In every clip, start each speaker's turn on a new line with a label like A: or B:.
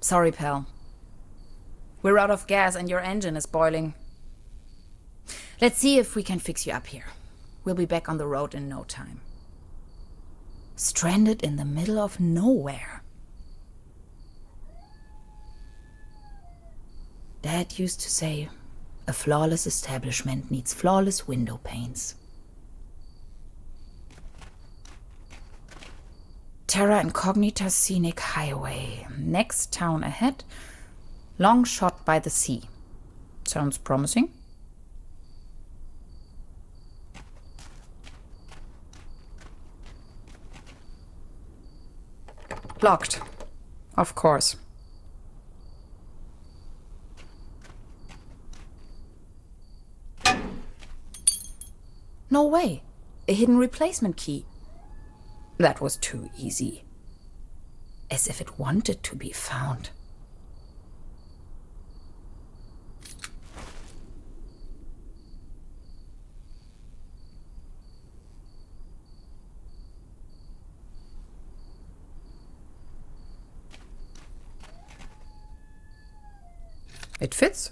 A: Sorry, pal. We're out of gas and your engine is boiling. Let's see if we can fix you up here. We'll be back on the road in no time. Stranded in the middle of nowhere. Dad used to say, a flawless establishment needs flawless window panes. Terra Incognita Scenic Highway. Next town ahead. Long shot by the sea. Sounds promising. Locked. Of course. No way. A hidden replacement key. That was too easy. As if it wanted to be found. It fits.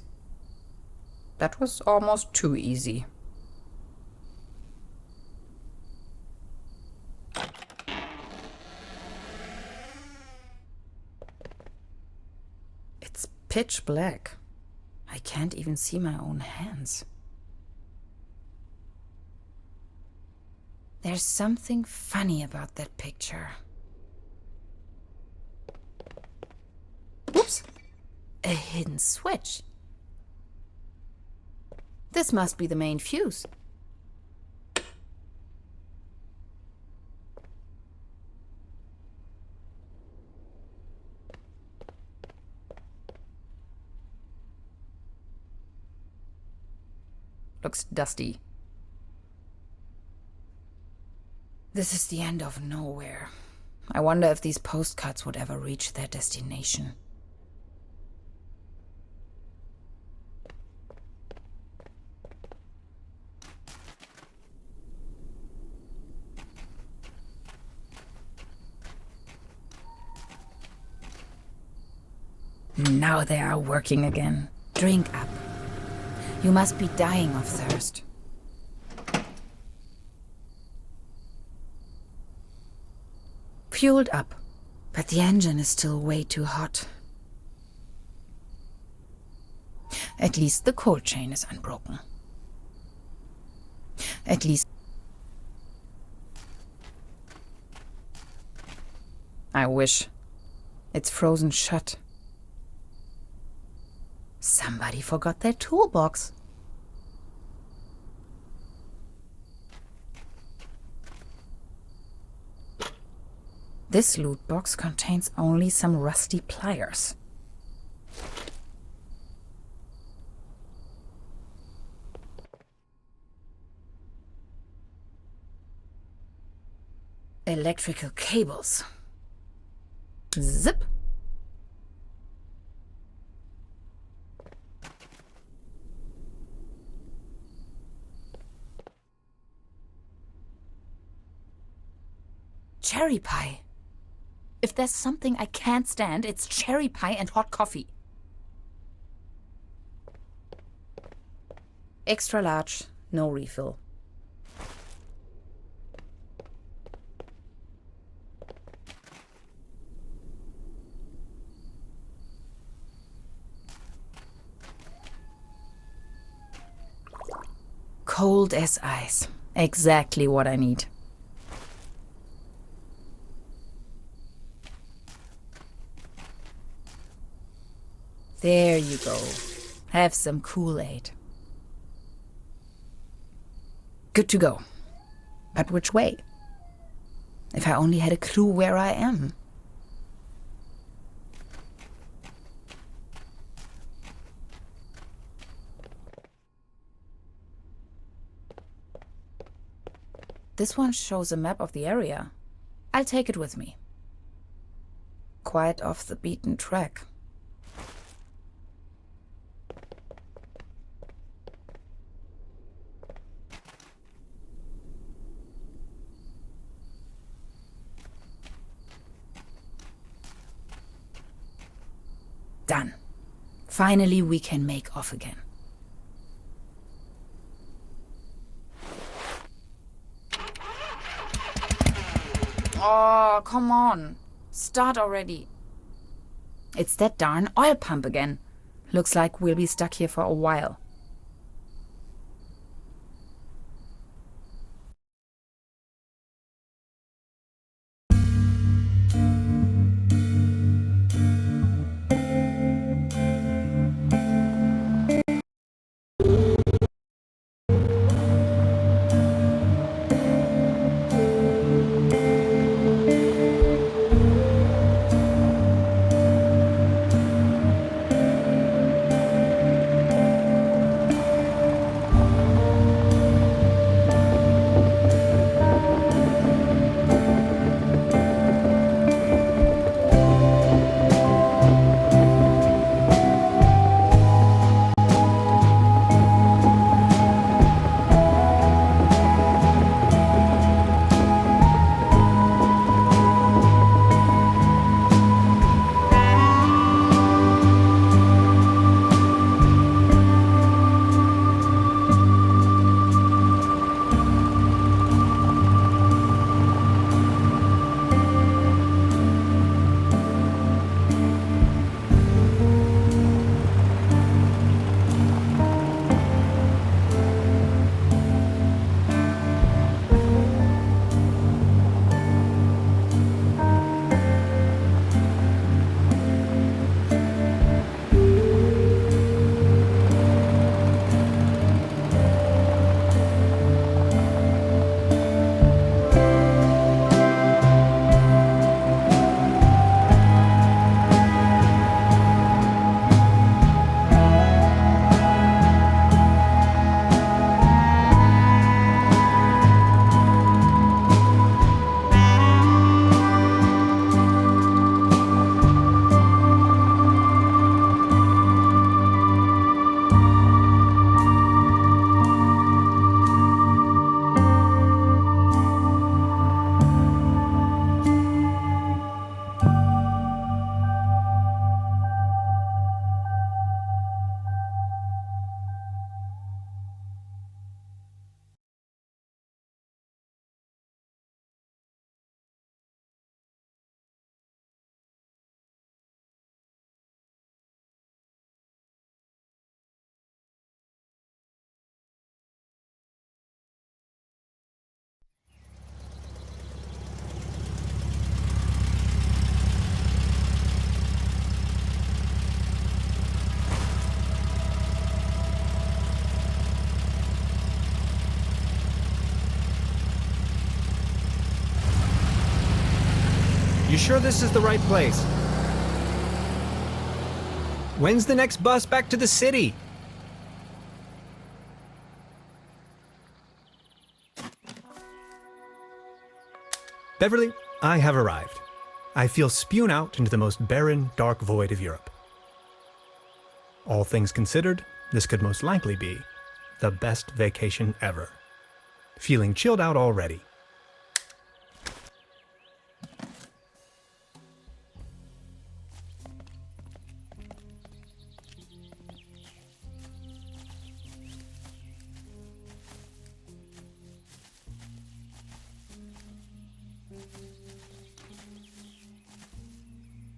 A: That was almost too easy. It's pitch black. I can't even see my own hands. There's something funny about that picture. Oops! A hidden switch. This must be the main fuse. Looks dusty. This is the end of nowhere. I wonder if these postcards would ever reach their destination. Now they are working again. Drink up. You must be dying of thirst. Fueled up, but the engine is still way too hot. At least the cold chain is unbroken. At least... I wish. It's frozen shut. Somebody forgot their toolbox. This loot box contains only some rusty pliers. Electrical cables. Zip. Cherry pie. If there's something I can't stand, it's cherry pie and hot coffee. Extra large, no refill. Cold as ice. Exactly what I need. There you go. Have some Kool-Aid. Good to go. But which way? If I only had a clue where I am. This one shows a map of the area. I'll take it with me. Quite off the beaten track. Done. Finally, we can make off again. Oh, come on. Start already. It's that darn oil pump again. Looks like we'll be stuck here for a while.
B: You sure this is the right place? When's the next bus back to the city? Beverly, I have arrived. I feel spewed out into the most barren, dark void of Europe. All things considered, this could most likely be the best vacation ever. Feeling chilled out already.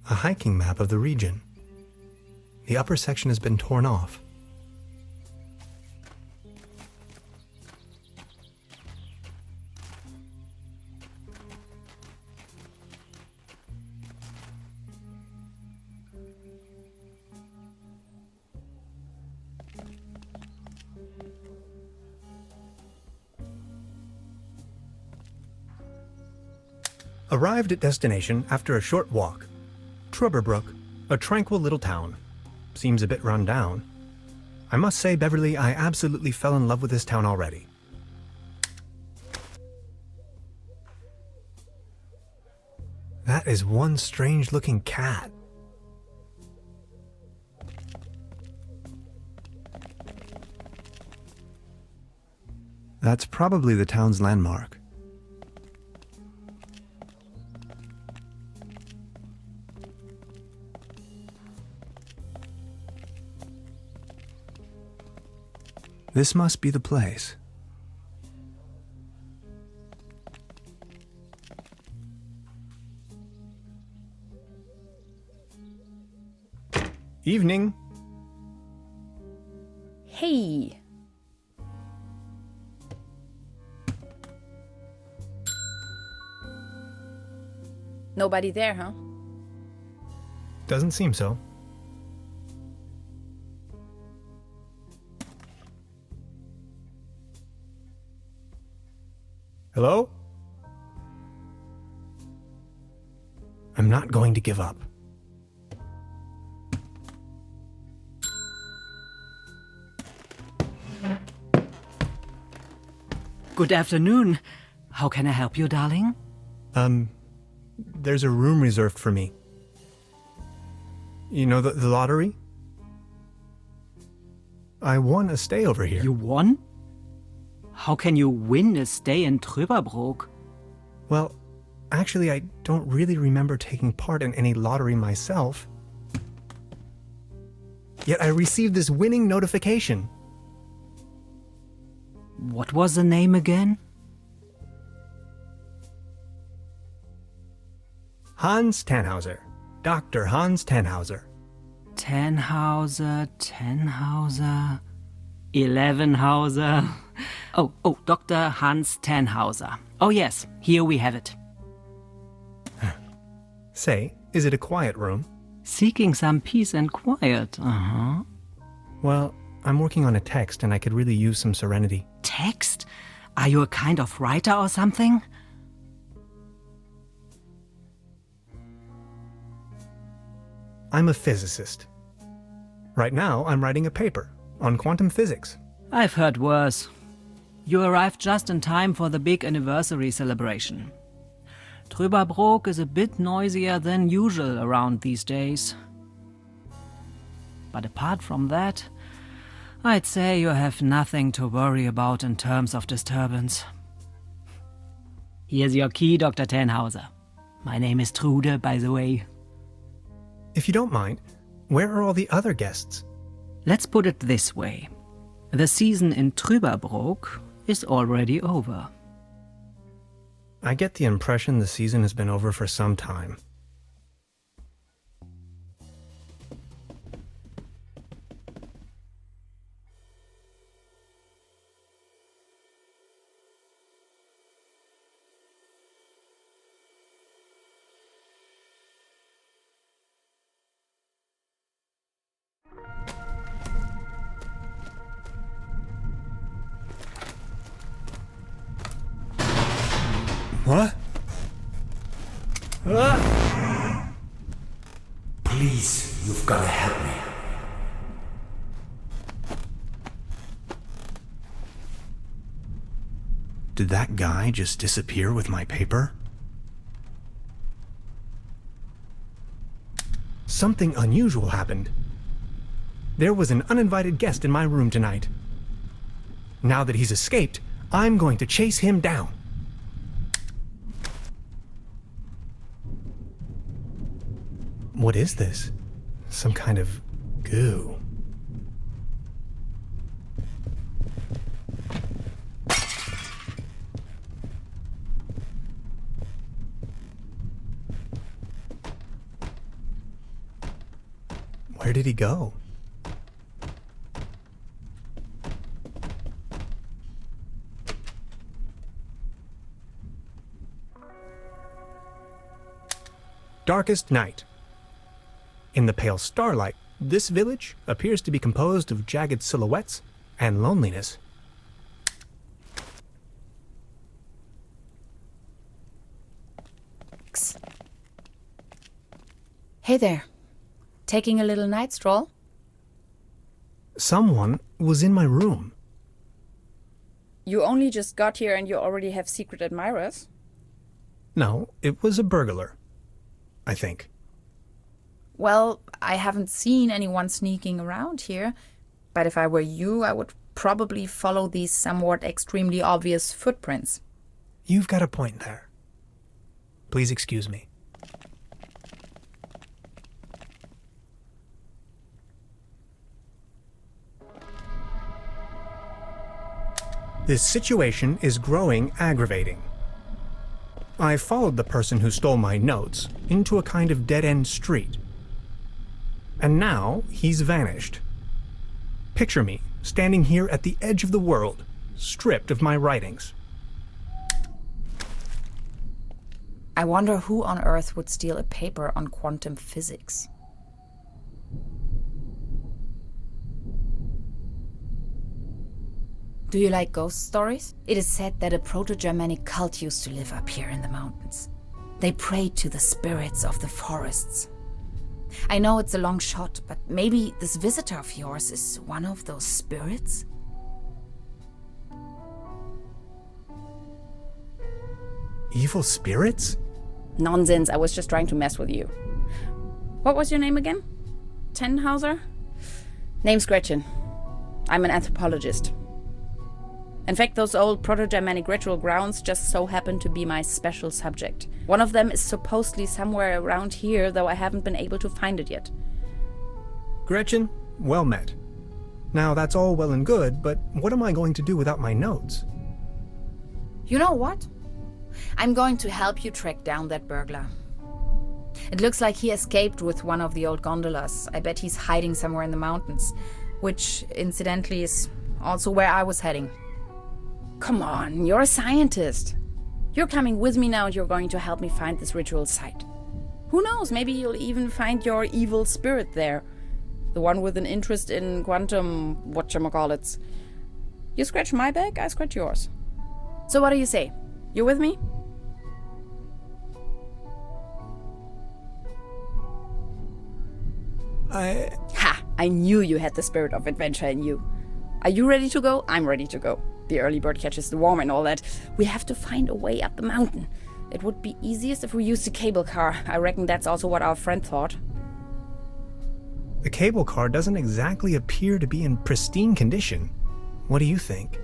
B: A hiking map of the region. The upper section has been torn off. Arrived at destination after a short walk. Trüberbrook, a tranquil little town. Seems a bit run down. I must say, Beverly, I absolutely fell in love with this town already. That is one strange-looking cat. That's probably the town's landmark. This must be the place. Evening.
A: Hey. Nobody there, huh?
B: Doesn't seem so. Hello? I'm not going to give up.
C: Good afternoon. How can I help you, darling?
B: There's a room reserved for me. You know the lottery? I won a stay over here.
C: You won? How can you win a stay in Trüberbrook?
B: Well, actually, I don't really remember taking part in any lottery myself. Yet I received this winning notification.
C: What was the name again?
B: Hans Tannhauser. Dr. Hans Tannhauser.
C: Tannhauser, 11hauser. Oh, Dr. Hans Tannhauser. Oh yes, here we have it.
B: Say, is it a quiet room?
C: Seeking some peace and quiet,
B: Well, I'm working on a text and I could really use some serenity.
C: Text? Are you a kind of writer or something?
B: I'm a physicist. Right now, I'm writing a paper on quantum physics.
C: I've heard worse. You arrived just in time for the big anniversary celebration. Trüberbrook is a bit noisier than usual around these days. But apart from that, I'd say you have nothing to worry about in terms of disturbance. Here's your key, Dr. Tannhauser. My name is Trude, by the way.
B: If you don't mind, where are all the other guests?
C: Let's put it this way. The season in Trüberbrook is already over.
B: I get the impression the season has been over for some time. What?
D: Please, you've got to help me.
B: Did that guy just disappear with my paper? Something unusual happened. There was an uninvited guest in my room tonight. Now that he's escaped, I'm going to chase him down. What is this? Some kind of goo. Where did he go? Darkest night. In the pale starlight, this village appears to be composed of jagged silhouettes and loneliness.
A: Hey there. Taking a little night stroll?
B: Someone was in my room.
A: You only just got here and you already have secret admirers?
B: No, it was a burglar. I think.
A: Well, I haven't seen anyone sneaking around here, but if I were you, I would probably follow these somewhat extremely obvious footprints.
B: You've got a point there. Please excuse me. This situation is growing aggravating. I followed the person who stole my notes into a kind of dead-end street. And now he's vanished. Picture me standing here at the edge of the world, stripped of my writings.
A: I wonder who on Earth would steal a paper on quantum physics. Do you like ghost stories? It is said that a Proto-Germanic cult used to live up here in the mountains. They prayed to the spirits of the forests. I know it's a long shot, but maybe this visitor of yours is one of those spirits?
B: Evil spirits?
A: Nonsense, I was just trying to mess with you. What was your name again? Tenhauser? Name's Gretchen. I'm an anthropologist. In fact, those old Proto-Germanic ritual grounds just so happen to be my special subject. One of them is supposedly somewhere around here, though I haven't been able to find it yet.
B: Gretchen, well met. Now that's all well and good, but what am I going to do without my notes?
A: You know what? I'm going to help you track down that burglar. It looks like he escaped with one of the old gondolas. I bet he's hiding somewhere in the mountains, which, incidentally, is also where I was heading. Come on, you're a scientist. You're coming with me now and you're going to help me find this ritual site. Who knows, maybe you'll even find your evil spirit there. The one with an interest in quantum whatchamacallits. You scratch my back, I scratch yours. So what do you say? You with me? Ha! I knew you had the spirit of adventure in you. Are you ready to go? I'm ready to go. The early bird catches the worm and all that. We have to find a way up the mountain. It would be easiest if we used a cable car. I reckon that's also what our friend thought.
B: The cable car doesn't exactly appear to be in pristine condition. What do you think?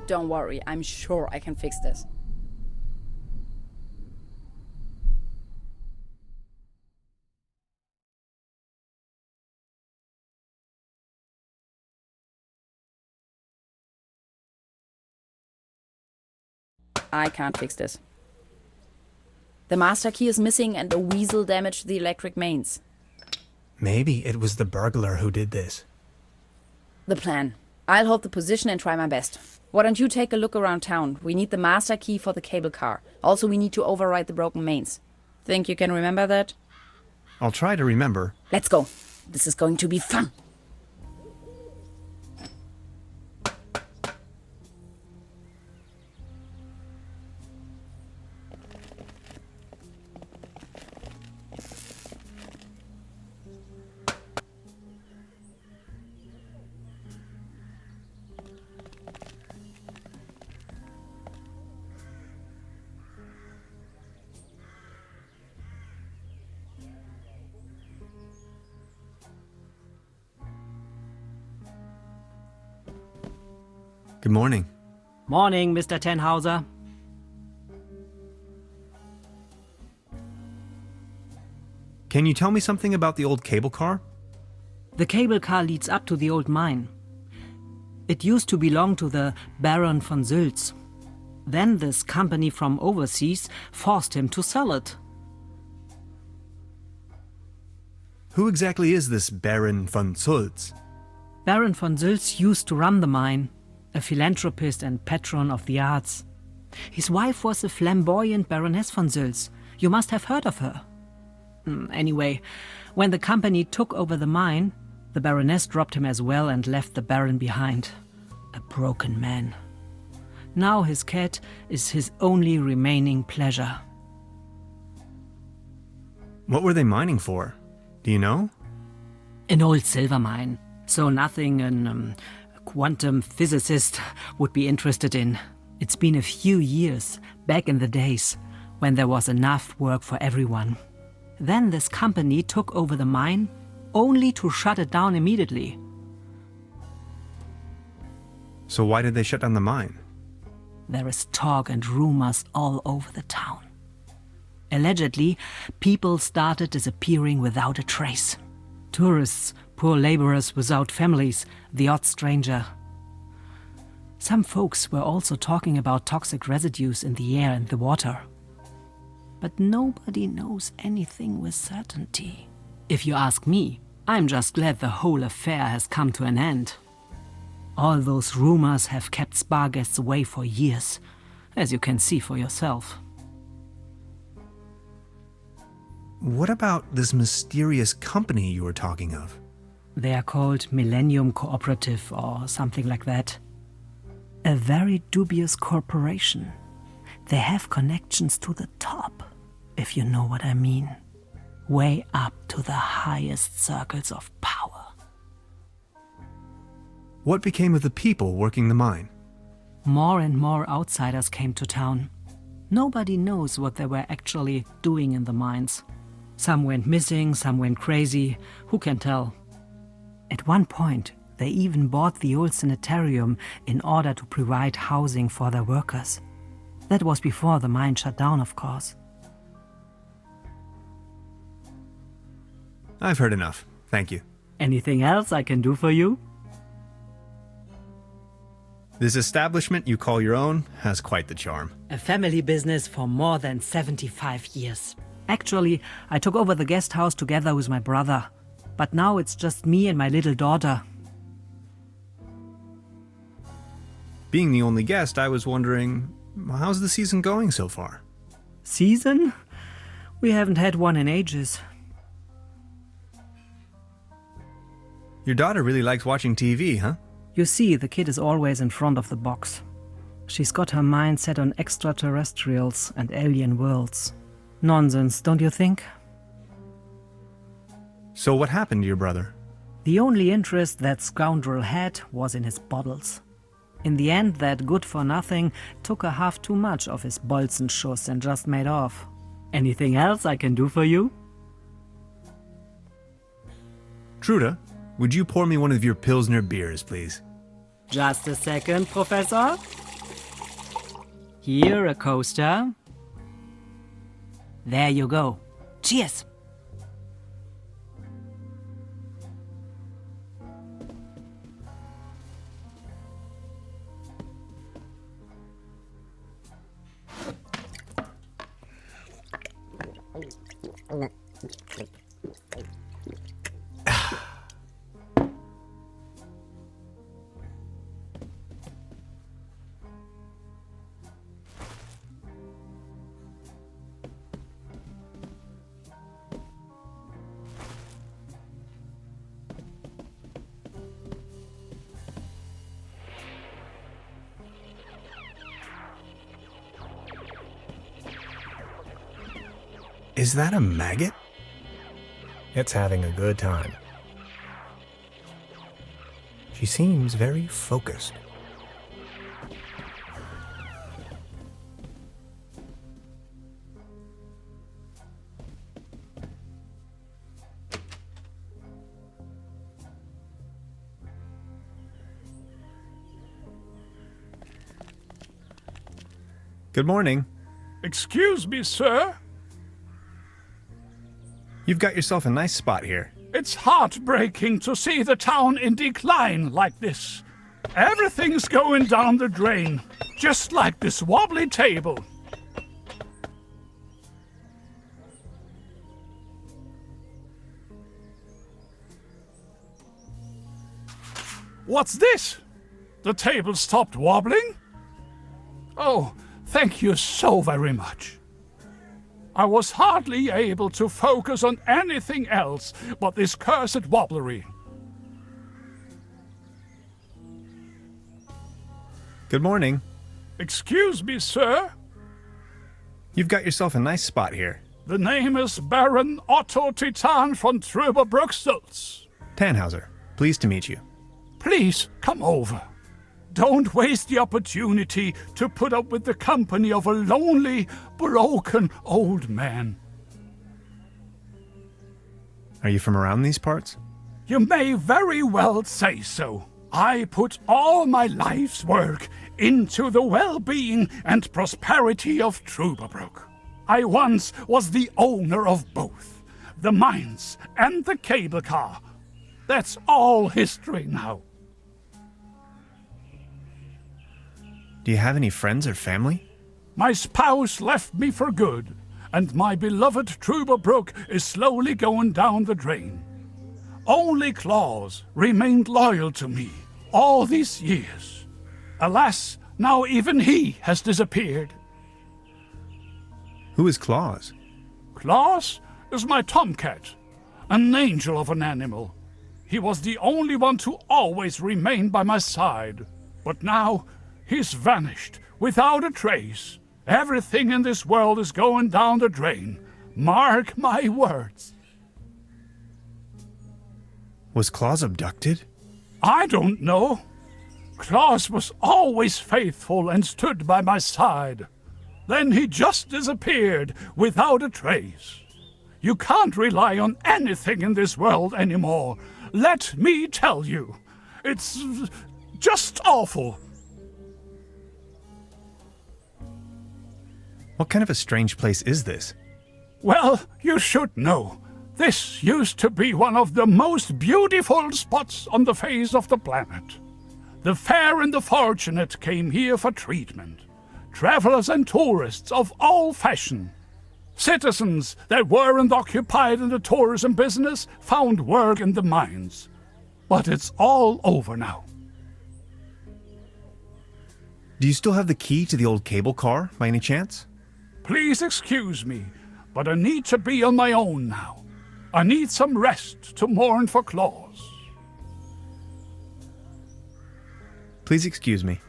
A: Don't worry, I'm sure I can fix this. I can't fix this. The master key is missing and a weasel damaged the electric mains.
B: Maybe it was the burglar who did this.
A: The plan. I'll hold the position and try my best. Why don't you take a look around town? We need the master key for the cable car. Also, we need to override the broken mains. Think you can remember that?
B: I'll try to remember.
A: Let's go. This is going to be fun.
B: Good morning.
C: Morning, Mr. Tenhauser.
B: Can you tell me something about the old cable car?
C: The cable car leads up to the old mine. It used to belong to the Baron von Sülz. Then this company from overseas forced him to sell it.
B: Who exactly is this Baron von Sülz?
C: Baron von Sülz used to run the mine, a philanthropist and patron of the arts. His wife was a flamboyant Baroness von Sülz. You must have heard of her. Anyway, when the company took over the mine, the Baroness dropped him as well and left the Baron behind. A broken man. Now his cat is his only remaining pleasure.
B: What were they mining for? Do you know?
C: An old silver mine, so nothing a quantum physicist would be interested in. It's been a few years, back in the days, when there was enough work for everyone. Then this company took over the mine, only to shut it down immediately.
B: So why did they shut down the mine?
C: There is talk and rumors all over the town. Allegedly, people started disappearing without a trace. Tourists, poor laborers without families, the odd stranger. Some folks were also talking about toxic residues in the air and the water. But nobody knows anything with certainty. If you ask me, I'm just glad the whole affair has come to an end. All those rumors have kept spa guests away for years, as you can see for yourself.
B: What about this mysterious company you were talking of?
C: They are called Millennium Cooperative or something like that. A very dubious corporation. They have connections to the top, if you know what I mean. Way up to the highest circles of power.
B: What became of the people working the mine?
C: More and more outsiders came to town. Nobody knows what they were actually doing in the mines. Some went missing, some went crazy. Who can tell? At one point, they even bought the old sanitarium in order to provide housing for their workers. That was before the mine shut down, of course.
B: I've heard enough. Thank you.
C: Anything else I can do for you?
B: This establishment you call your own has quite the charm.
C: A family business for more than 75 years. Actually, I took over the guest house together with my brother. But now it's just me and my little daughter.
B: Being the only guest, I was wondering, how's the season going so far?
C: Season? We haven't had one in ages.
B: Your daughter really likes watching TV, huh?
C: You see, the kid is always in front of the box. She's got her mind set on extraterrestrials and alien worlds. Nonsense, don't you think?
B: So what happened to your brother?
C: The only interest that scoundrel had was in his bottles. In the end, that good-for-nothing took a half too much of his Bolzenschuss and just made off. Anything else I can do for you?
B: Trude, would you pour me one of your Pilsner beers, please?
C: Just a second, Professor. Here, a coaster. There you go. Cheers!
B: Is that a maggot? It's having a good time. She seems very focused. Good morning.
E: Excuse me, sir.
B: You've got yourself a nice spot here.
E: It's heartbreaking to see the town in decline like this. Everything's going down the drain, just like this wobbly table. What's this? The table stopped wobbling? Oh, thank you so very much. I was hardly able to focus on anything else but this cursed wobblery.
B: Good morning.
E: Excuse me, sir.
B: You've got yourself a nice spot here.
E: The name is Baron Otto Titan von Trüberbrook.
B: Tannhauser, pleased to meet you.
E: Please come over. Don't waste the opportunity to put up with the company of a lonely, broken old man.
B: Are you from around these parts?
E: You may very well say so. I put all my life's work into the well-being and prosperity of Trüberbrook. I once was the owner of both, the mines and the cable car. That's all history now.
B: Do you have any friends or family?
E: My spouse left me for good, and my beloved Trüberbrook is slowly going down the drain. Only Claus remained loyal to me all these years. Alas, now even he has disappeared.
B: Who is Claus?
E: Claus is my tomcat, an angel of an animal. He was the only one to always remain by my side. But now he's vanished without a trace. Everything in this world is going down the drain. Mark my words.
B: Was Claus abducted?
E: I don't know. Claus was always faithful and stood by my side. Then he just disappeared without a trace. You can't rely on anything in this world anymore. Let me tell you. It's just awful.
B: What kind of a strange place is this?
E: Well, you should know. This used to be one of the most beautiful spots on the face of the planet. The fair and the fortunate came here for treatment. Travelers and tourists of all fashion. Citizens that weren't occupied in the tourism business found work in the mines. But it's all over now.
B: Do you still have the key to the old cable car, by any chance?
E: Please excuse me, but I need to be on my own now. I need some rest to mourn for Claus.
B: Please excuse me.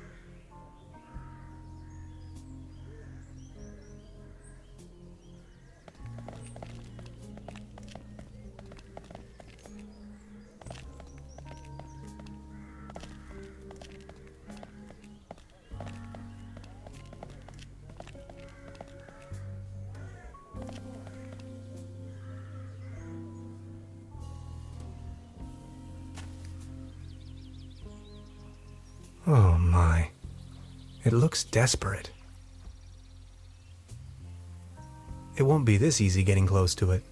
B: Oh my. It looks desperate. It won't be this easy getting close to it.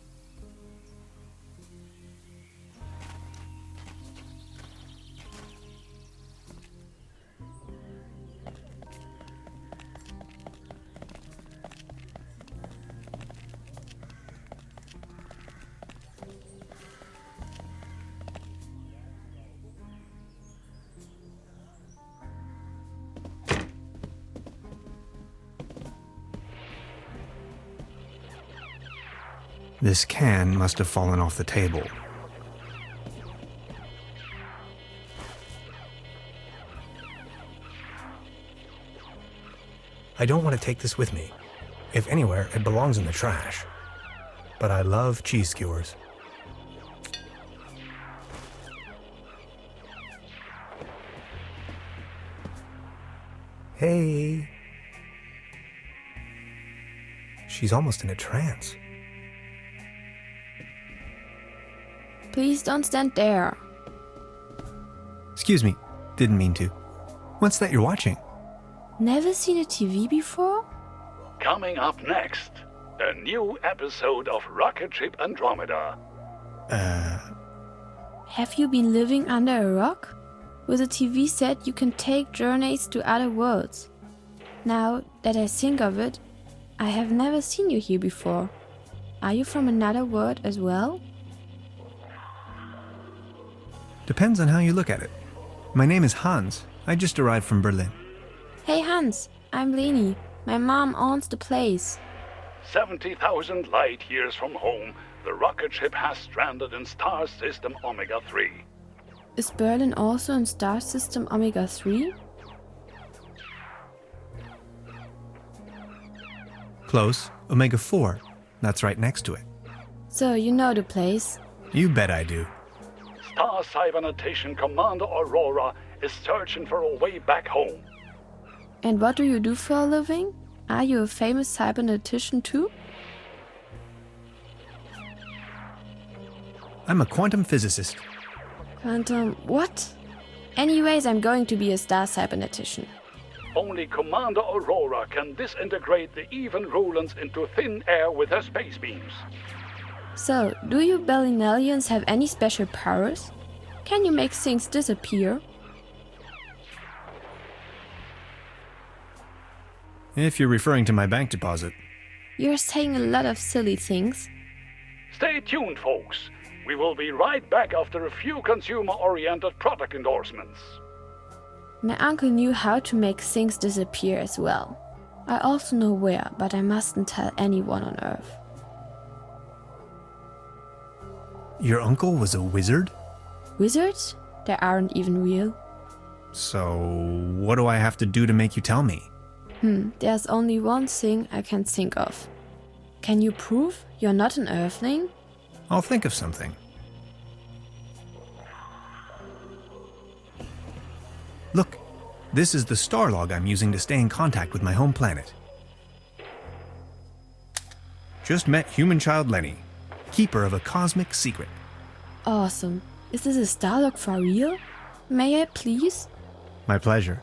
B: This can must have fallen off the table. I don't want to take this with me. If anywhere, it belongs in the trash. But I love cheese skewers. Hey. She's almost in a trance.
F: Please don't stand there.
B: Excuse me, didn't mean to. What's that you're watching?
F: Never seen a TV before?
E: Coming up next, a new episode of Rocket Ship Andromeda.
F: Have you been living under a rock? With a TV set you can take journeys to other worlds. Now that I think of it, I have never seen you here before. Are you from another world as well?
B: Depends on how you look at it. My name is Hans. I just arrived from Berlin.
F: Hey Hans, I'm Leni. My mom owns the place.
E: 70,000 light years from home, the rocket ship has stranded in star system Omega 3.
F: Is Berlin also in star system Omega 3?
B: Close. Omega 4. That's right next to it.
F: So you know the place.
B: You bet I do.
E: Star Cybernetation Commander Aurora is searching for a way back home.
F: And what do you do for a living? Are you a famous cybernetician too?
B: I'm a quantum physicist.
F: Quantum what? Anyways, I'm going to be a star cybernetician.
E: Only Commander Aurora can disintegrate the even rulons into thin air with her space beams.
F: So, do you Berlinalians have any special powers? Can you make things disappear?
B: If you're referring to my bank deposit.
F: You're saying a lot of silly things.
E: Stay tuned, folks. We will be right back after a few consumer-oriented product endorsements.
F: My uncle knew how to make things disappear as well. I also know where, but I mustn't tell anyone on Earth.
B: Your uncle was a wizard?
F: Wizards? They aren't even real.
B: So, what do I have to do to make you tell me?
F: There's only one thing I can think of. Can you prove you're not an Earthling?
B: I'll think of something. Look, this is the star log I'm using to stay in contact with my home planet. Just met human child Lenny, keeper of a cosmic secret.
F: Awesome. Is this a Starlog for real? May I please?
B: My pleasure.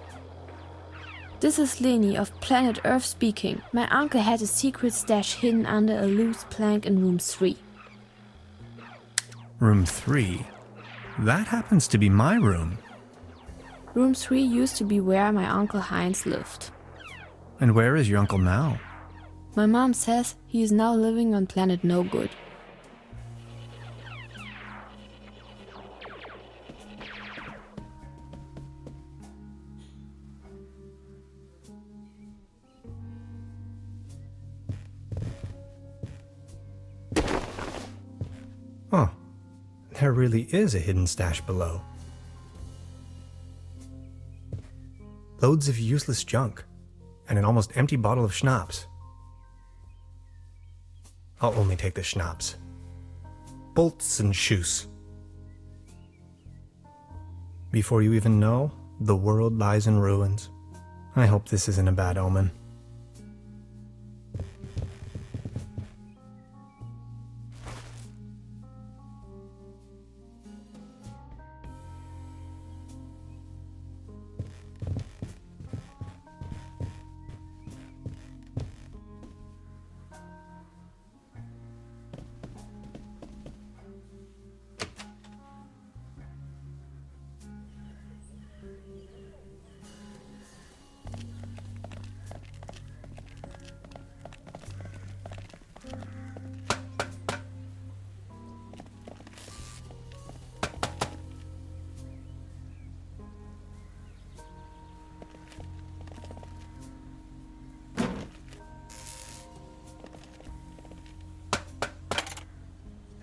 F: This is Lenny of planet Earth speaking. My uncle had a secret stash hidden under a loose plank in room 3.
B: Room 3? That happens to be my room.
F: Room 3 used to be where my uncle Heinz lived.
B: And where is your uncle now?
F: My mom says he is now living on planet No Good.
B: Oh, there really is a hidden stash below. Loads of useless junk, and an almost empty bottle of schnapps. I'll only take the schnapps. Bolts and shoes. Before you even know, the world lies in ruins. I hope this isn't a bad omen.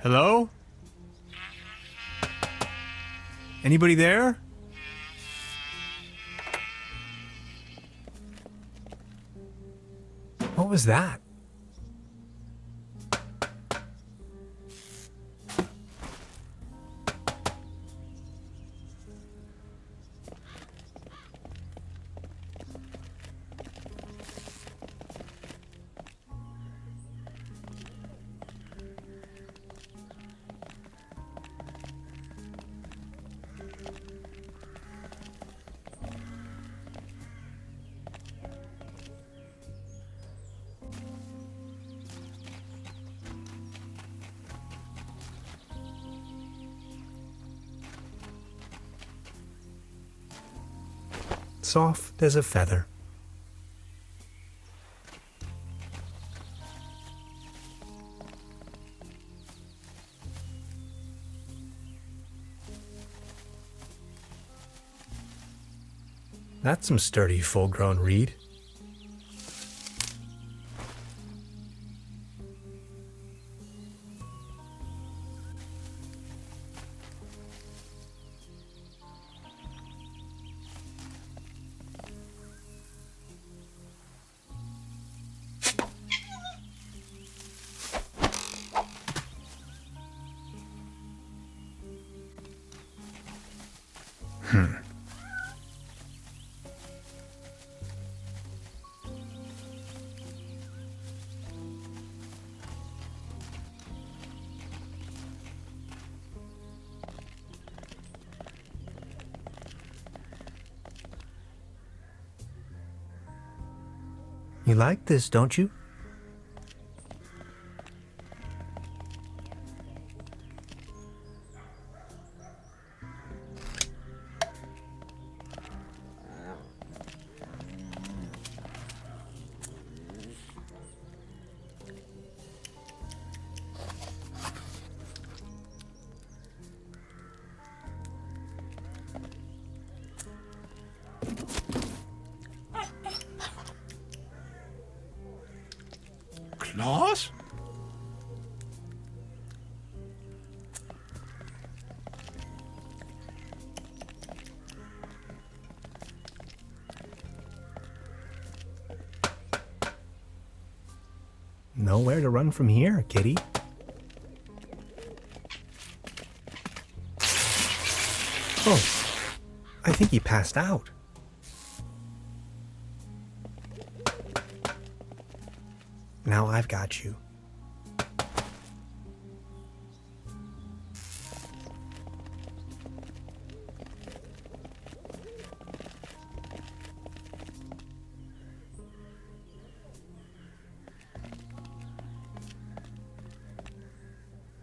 B: Hello? Anybody there? What was that? Soft as a feather. That's some sturdy, full-grown reed. You like this, don't you?
E: Claws?
B: Nowhere to run from here, kitty. Oh, I think he passed out. Now I've got you.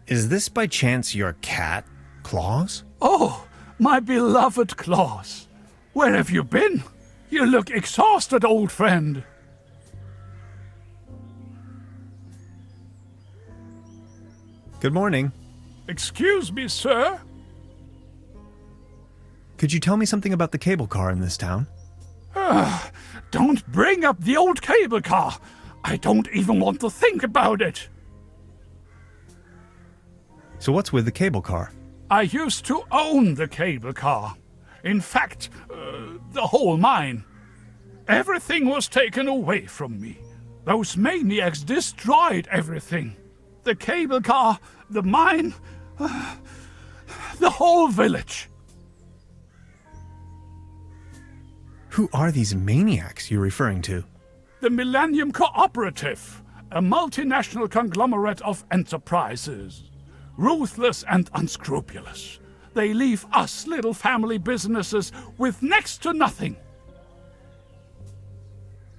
B: Is this by chance your cat, Claus?
E: Oh, my beloved Claus. Where have you been? You look exhausted, old friend.
B: Good morning.
E: Excuse me, sir.
B: Could you tell me something about the cable car in this town?
E: Don't bring up the old cable car. I don't even want to think about it.
B: So what's with the cable car?
E: I used to own the cable car. In fact, the whole mine. Everything was taken away from me. Those maniacs destroyed everything. The cable car, the mine, the whole village.
B: Who are these maniacs you're referring to?
E: The Millennium Cooperative, a multinational conglomerate of enterprises. Ruthless and unscrupulous. They leave us little family businesses with next to nothing.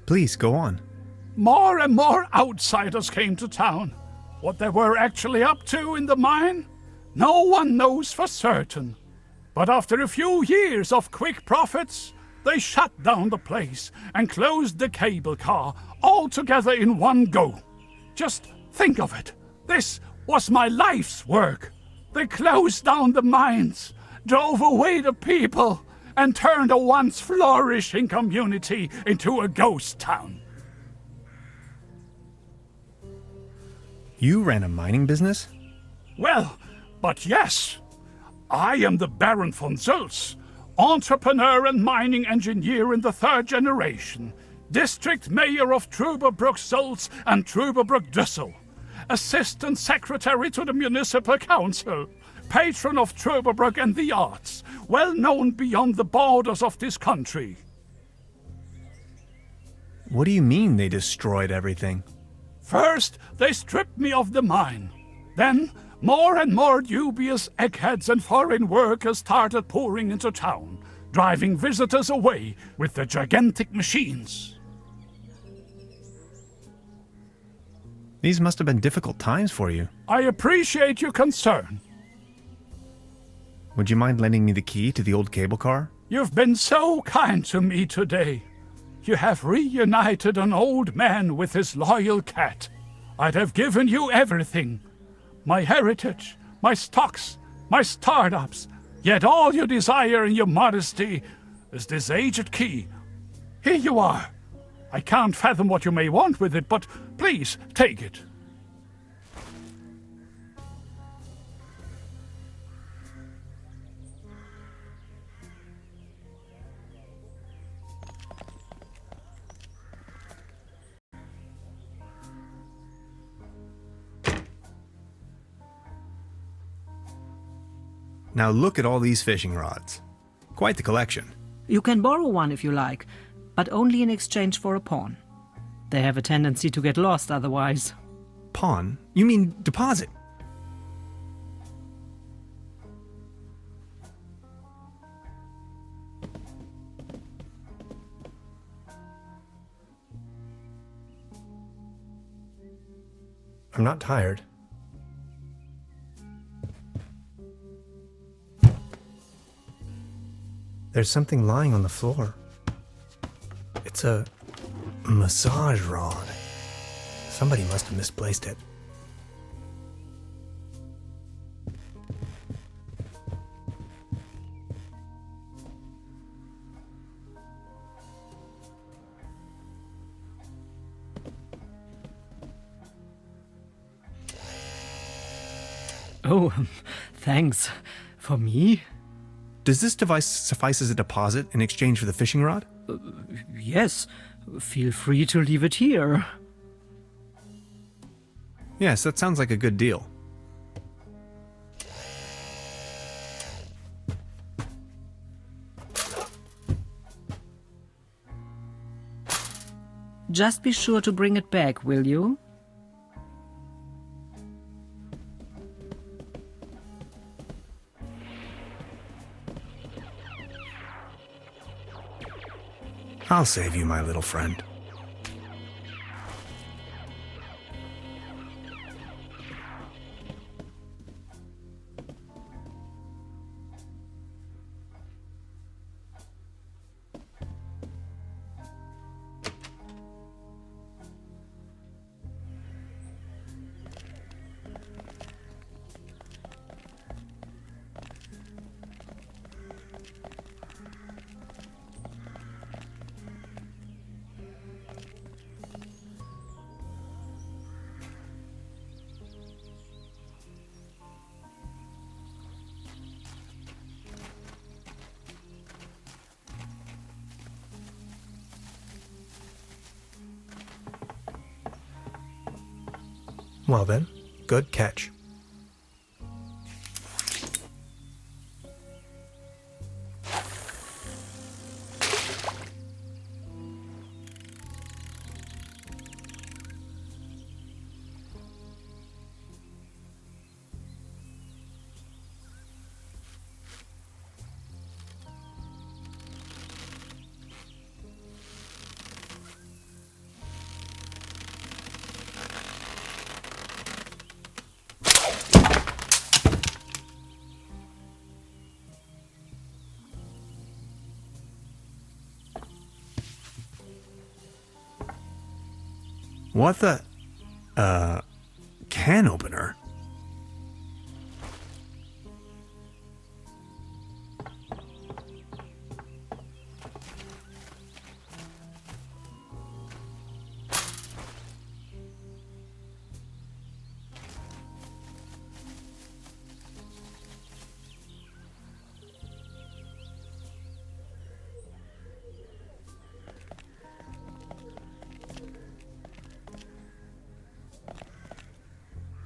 B: Please, go on.
E: More and more outsiders came to town. What they were actually up to in the mine, no one knows for certain. But after a few years of quick profits, they shut down the place and closed the cable car altogether in one go. Just think of it. This was my life's work. They closed down the mines, drove away the people, and turned a once flourishing community into a ghost town.
B: You ran a mining business?
E: Well, but yes. I am the Baron von Zülz, entrepreneur and mining engineer in the third generation, district mayor of Trüberbrook Zülz and Trüberbrook Düssel, assistant secretary to the municipal council, patron of Trüberbrook and the arts, well known beyond the borders of this country.
B: What do you mean they destroyed everything?
E: First, they stripped me of the mine. Then, more and more dubious eggheads and foreign workers started pouring into town, driving visitors away with their gigantic machines.
B: These must have been difficult times for you.
E: I appreciate your concern.
B: Would you mind lending me the key to the old cable car?
E: You've been so kind to me today. You have reunited an old man with his loyal cat. I'd have given you everything. My heritage, my stocks, my startups. Yet all you desire in your modesty is this aged key. Here you are. I can't fathom what you may want with it, but please take it.
B: Now look at all these fishing rods. Quite the collection.
C: You can borrow one if you like, but only in exchange for a pawn. They have a tendency to get lost otherwise.
B: Pawn? You mean deposit? I'm not tired. There's something lying on the floor. It's a massage rod. Somebody must have misplaced it.
C: Oh, thanks. For me?
B: Does this device suffice as a deposit in exchange for the fishing rod?
C: Yes. Feel free to leave it here.
B: Yes, that sounds like a good deal.
C: Just be sure to bring it back, will you?
B: I'll save you, my little friend. Well then, good catch. What the? Can opener?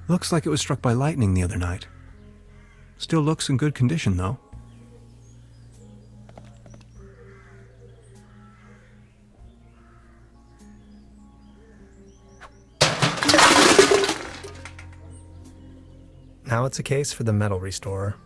B: Looks like it was struck by lightning the other night. Still looks in good condition, though. Now it's a case for the metal restorer.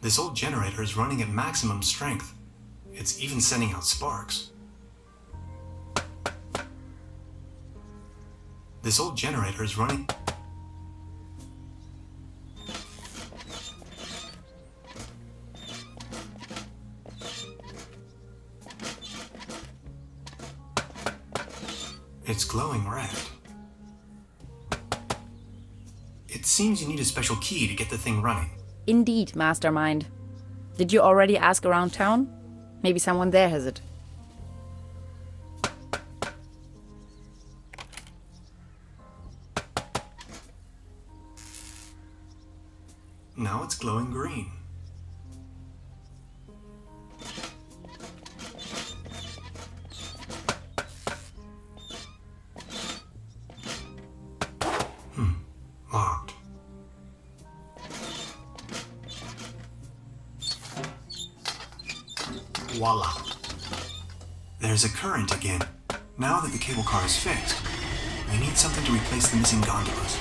B: This old generator is running at maximum strength. It's even sending out sparks. This old generator is running... It's glowing red. It seems you need a special key to get the thing running.
A: Indeed, Mastermind. Did you already ask around town? Maybe someone there has it.
B: Now it's glowing green. Locked. Voila. There's a current again, now that the cable car is fixed.
G: We need something to replace the missing gondolas.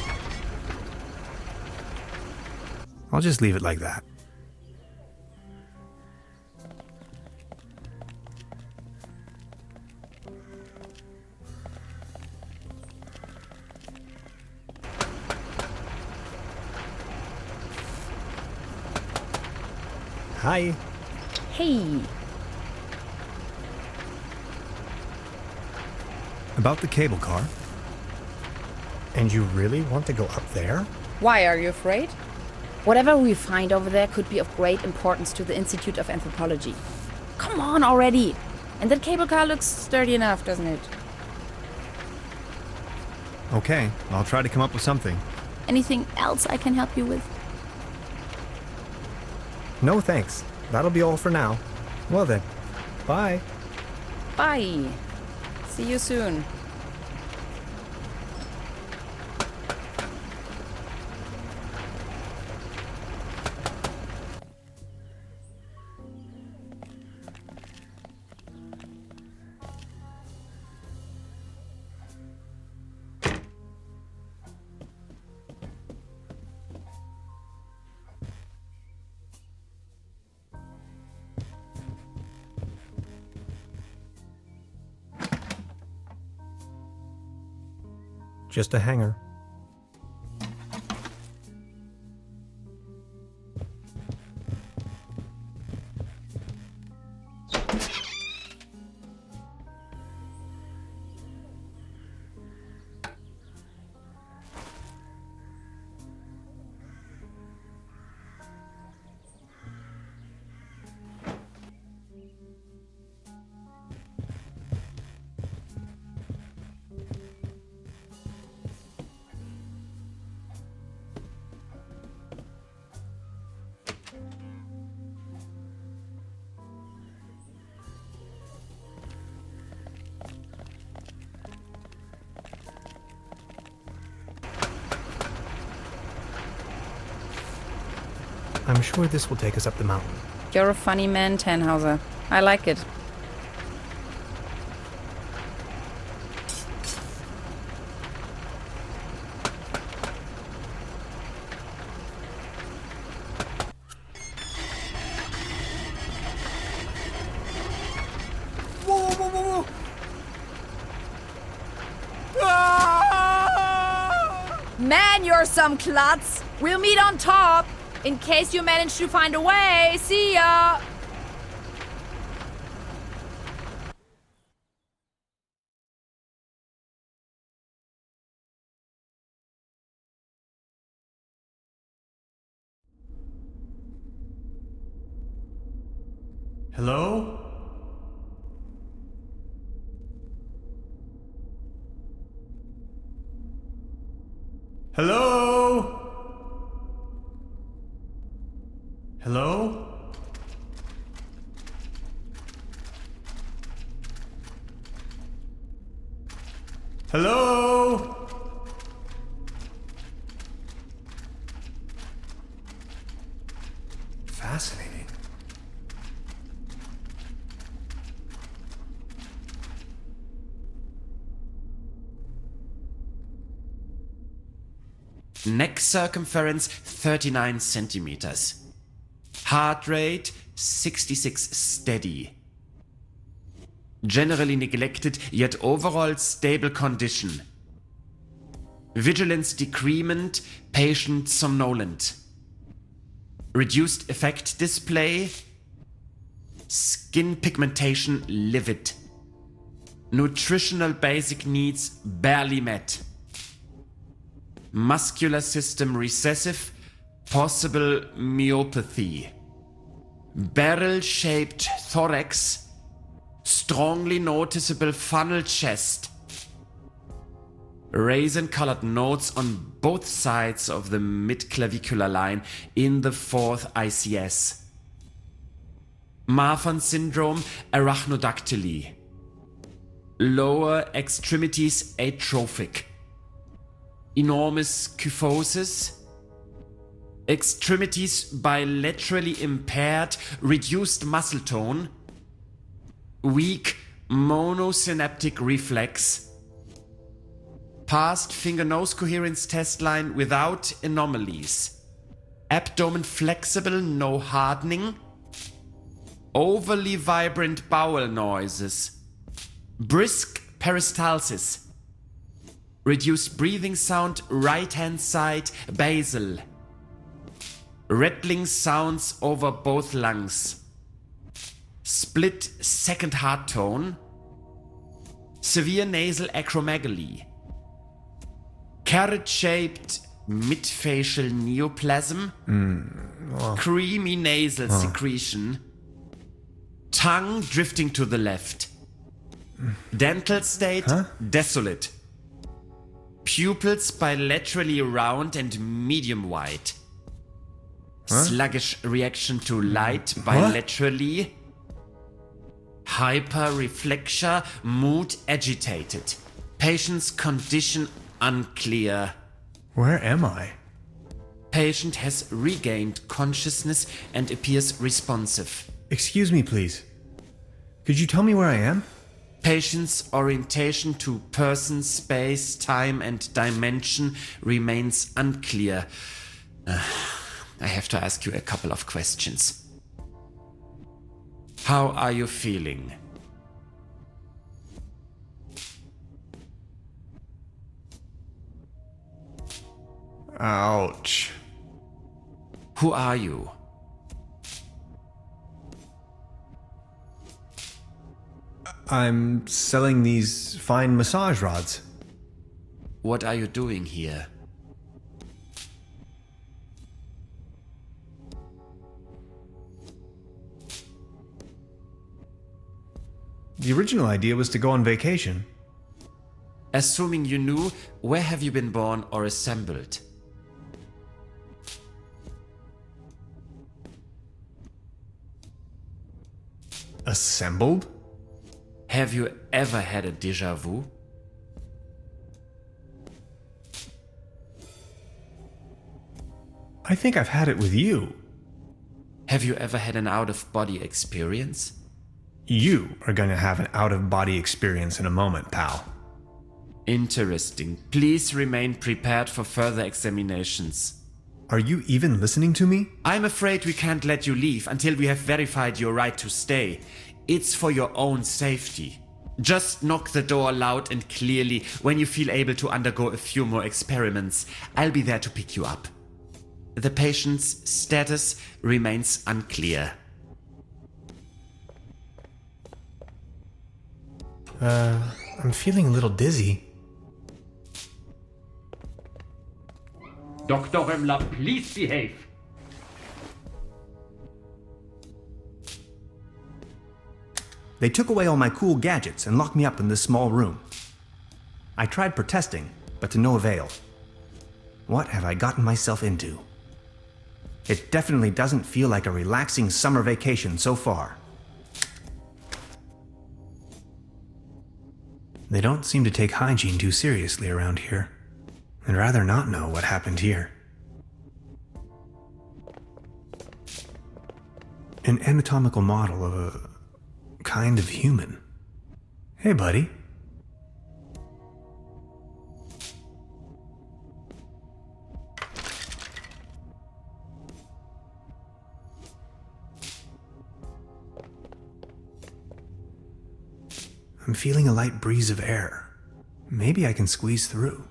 B: I'll just leave it like that. Hi.
A: Hey.
B: About the cable car. And you really want to go up there?
A: Why, are you afraid? Whatever we find over there could be of great importance to the Institute of Anthropology. Come on already! And that cable car looks sturdy enough, doesn't it?
B: Okay, I'll try to come up with something.
A: Anything else I can help you with?
B: No thanks. That'll be all for now. Well then, bye.
A: Bye. See you soon.
B: Just a hanger. I'm sure this will take us up the mountain.
A: You're a funny man, Tannhauser. I like it.
G: Whoa, whoa, whoa, whoa!
A: Man, you're some klutz! We'll meet on top! In case you manage to find a way. See ya!
G: Hello? Hello? Hello? Hello? Fascinating.
H: Neck circumference 39 centimeters. Heart rate 66 steady. Generally neglected, yet overall stable condition. Vigilance decrement, patient somnolent. Reduced effect display. Skin pigmentation livid. Nutritional basic needs barely met. Muscular system recessive, possible myopathy. Barrel-shaped thorax, strongly noticeable funnel chest. Raisin-colored nodes on both sides of the mid-clavicular line in the fourth ICS. Marfan syndrome, arachnodactyly. Lower extremities atrophic. Enormous kyphosis. Extremities bilaterally impaired, reduced muscle tone. Weak monosynaptic reflex. Passed finger-nose coherence test line without anomalies. Abdomen flexible, no hardening. Overly vibrant bowel noises. Brisk peristalsis. Reduced breathing sound, right-hand side, basal. Rattling sounds over both lungs. Split second heart tone. Severe nasal acromegaly. Carrot-shaped midfacial neoplasm. Creamy nasal secretion. Tongue drifting to the left. Dental state, desolate. Pupils bilaterally round and medium wide. Sluggish reaction to light bilaterally. Hyperreflexia, mood agitated. Patient's condition unclear.
B: Where am I?
H: Patient has regained consciousness and appears responsive.
B: Excuse me, please. Could you tell me where I am?
H: Patient's orientation to person, space, time, and dimension remains unclear. I have to ask you a couple of questions. How are you feeling?
B: Ouch.
H: Who are you?
B: I'm selling these fine massage rods.
H: What are you doing here?
B: The original idea was to go on vacation.
H: Assuming you knew, where have you been born or assembled?
B: Assembled?
H: Have you ever had a déjà vu?
B: I think I've had it with you.
H: Have you ever had an out-of-body experience?
B: You are going to have an out-of-body experience in a moment, pal.
H: Interesting. Please remain prepared for further examinations.
B: Are you even listening to me?
H: I'm afraid we can't let you leave until we have verified your right to stay. It's for your own safety. Just knock the door loud and clearly when you feel able to undergo a few more experiments. I'll be there to pick you up. The patient's status remains unclear.
B: I'm feeling a little dizzy.
I: Dr. Römmler, please behave.
G: They took away all my cool gadgets and locked me up in this small room. I tried protesting, but to no avail. What have I gotten myself into? It definitely doesn't feel like a relaxing summer vacation so far.
B: They don't seem to take hygiene too seriously around here. I'd rather not know what happened here. An anatomical model of a kind of human. Hey, buddy. I'm feeling a light breeze of air. Maybe I can squeeze through.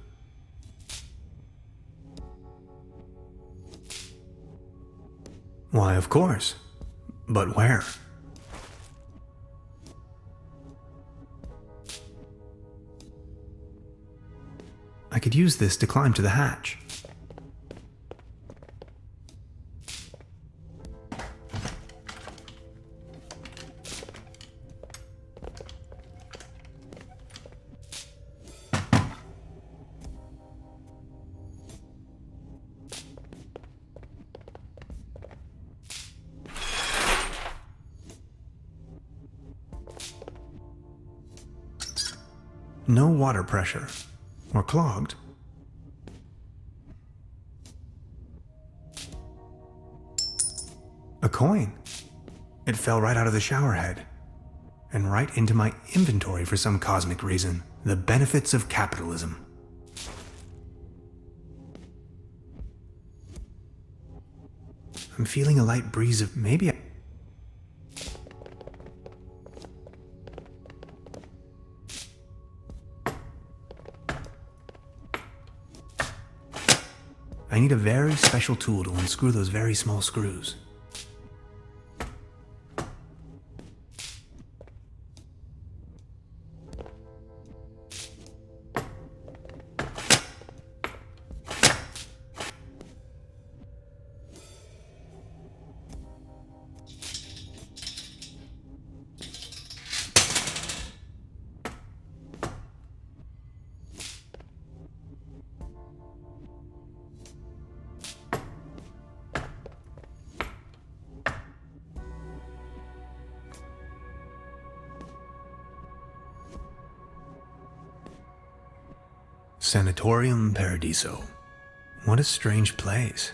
B: Why, of course. But where? I could use this to climb to the hatch. No water pressure. Or clogged. A coin. It fell right out of the shower head. And right into my inventory for some cosmic reason. The benefits of capitalism. I'm feeling a light breeze of maybe. I need a very special tool to unscrew those very small screws. Sanatorium Paradiso. What a strange place.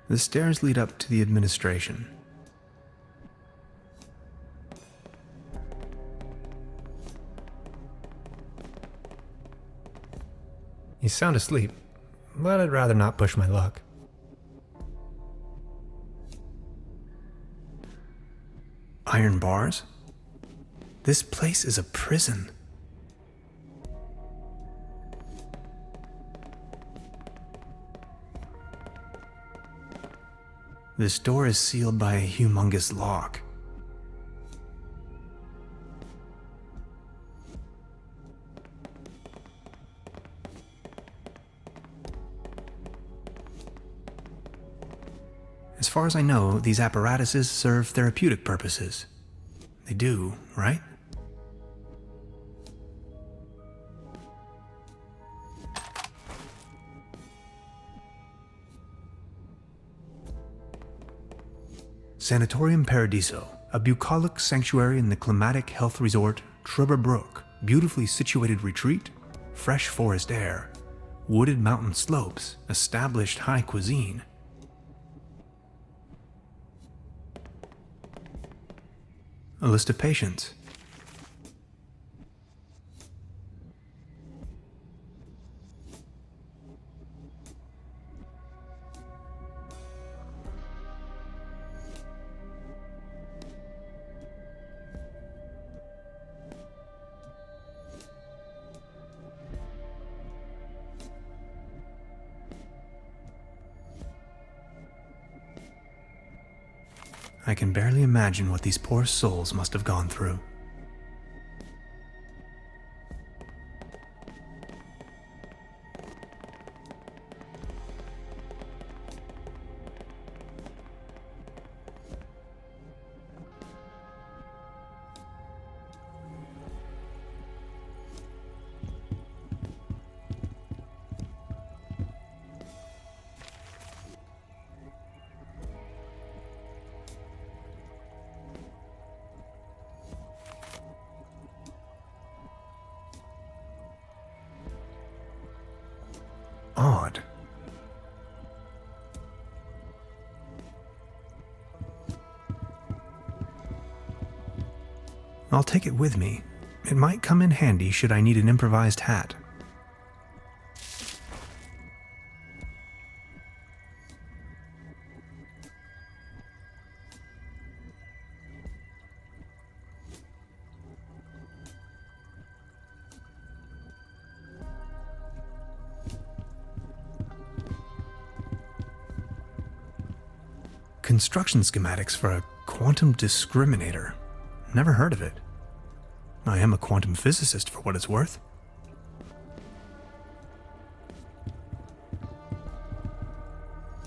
B: The stairs lead up to the administration. He's sound asleep, but I'd rather not push my luck. Iron bars? This place is a prison. This door is sealed by a humongous lock. As far as I know, these apparatuses serve therapeutic purposes. They do, right? Sanatorium Paradiso, a bucolic sanctuary in the climatic health resort Trüberbrook, beautifully situated retreat, fresh forest air, wooded mountain slopes, established high cuisine. A list of patients. I can barely imagine what these poor souls must have gone through. Odd. I'll take it with me. It might come in handy should I need an improvised hat. Construction schematics for a quantum discriminator. Never heard of it. I am a quantum physicist for what it's worth.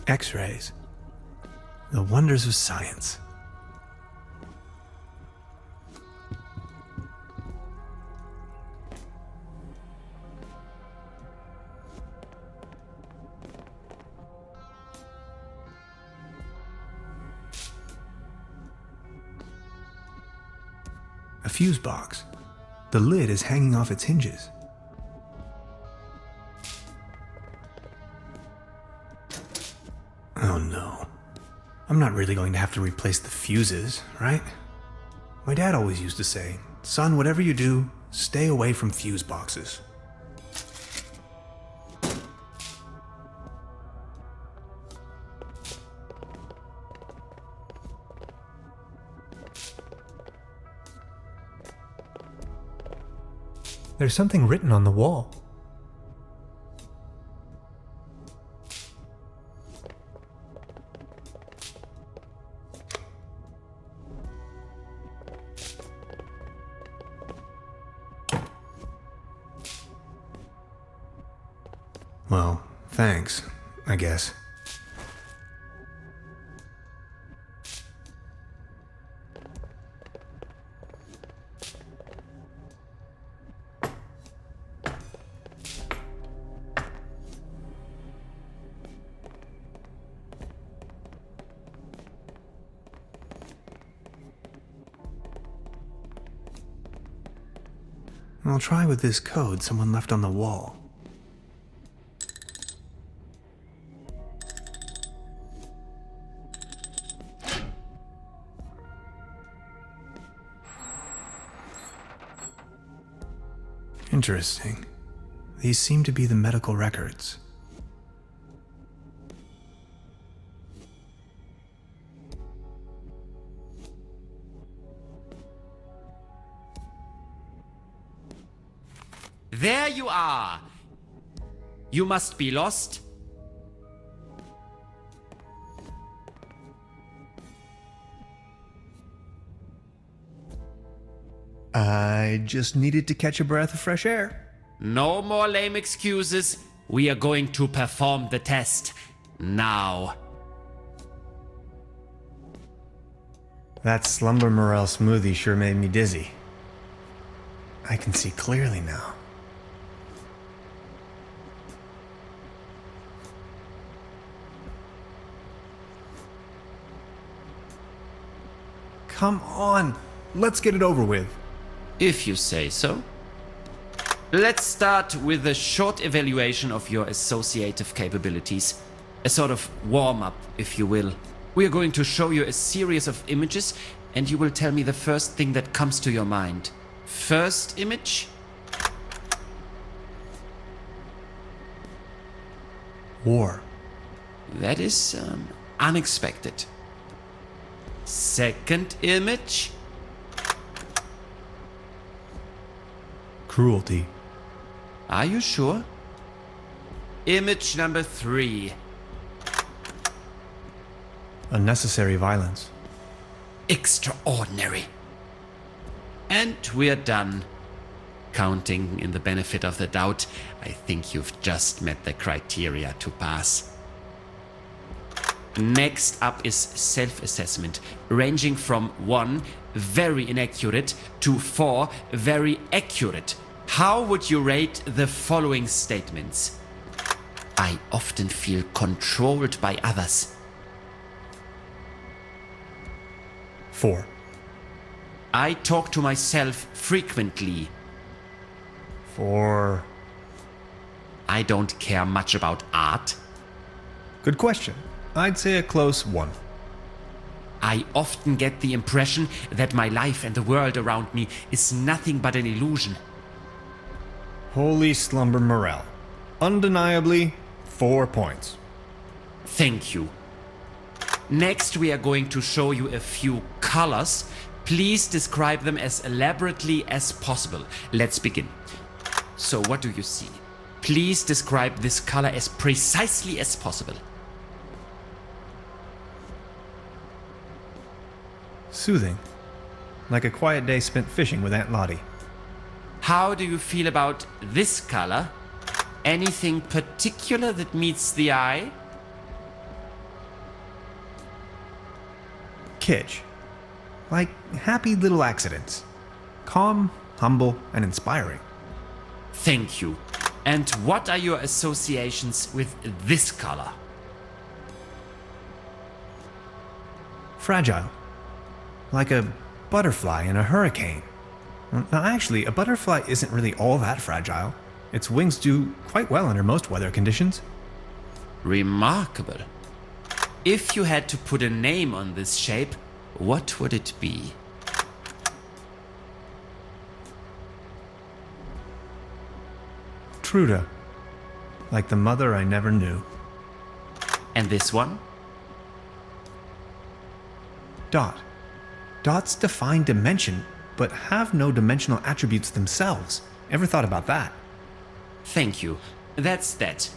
B: X-rays. The wonders of science. A fuse box. The lid is hanging off its hinges. Oh no. I'm not really going to have to replace the fuses, right? My dad always used to say, "Son, whatever you do, stay away from fuse boxes." There's something written on the wall.
G: Well, thanks, I guess. I'll try with this code someone left on the wall. Interesting. These seem to be the medical records.
H: There you are! You must be lost.
G: I just needed to catch a breath of fresh air.
H: No more lame excuses. We are going to perform the test. Now.
G: That Slumber Morel smoothie sure made me dizzy. I can see clearly now. Come on, let's get it over with.
H: If you say so. Let's start with a short evaluation of your associative capabilities. A sort of warm-up, if you will. We are going to show you a series of images, and you will tell me the first thing that comes to your mind. First image?
G: War.
H: That is unexpected. Second image?
G: Cruelty.
H: Are you sure? Image number 3.
G: Unnecessary violence.
H: Extraordinary. And we're done. Counting in the benefit of the doubt, I think you've just met the criteria to pass. Next up is self-assessment, ranging from 1, very inaccurate, to 4, very accurate. How would you rate the following statements? I often feel controlled by others.
G: 4.
H: I talk to myself frequently.
G: 4.
H: I don't care much about art.
G: Good question. I'd say a close 1.
H: I often get the impression that my life and the world around me is nothing but an illusion.
G: Holy Slumber Morel. Undeniably, 4 points.
H: Thank you. Next, we are going to show you a few colors. Please describe them as elaborately as possible. Let's begin. So, what do you see? Please describe this color as precisely as possible.
G: Soothing. Like a quiet day spent fishing with Aunt Lottie.
H: How do you feel about this color? Anything particular that meets the eye?
G: Kitsch. Like happy little accidents. Calm, humble, and inspiring.
H: Thank you. And what are your associations with this color?
G: Fragile. Like a butterfly in a hurricane. Now, actually, a butterfly isn't really all that fragile. Its wings do quite well under most weather conditions.
H: Remarkable. If you had to put a name on this shape, what would it be?
G: Truda. Like the mother I never knew.
H: And this one?
G: Dot. Dots define dimension, but have no dimensional attributes themselves. Ever thought about that?
H: Thank you. That's that.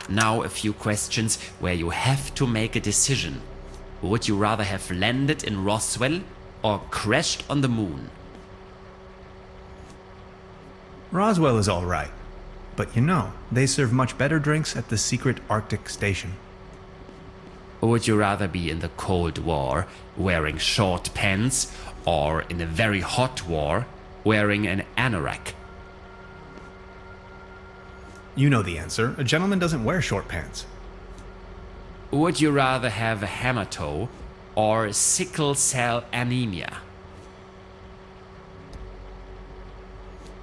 H: Now a few questions where you have to make a decision. Would you rather have landed in Roswell or crashed on the moon?
G: Roswell is all right. But you know, they serve much better drinks at the secret Arctic station.
H: Would you rather be in the Cold War wearing short pants or in a very hot war wearing an anorak?
G: You know the answer. A gentleman doesn't wear short pants.
H: Would you rather have a hammer toe or sickle cell anemia?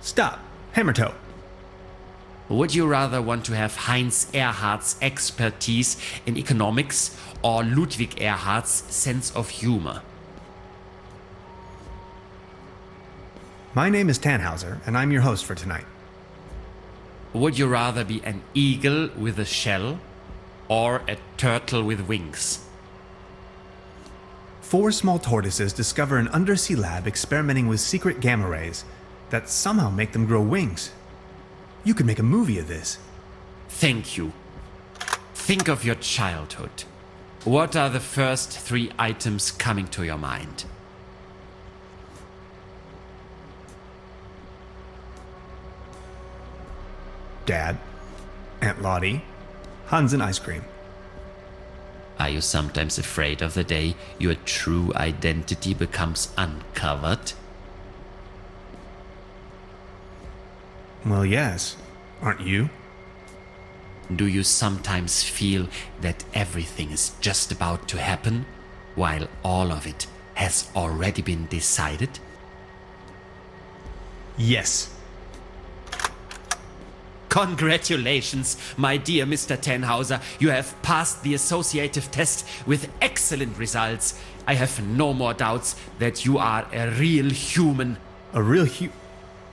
G: Stop. Hammer toe.
H: Would you rather want to have Heinz Erhardt's expertise in economics or Ludwig Erhardt's sense of humor?
G: My name is Tannhauser, and I'm your host for tonight.
H: Would you rather be an eagle with a shell or a turtle with wings?
G: 4 small tortoises discover an undersea lab experimenting with secret gamma rays that somehow make them grow wings. You could make a movie of this.
H: Thank you. Think of your childhood. What are the first 3 items coming to your mind?
G: Dad, Aunt Lottie, Hans and ice cream.
H: Are you sometimes afraid of the day your true identity becomes uncovered?
G: Well, yes. Aren't you?
H: Do you sometimes feel that everything is just about to happen, while all of it has already been decided?
G: Yes.
H: Congratulations, my dear Mr. Tannhauser. You have passed the associative test with excellent results. I have no more doubts that you are a real human.
G: A real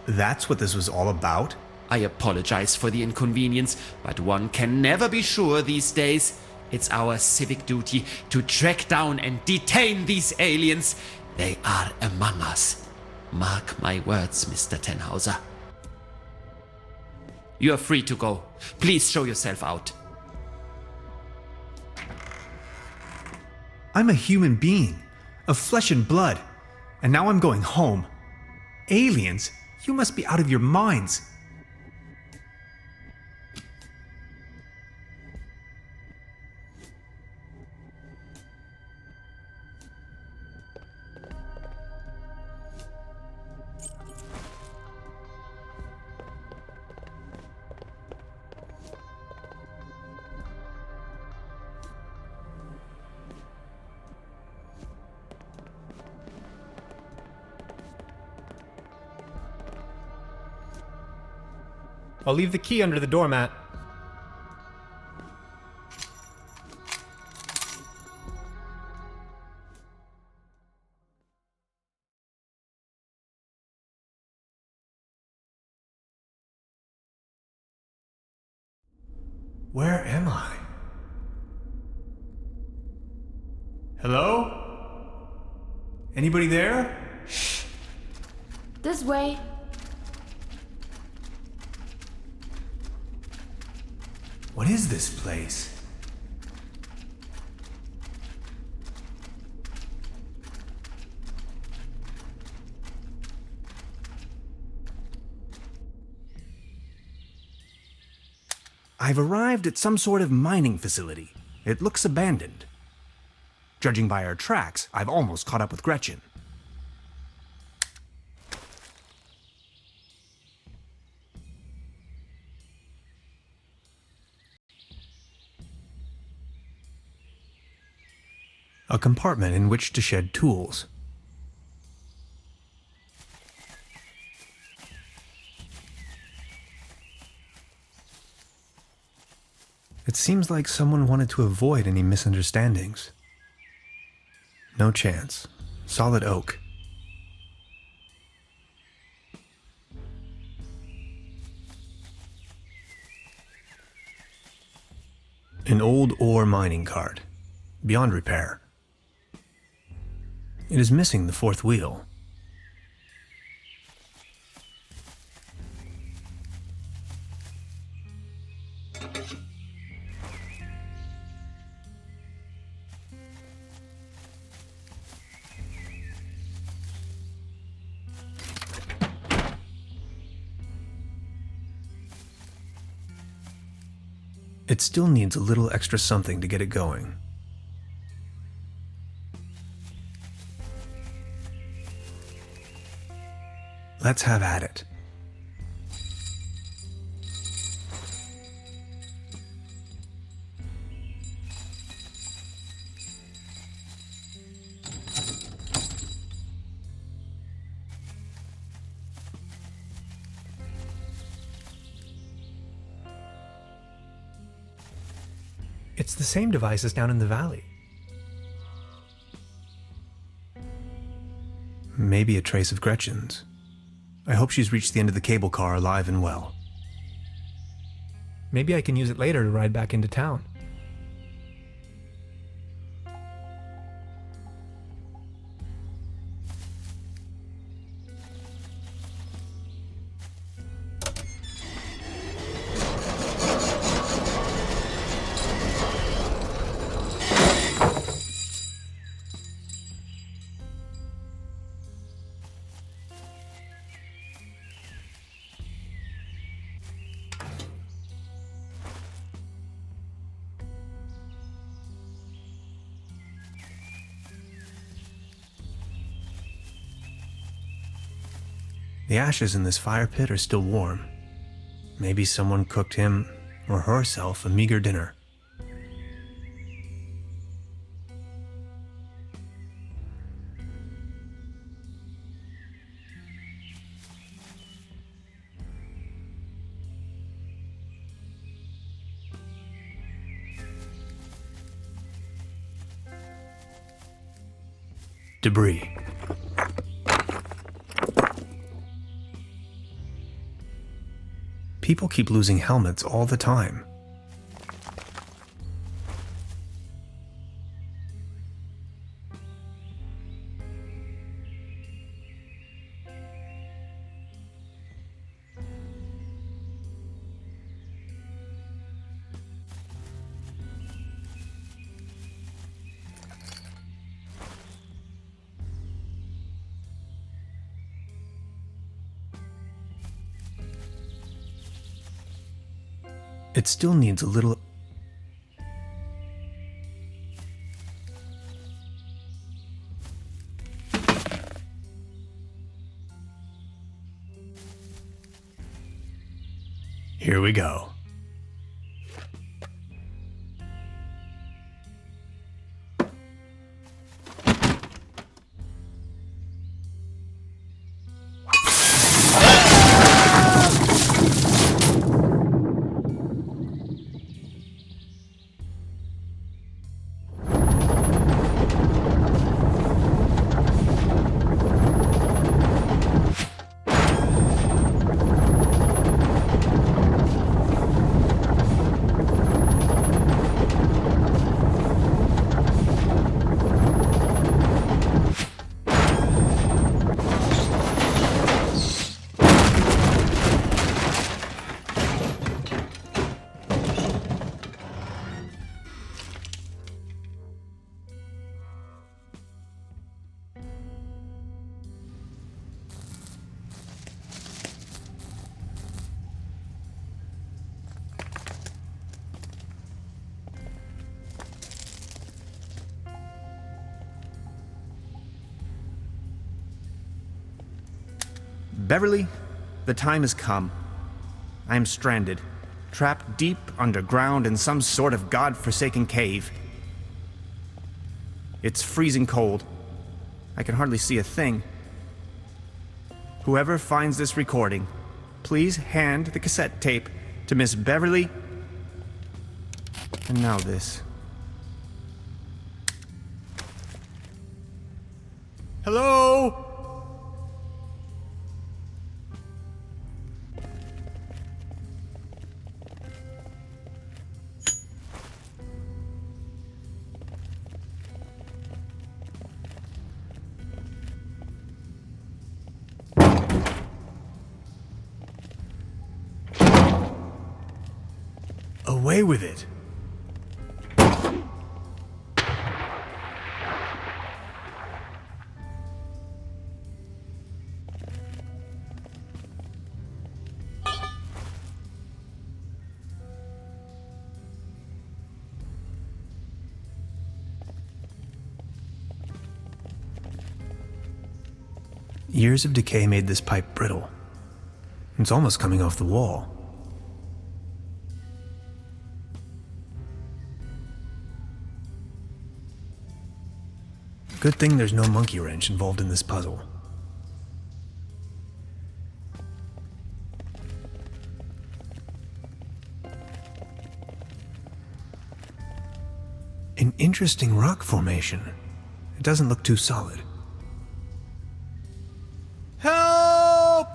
G: That's what this was all about?
H: I apologize for the inconvenience, but one can never be sure these days. It's our civic duty to track down and detain these aliens. They are among us. Mark my words, Mr. Tannhauser. You are free to go. Please show yourself out.
G: I'm a human being, of flesh and blood, and now I'm going home. Aliens? You must be out of your minds.
B: I'll leave the key under the doormat. Where am I? Hello? Anybody there?
F: This way.
B: What is this place?
G: I've arrived at some sort of mining facility. It looks abandoned. Judging by our tracks, I've almost caught up with Gretchen. A compartment in which to shed tools. It seems like someone wanted to avoid any misunderstandings. No chance. Solid oak. An old ore mining cart. Beyond repair. It is missing the 4th wheel.
B: It still needs a little extra something to get it going. Let's have at it. It's the same device as down in the valley. Maybe a trace of Gretchen's. I hope she's reached the end of the cable car alive and well. Maybe I can use it later to ride back into town. The ashes in this fire pit are still warm. Maybe someone cooked him or herself a meager dinner. Debris. People keep losing helmets all the time. It still needs a little... Here we go.
G: Beverly, the time has come. I am stranded, trapped deep underground in some sort of god-forsaken cave. It's freezing cold. I can hardly see a thing. Whoever finds this recording, please hand the cassette tape to Miss Beverly. And now this. Hello?
B: Away with it. Years of decay made this pipe brittle. It's almost coming off the wall. Good thing there's no monkey wrench involved in this puzzle. An interesting rock formation. It doesn't look too solid.
G: Help!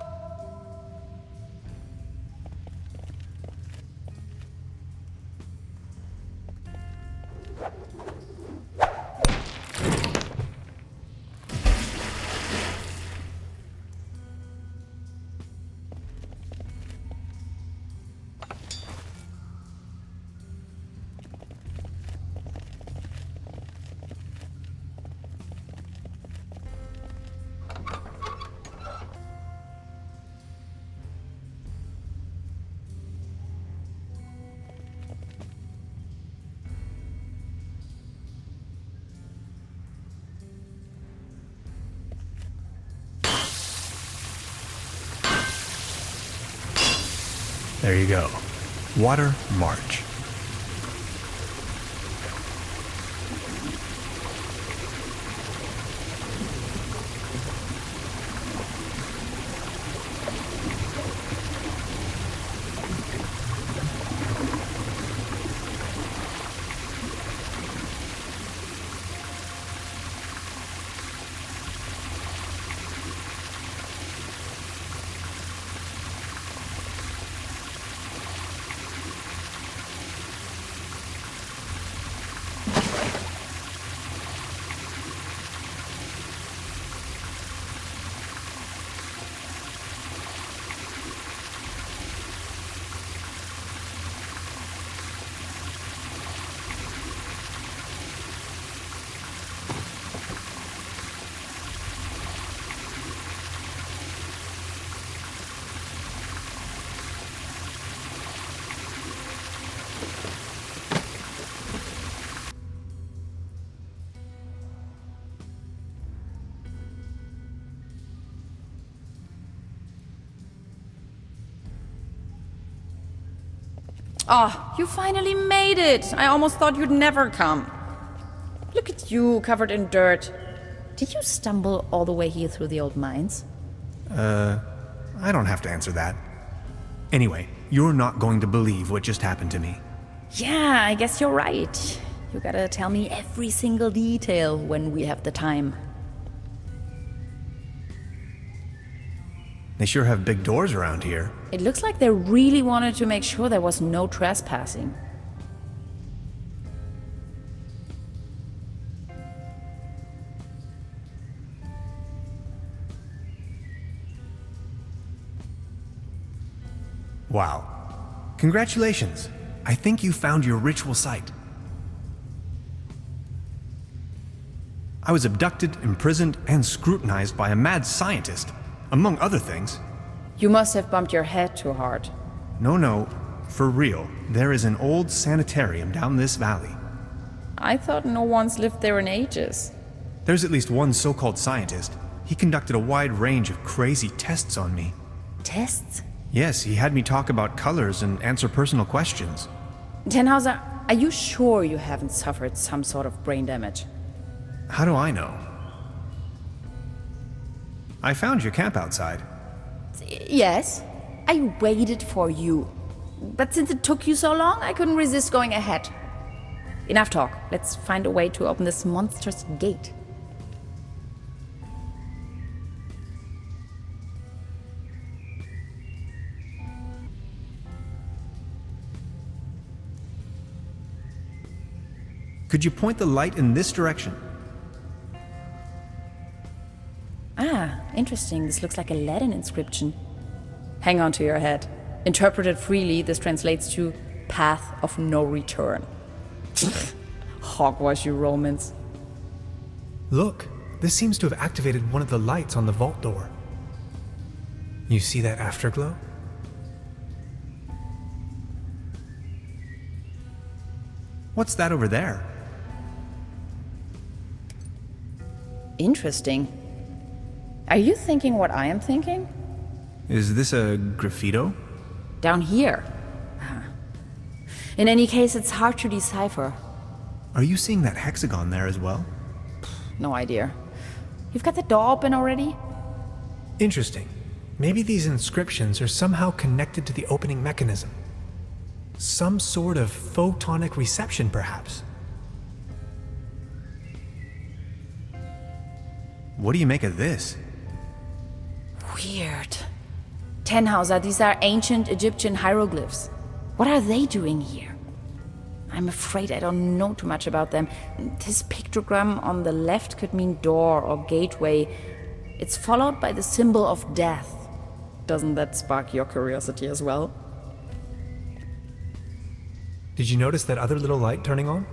B: There you go. Water March.
A: Oh, you finally made it! I almost thought you'd never come. Look at you, covered in dirt. Did you stumble all the way here through the old mines?
B: I don't have to answer that. Anyway, you're not going to believe what just happened to me.
A: Yeah, I guess you're right. You gotta tell me every single detail when we have the time.
B: They sure have big doors around here.
A: It looks like they really wanted to make sure there was no trespassing.
B: Wow. Congratulations. I think you found your ritual site. I was abducted, imprisoned, and scrutinized by a mad scientist, among other things.
A: You must have bumped your head too hard.
B: No, for real. There is an old sanitarium down this valley.
A: I thought no one's lived there in ages.
B: There's at least one so-called scientist. He conducted a wide range of crazy tests on me.
A: Tests?
B: Yes, he had me talk about colors and answer personal questions.
A: Tenhauser, are you sure you haven't suffered some sort of brain damage?
B: How do I know? I found your camp outside.
A: Yes, I waited for you. But since it took you so long, I couldn't resist going ahead. Enough talk. Let's find a way to open this monstrous gate.
B: Could you point the light in this direction?
A: Ah, interesting. This looks like a Latin inscription. Hang on to your head. Interpreted freely, this translates to Path of No Return. Hogwash, you Romans.
B: Look, this seems to have activated one of the lights on the vault door. You see that afterglow? What's that over there?
A: Are you thinking what I am thinking?
B: Is this a graffito?
A: Down here. Huh. In any case, it's hard to decipher.
B: Are you seeing that hexagon there as well?
A: No idea. You've got the door open already?
B: Interesting. Maybe these inscriptions are somehow connected to the opening mechanism. Some sort of photonic reception, perhaps. What do you make of this?
A: Weird. Tannhauser, these are ancient Egyptian hieroglyphs. What are they doing here? I'm afraid I don't know too much about them. This pictogram on the left could mean door or gateway. It's followed by the symbol of death. Doesn't that spark your curiosity as well?
B: Did you notice that other little light turning on?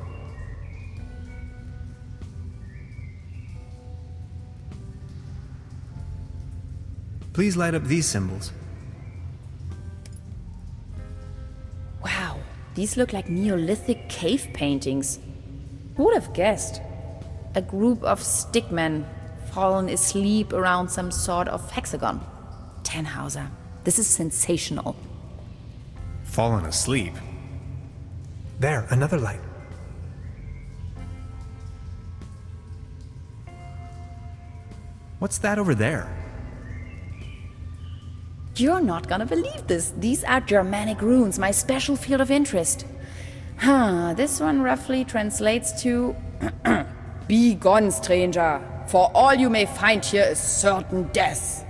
B: Please light up these symbols.
A: Wow, these look like Neolithic cave paintings. Who would have guessed? A group of stickmen fallen asleep around some sort of hexagon. Tannhauser, this is sensational.
B: Fallen asleep? There, another light. What's that over there?
A: You're not gonna believe this. These are Germanic runes, my special field of interest. This one roughly translates to Be gone, stranger, for all you may find here is certain death.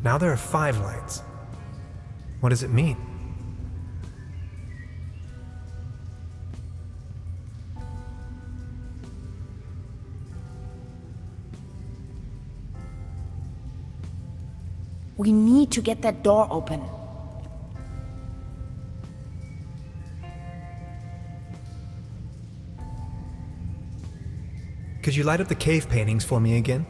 B: Now there are 5 lights. What does it mean?
A: We need to get that door open.
B: Could you light up the cave paintings for me again?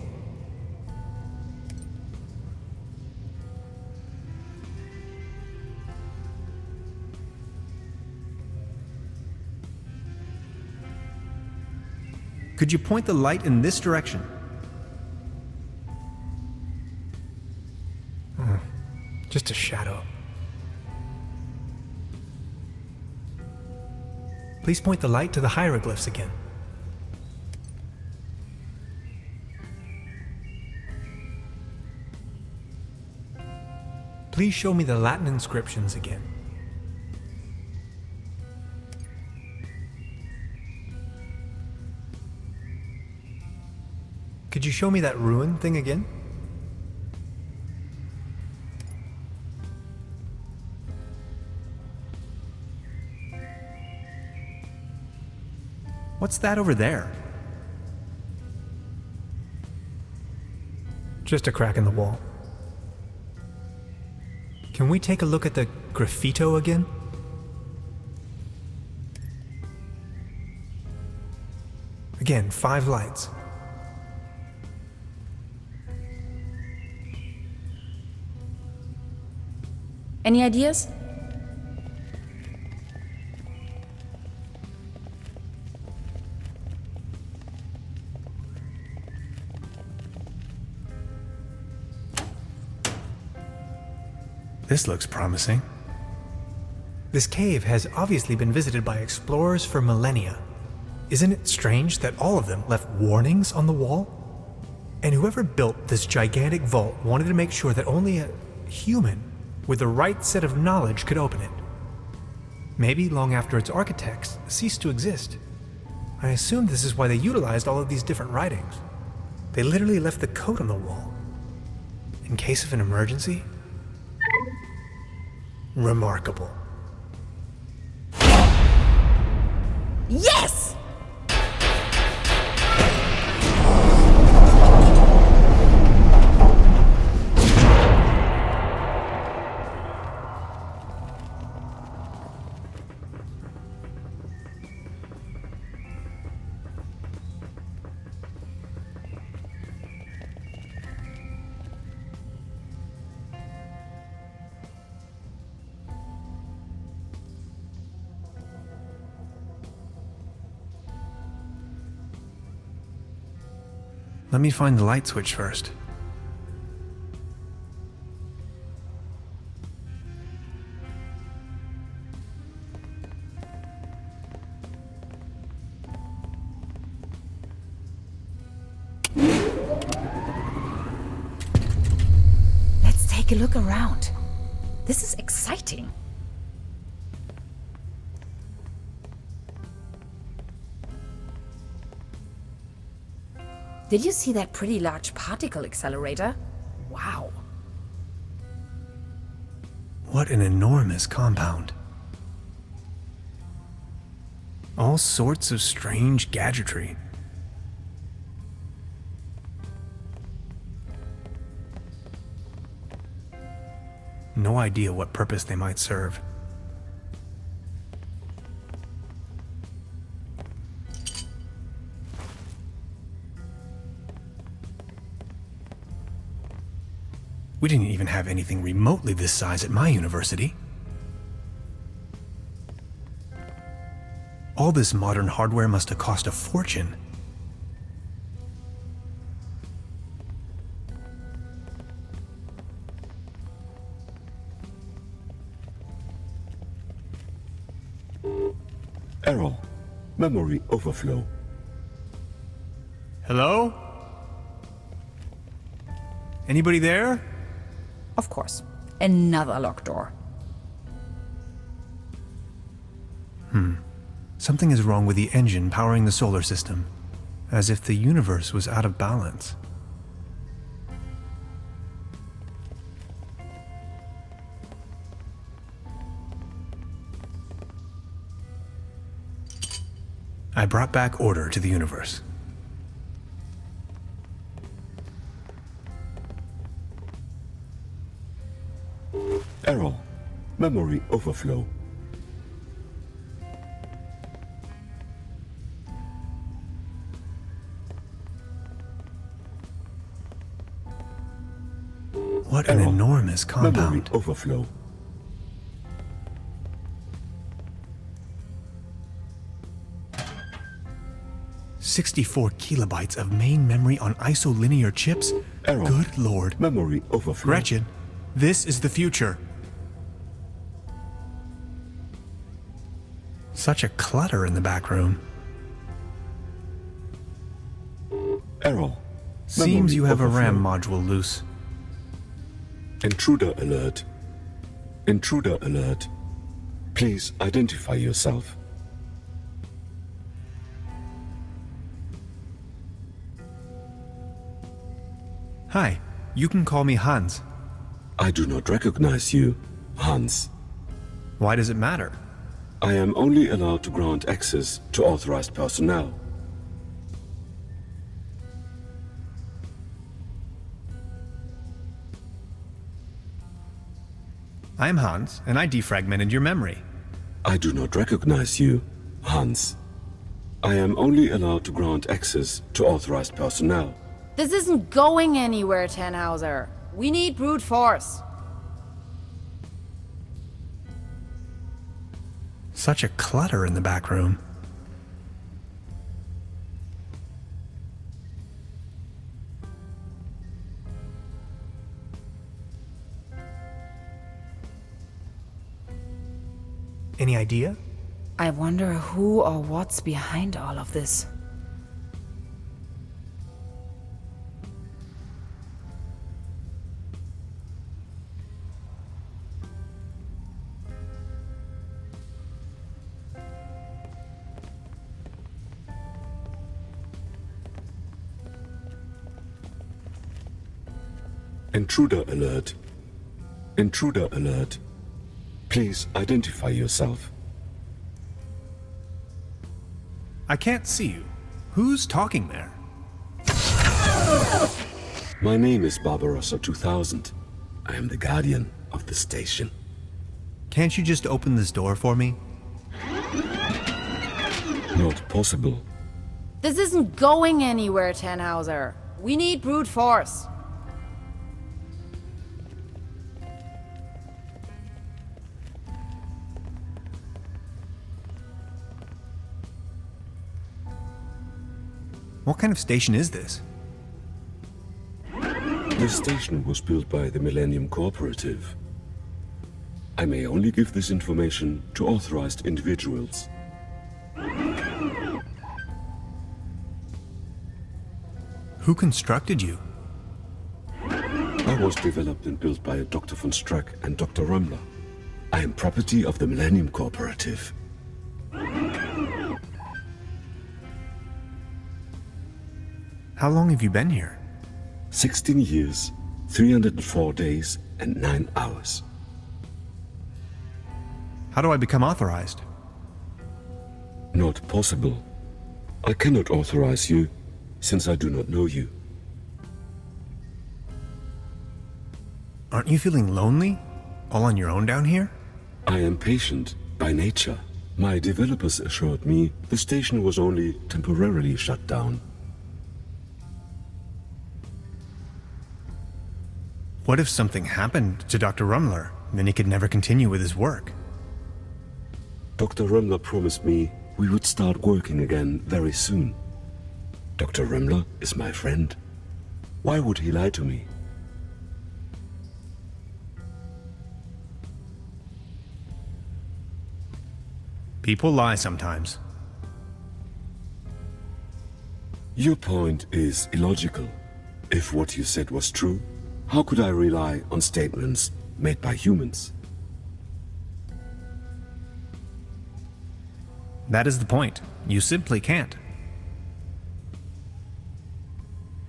B: Could you point the light in this direction? Just a shadow. Please point the light to the hieroglyphs again. Please show me the Latin inscriptions again. Could you show me that ruin thing again? What's that over there? Just a crack in the wall. Can we take a look at the graffito again? Again, 5 lights.
A: Any ideas?
B: This looks promising. This cave has obviously been visited by explorers for millennia. Isn't it strange that all of them left warnings on the wall? And whoever built this gigantic vault wanted to make sure that only a human with the right set of knowledge could open it. Maybe long after its architects ceased to exist. I assume this is why they utilized all of these different writings. They literally left the code on the wall. In case of an emergency? Remarkable.
A: Yes!
B: Let me find the light switch first.
A: Let's take a look around. This is exciting. Did you see that pretty large particle accelerator? Wow.
B: What an enormous compound. All sorts of strange gadgetry. No idea what purpose they might serve. We didn't even have anything remotely this size at my university. All this modern hardware must have cost a fortune.
J: Error. Memory overflow.
B: Hello? Anybody there?
A: Of course. Another locked door.
B: Something is wrong with the engine powering the solar system, as if the universe was out of balance. I brought back order to the universe.
J: Error. Memory overflow.
B: What an
J: Error.
B: enormous
J: Memory
B: compound.
J: overflow.
B: "64 kilobytes of main memory on isolinear chips?
J: Error.
B: Good lord.
J: Memory overflow.
B: Gretchen, this is the future. Such a clutter in the back room.
J: Error.
B: Seems you have a
J: overflow.
B: RAM module loose.
J: Intruder alert. Intruder alert. Please identify yourself.
B: Hi, you can call me Hans.
J: I do not recognize you, Hans.
B: Why does it matter?
J: I am only allowed to grant access to authorized personnel.
B: I'm Hans, and I defragmented your memory.
J: I do not recognize you, Hans. I am only allowed to grant access to authorized personnel.
A: This isn't going anywhere, Tannhauser. We need brute force.
B: Such a clutter in the back room. Any idea?
A: I wonder who or what's behind all of this.
J: Intruder alert. Intruder alert. Please identify yourself.
B: I can't see you. Who's talking there?
J: My name is Barbarossa 2000. I am the guardian of the station.
B: Can't you just open this door for me?
J: Not possible.
A: This isn't going anywhere, Tannhauser. We need brute force.
B: What kind of station is this?
J: This station was built by the Millennium Cooperative. I may only give this information to authorized individuals.
B: Who constructed you?
J: I was developed and built by Dr. von Strack and Dr. Römmler. I am property of the Millennium Cooperative.
B: How long have you been here?
J: 16 years, 304 days, and 9 hours.
B: How do I become authorized?
J: Not possible. I cannot authorize you, since I do not know you.
B: Aren't you feeling lonely? All on your own down here?
J: I am patient by nature. My developers assured me the station was only temporarily shut down.
B: What if something happened to Dr. Römmler? Then he could never continue with his work.
J: Dr. Römmler promised me we would start working again very soon. Dr. Römmler is my friend. Why would he lie to me?
B: People lie sometimes.
J: Your point is illogical. If what you said was true, how could I rely on statements made by humans?
B: That is the point. You simply can't.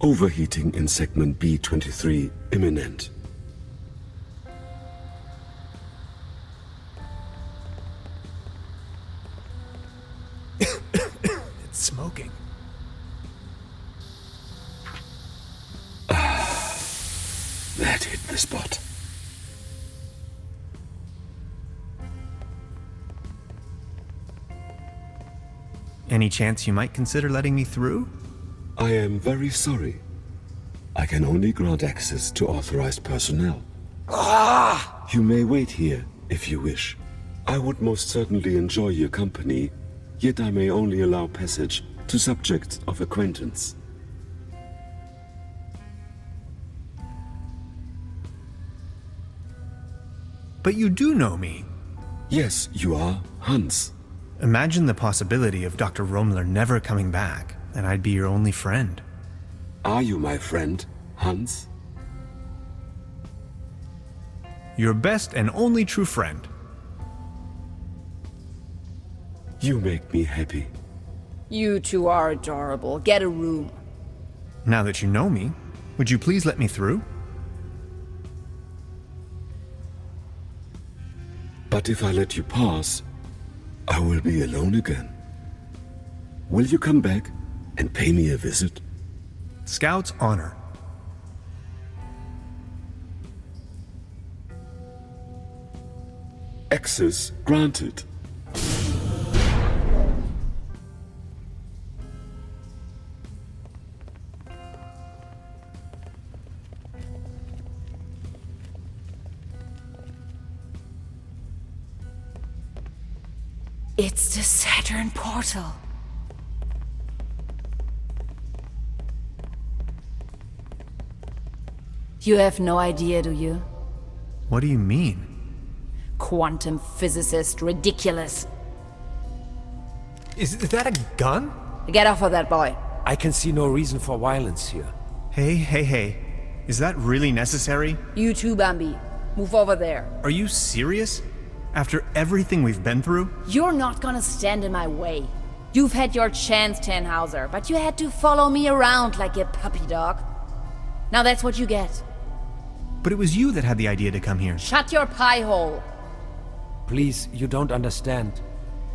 J: Overheating in segment B23 imminent.
B: It's smoking.
J: That hit the spot.
B: Any chance you might consider letting me through?
J: I am very sorry. I can only grant access to authorized personnel. You may wait here if you wish. I would most certainly enjoy your company, yet I may only allow passage to subjects of acquaintance.
B: But you do know me.
J: Yes, you are Hans.
B: Imagine the possibility of Dr. Römmler never coming back, and I'd be your only friend.
J: Are you my friend, Hans?
B: Your best and only true friend.
J: You make me happy.
A: You two are adorable. Get a room.
B: Now that you know me, would you please let me through?
J: But if I let you pass, I will be alone again. Will you come back and pay me a visit?
B: Scout's honor.
J: Access granted.
A: It's the Saturn portal. You have no idea, do you?
B: What do you mean?
A: Quantum physicist, ridiculous.
K: Is that a gun?
A: Get off of that boy.
K: I can see no reason for violence here.
B: Hey. Is that really necessary?
A: You too, Bambi. Move over there.
B: Are you serious? After everything we've been through?
A: You're not gonna stand in my way. You've had your chance, Tannhauser, but you had to follow me around like a puppy dog. Now that's what you get.
B: But it was you that had the idea to come here.
A: Shut your pie hole.
K: Please, you don't understand.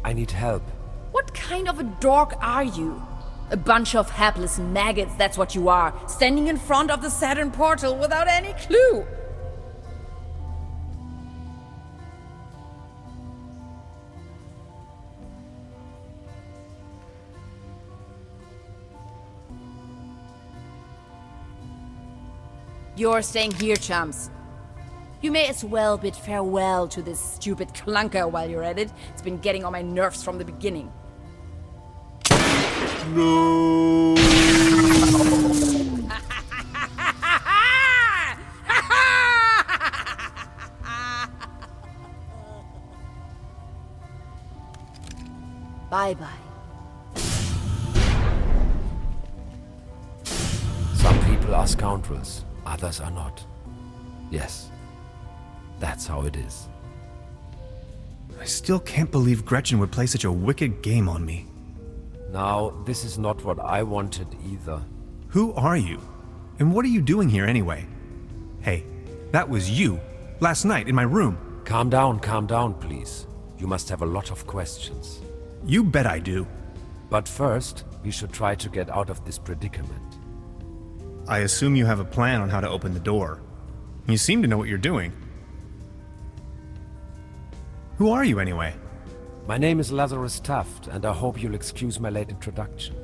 K: I need help.
A: What kind of a dork are you? A bunch of hapless maggots, that's what you are. Standing in front of the Saturn portal without any clue. You're staying here, chums. You may as well bid farewell to this stupid clunker while you're at it. It's been getting on my nerves from the beginning.
J: No!
A: Bye-bye.
K: Some people are scoundrels, others are not. Yes, that's how it is.
B: I still can't believe Gretchen would play such a wicked game on me.
K: Now, this is not what I wanted either.
B: Who are you? And what are you doing here anyway? Hey, that was you, last night in my room.
K: Calm down, please. You must have a lot of questions.
B: You bet I do.
K: But first, we should try to get out of this predicament.
B: I assume you have a plan on how to open the door. You seem to know what you're doing. Who are you anyway?
K: My name is Lazarus Taft, and I hope you'll excuse my late introduction.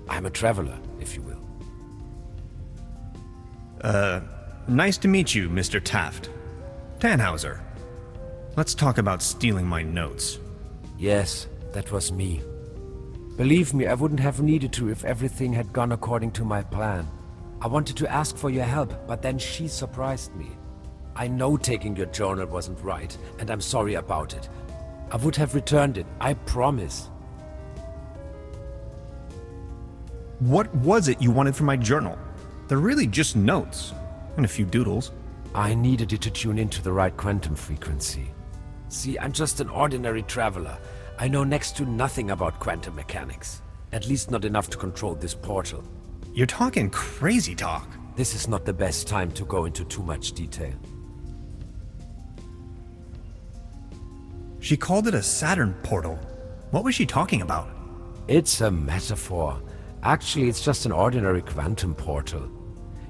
K: I'm a traveler, if you will.
B: Nice to meet you, Mr. Taft. Tannhauser. Let's talk about stealing my notes.
K: Yes, that was me. Believe me, I wouldn't have needed to if everything had gone according to my plan. I wanted to ask for your help, but then she surprised me. I know taking your journal wasn't right, and I'm sorry about it. I would have returned it, I promise.
B: What was it you wanted from my journal? They're really just notes, and a few doodles.
K: I needed you to tune into the right quantum frequency. See, I'm just an ordinary traveler. I know next to nothing about quantum mechanics. At least not enough to control this portal.
B: You're talking crazy talk.
K: This is not the best time to go into too much detail.
B: She called it a Saturn portal. What was she talking about?
K: It's a metaphor. Actually, it's just an ordinary quantum portal.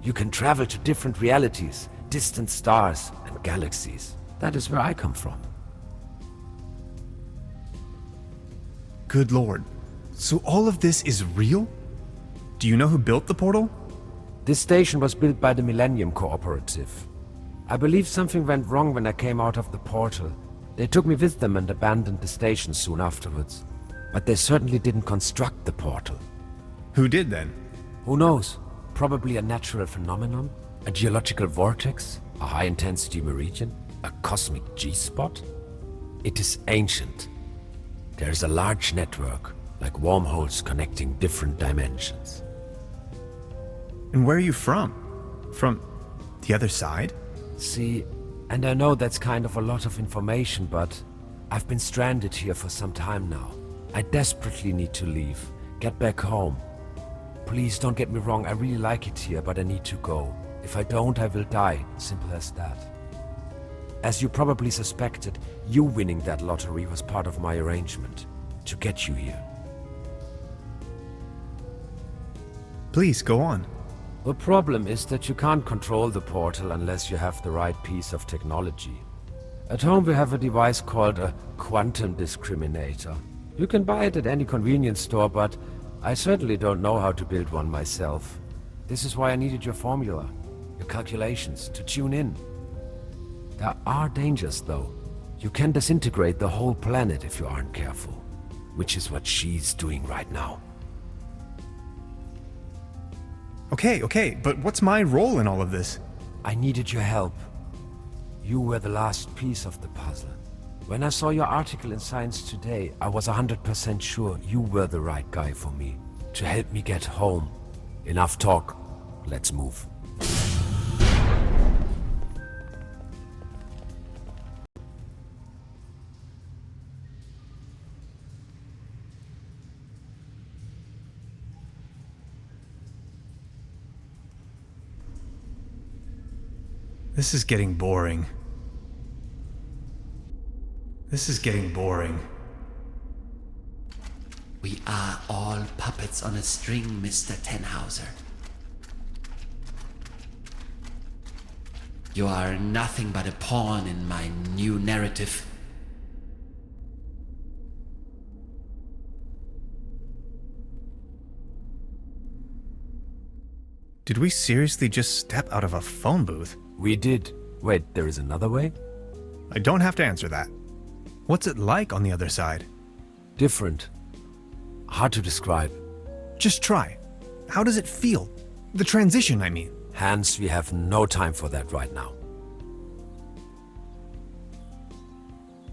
K: You can travel to different realities, distant stars, and galaxies. That is where I come from.
B: Good lord. So all of this is real? Do you know who built the portal?
K: This station was built by the Millennium Cooperative. I believe something went wrong when I came out of the portal. They took me with them and abandoned the station soon afterwards. But they certainly didn't construct the portal.
B: Who did then?
K: Who knows? Probably a natural phenomenon? A geological vortex? A high-intensity meridian? A cosmic G-spot? It is ancient. There is a large network, like wormholes connecting different dimensions.
B: And where are you from? From the other side?
K: See, and I know that's kind of a lot of information, but I've been stranded here for some time now. I desperately need to leave, get back home. Please don't get me wrong, I really like it here, but I need to go. If I don't, I will die. Simple as that. As you probably suspected, you winning that lottery was part of my arrangement to get you here.
B: Please, go on.
K: The problem is that you can't control the portal unless you have the right piece of technology. At home we have a device called a quantum discriminator. You can buy it at any convenience store, but I certainly don't know how to build one myself. This is why I needed your formula, your calculations, to tune in. There are dangers, though. You can disintegrate the whole planet if you aren't careful, which is what she's doing right now.
B: Okay, but what's my role in all of this?
K: I needed your help. You were the last piece of the puzzle. When I saw your article in Science Today, I was 100% sure you were the right guy for me, to help me get home. Enough talk. Let's move.
B: This is getting boring. This is getting boring.
H: We are all puppets on a string, Mr. Tannhauser. You are nothing but a pawn in my new narrative.
B: Did we seriously just step out of a phone booth?
K: We did. Wait, there is another way?
B: I don't have to answer that. What's it like on the other side?
K: Different. Hard to describe.
B: Just try. How does it feel? The transition, I mean.
K: Hans, we have no time for that right now.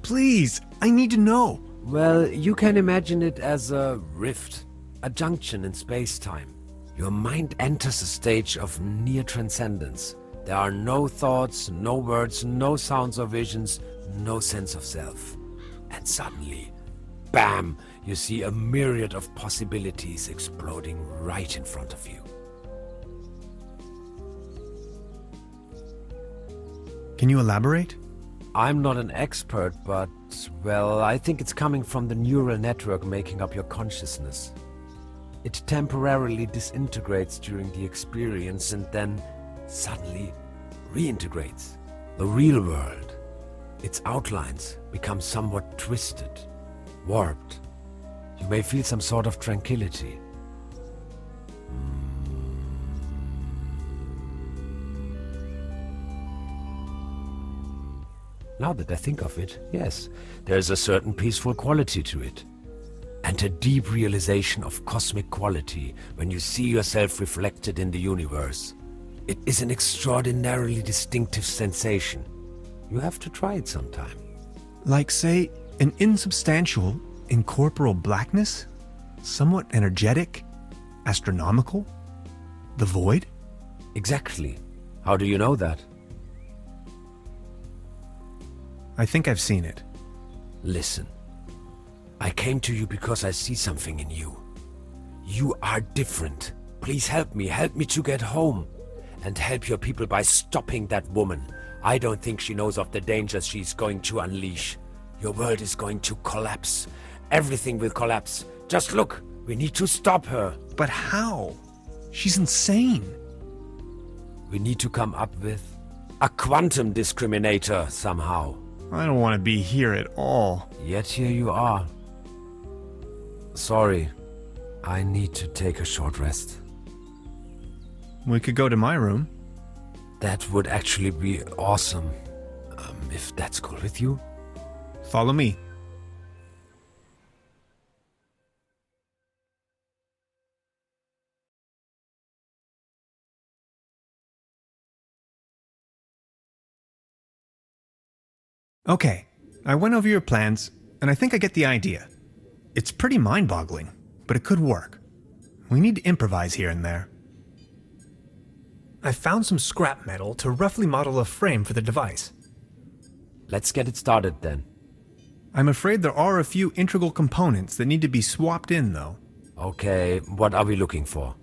B: Please, I need to know.
K: Well, you can imagine it as a rift, a junction in space-time. Your mind enters a stage of near transcendence. There are no thoughts, no words, no sounds or visions, no sense of self. And suddenly, bam, you see a myriad of possibilities exploding right in front of you.
B: Can you elaborate?
K: I'm not an expert, but, well, I think it's coming from the neural network making up your consciousness. It temporarily disintegrates during the experience and then suddenly reintegrates. The real world, its outlines become somewhat twisted, warped. You may feel some sort of tranquility. Now that I think of it, yes, there's a certain peaceful quality to it. And a deep realization of cosmic quality when you see yourself reflected in the universe. It is an extraordinarily distinctive sensation. You have to try it sometime.
B: Like, say, an insubstantial, incorporeal blackness? Somewhat energetic? Astronomical? The void?
K: Exactly. How do you know that?
B: I think I've seen it.
K: Listen. I came to you because I see something in you. You are different. Please help me to get home. And help your people by stopping that woman. I don't think she knows of the dangers she's going to unleash. Your world is going to collapse. Everything will collapse. Just look, we need to stop her.
B: But how? She's insane.
K: We need to come up with a quantum discriminator somehow.
B: I don't want to be here at all.
K: Yet here you are. Sorry, I need to take a short rest.
B: We could go to my room.
K: That would actually be awesome. If that's cool with you.
B: Follow me. Okay, I went over your plans, and I think I get the idea. It's pretty mind-boggling, but it could work. We need to improvise here and there. I found some scrap metal to roughly model a frame for the device.
K: Let's get it started then.
B: I'm afraid there are a few integral components that need to be swapped in, though.
K: Okay, what are we looking for?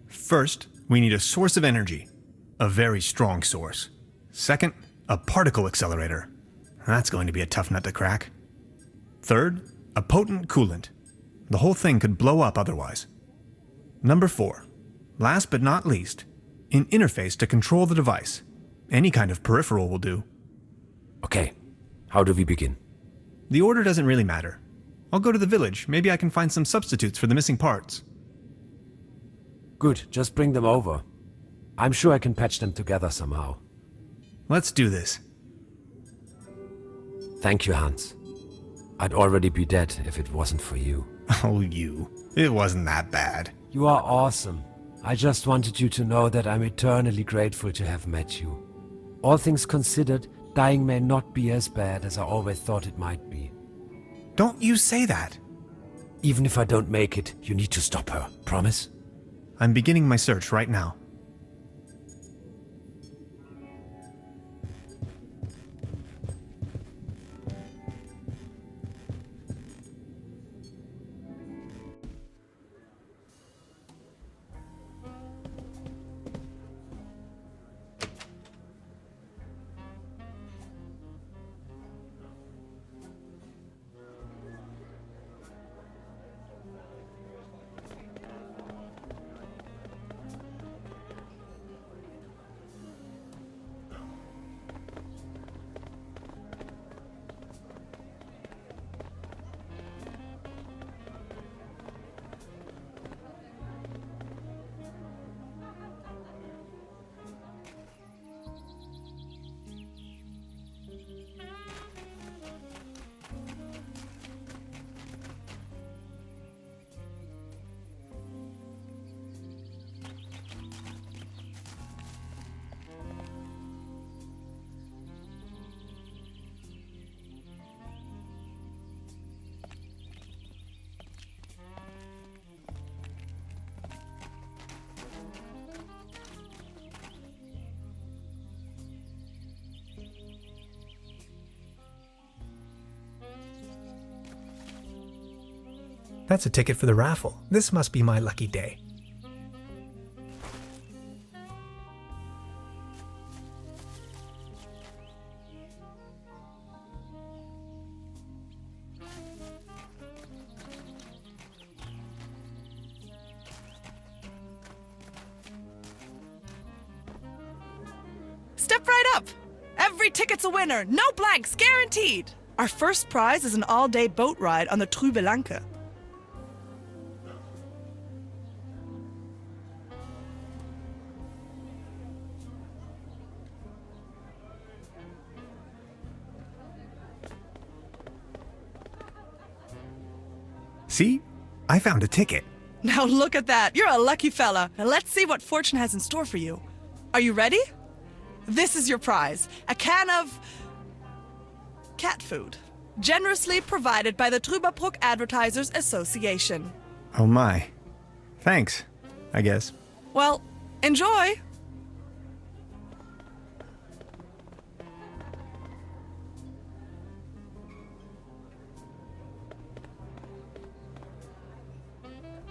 B: First, we need a source of energy. A very strong source. Second, a particle accelerator. That's going to be a tough nut to crack. Third, a potent coolant. The whole thing could blow up otherwise. Number 4, last but not least, an interface to control the device. Any kind of peripheral will do.
K: Okay, how do we begin?
B: The order doesn't really matter. I'll go to the village. Maybe I can find some substitutes for the missing parts.
K: Good, just bring them over. I'm sure I can patch them together somehow.
B: Let's do this.
K: Thank you, Hans. I'd already be dead if it wasn't for you.
B: Oh, you. It wasn't that bad.
K: You are awesome. I just wanted you to know that I'm eternally grateful to have met you. All things considered, dying may not be as bad as I always thought it might be.
B: Don't you say that.
K: Even if I don't make it, you need to stop her. Promise?
B: I'm beginning my search right now. That's a ticket for the raffle. This must be my lucky day.
L: Step right up! Every ticket's a winner, no blanks, guaranteed! Our first prize is an all-day boat ride on the Trüberbrook.
B: See? I found a ticket.
L: Now look at that, you're a lucky fella. Now let's see what fortune has in store for you. Are you ready? This is your prize, a can of cat food, generously provided by the Trüberbrook Advertisers Association.
B: Oh my. Thanks, I guess.
L: Well, enjoy!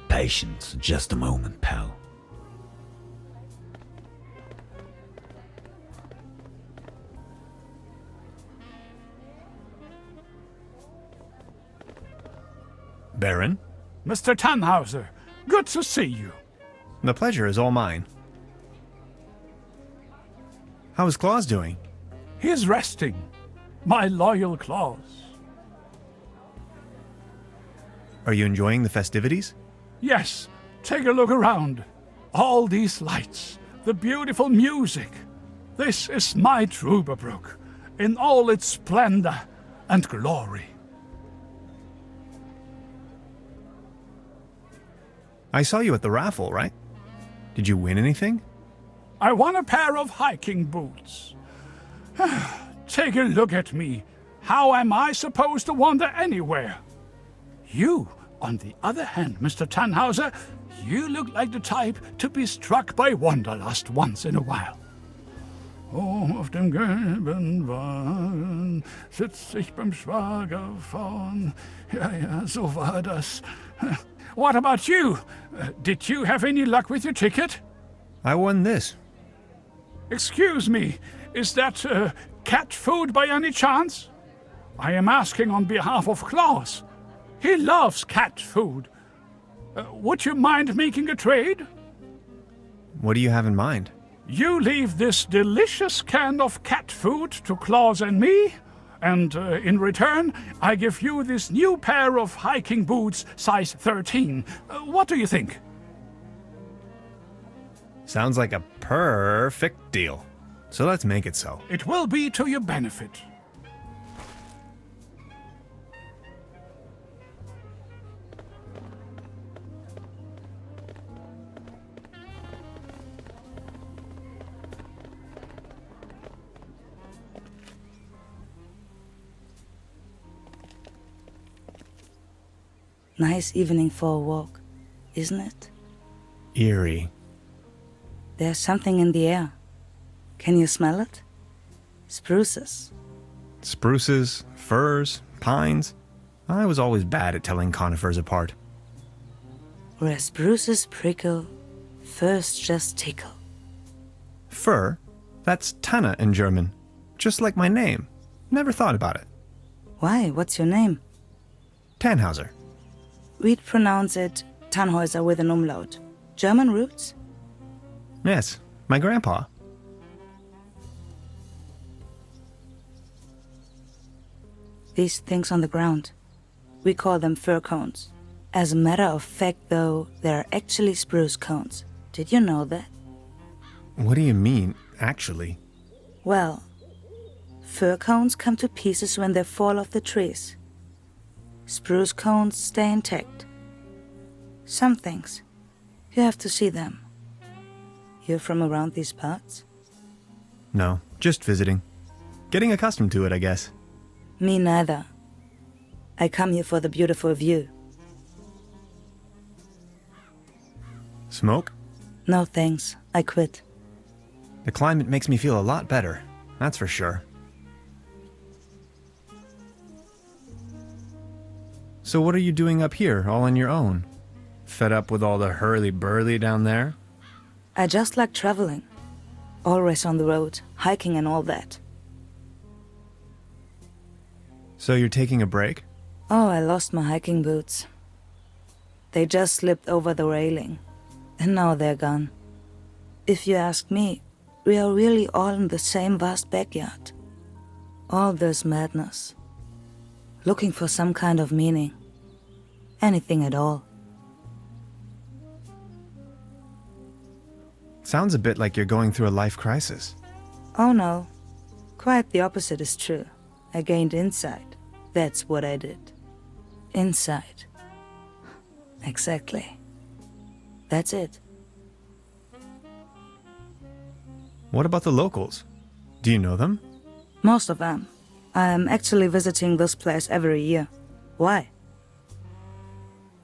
D: Patience, just a moment, pal.
B: Baron?
E: Mr. Tannhauser, good to see you.
B: The pleasure is all mine. How is Claus doing?
E: He's resting. My loyal Claus.
B: Are you enjoying the festivities?
E: Yes, take a look around. All these lights, the beautiful music. This is my Trüberbrook, in all its splendor and glory.
B: I saw you at the raffle, right? Did you win anything?
E: I won a pair of hiking boots. Take a look at me. How am I supposed to wander anywhere? You, on the other hand, Mr. Tannhauser, you look like the type to be struck by wanderlust once in a while. Oh, auf dem gelben Wagen sitz ich beim Schwager vorn. Ja, so war das. What about you? Did you have any luck with your ticket?
B: I won this.
E: Excuse me, is that cat food by any chance? I am asking on behalf of Claus. He loves cat food. Would you mind making a trade?
B: What do you have in mind?
E: You leave this delicious can of cat food to Claus and me, and in return, I give you this new pair of hiking boots, size 13. What do you think?
B: Sounds like a perfect deal. So let's make it so.
E: It will be to your benefit.
M: Nice evening for a walk, isn't it?
B: Eerie.
M: There's something in the air. Can you smell it? Spruces.
B: Spruces, firs, pines. I was always bad at telling conifers apart.
M: Where spruces prickle, firs just tickle.
B: Fir? That's Tanne in German. Just like my name. Never thought about it.
M: Why? What's your name?
B: Tannhauser.
M: We'd pronounce it Tannhäuser with an umlaut. German roots?
B: Yes, my grandpa.
M: These things on the ground. We call them fir cones. As a matter of fact, though, they're actually spruce cones. Did you know that?
B: What do you mean, actually?
M: Well, fir cones come to pieces when they fall off the trees. Spruce cones stay intact. Some things, you have to see them. You're from around these parts?
B: No, just visiting. Getting accustomed to it, I guess.
M: Me neither. I come here for the beautiful view.
B: Smoke?
M: No thanks, I quit.
B: The climate makes me feel a lot better, that's for sure. So what are you doing up here, all on your own? Fed up with all the hurly-burly down there?
M: I just like traveling. Always on the road, hiking and all that.
B: So you're taking a break?
M: Oh, I lost my hiking boots. They just slipped over the railing. And now they're gone. If you ask me, we are really all in the same vast backyard. All this madness. Looking for some kind of meaning. Anything at all.
B: Sounds a bit like you're going through a life crisis.
M: Oh no. Quite the opposite is true. I gained insight. That's what I did. Insight. Exactly. That's it.
B: What about the locals? Do you know them?
M: Most of them. I am actually visiting this place every year. Why?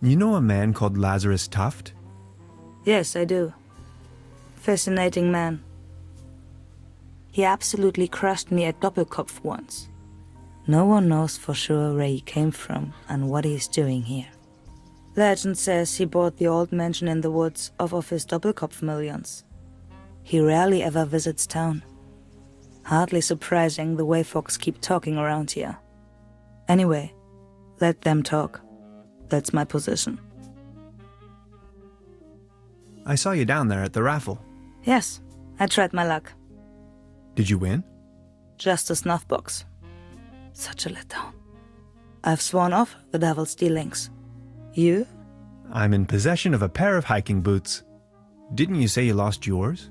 B: You know a man called Lazarus Tuft?
M: Yes, I do. Fascinating man. He absolutely crushed me at Doppelkopf once. No one knows for sure where he came from and what he's doing here. Legend says he bought the old mansion in the woods off of his Doppelkopf millions. He rarely ever visits town. Hardly surprising the way folks keep talking around here. Anyway, let them talk. That's my position.
B: I saw you down there at the raffle.
M: Yes, I tried my luck.
B: Did you win?
M: Just a snuff box. Such a letdown. I've sworn off the devil's dealings. You?
B: I'm in possession of a pair of hiking boots. Didn't you say you lost yours?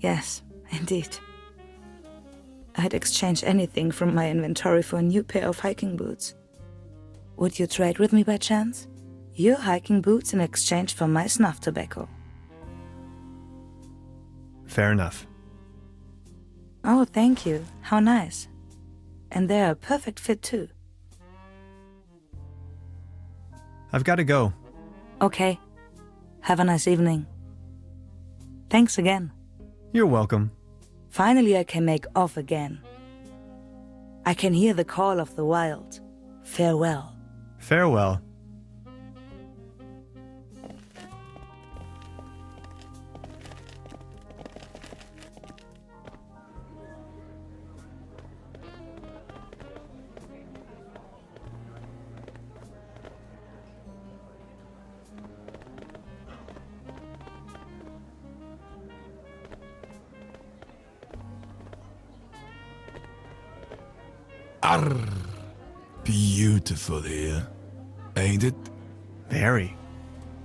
M: Yes, indeed. I'd exchange anything from my inventory for a new pair of hiking boots. Would you trade with me by chance? Your hiking boots in exchange for my snuff tobacco.
B: Fair enough.
M: Oh, thank you. How nice. And they're a perfect fit too.
B: I've got to go.
M: Okay. Have a nice evening. Thanks again.
B: You're welcome.
M: Finally I can make off again. I can hear the call of the wild. Farewell.
B: Farewell.
N: Arr, beautiful here, ain't it?
B: Very.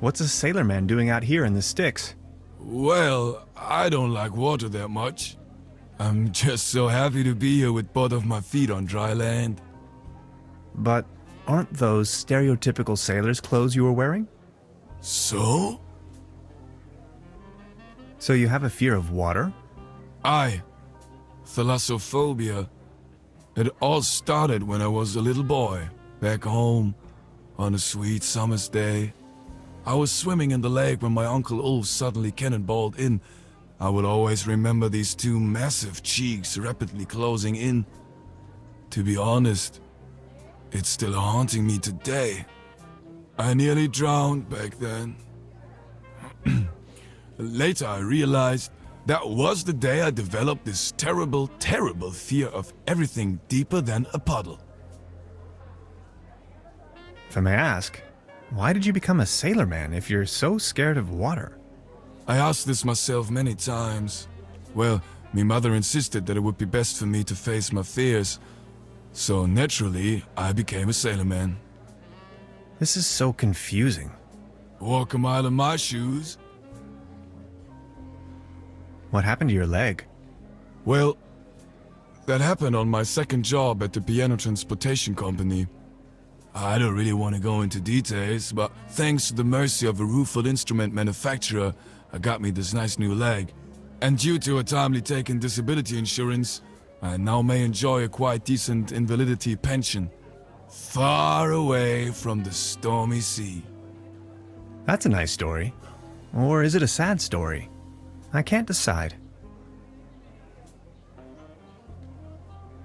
B: What's a sailor man doing out here in the sticks?
N: Well, I don't like water that much. I'm just so happy to be here with both of my feet on dry land.
B: But aren't those stereotypical sailor's clothes you were wearing?
N: So?
B: So you have a fear of water?
N: Aye. Thalassophobia. It all started when I was a little boy, back home, on a sweet summer's day. I was swimming in the lake when my Uncle Ulf suddenly cannonballed in. I will always remember these two massive cheeks rapidly closing in. To be honest, it's still haunting me today. I nearly drowned back then. Later I realized that was the day I developed this terrible, terrible fear of everything deeper than a puddle.
B: If I may ask, why did you become a sailor man if you're so scared of water?
N: I asked this myself many times. Well, my mother insisted that it would be best for me to face my fears. So naturally, I became a sailor man.
B: This is so confusing.
N: Walk a mile in my shoes.
B: What happened to your leg?
N: Well, that happened on my second job at the piano transportation company. I don't really want to go into details, but thanks to the mercy of a rueful instrument manufacturer, I got me this nice new leg. And due to a timely taken disability insurance, I now may enjoy a quite decent invalidity pension. Far away from the stormy sea.
B: That's a nice story. Or is it a sad story? I can't decide.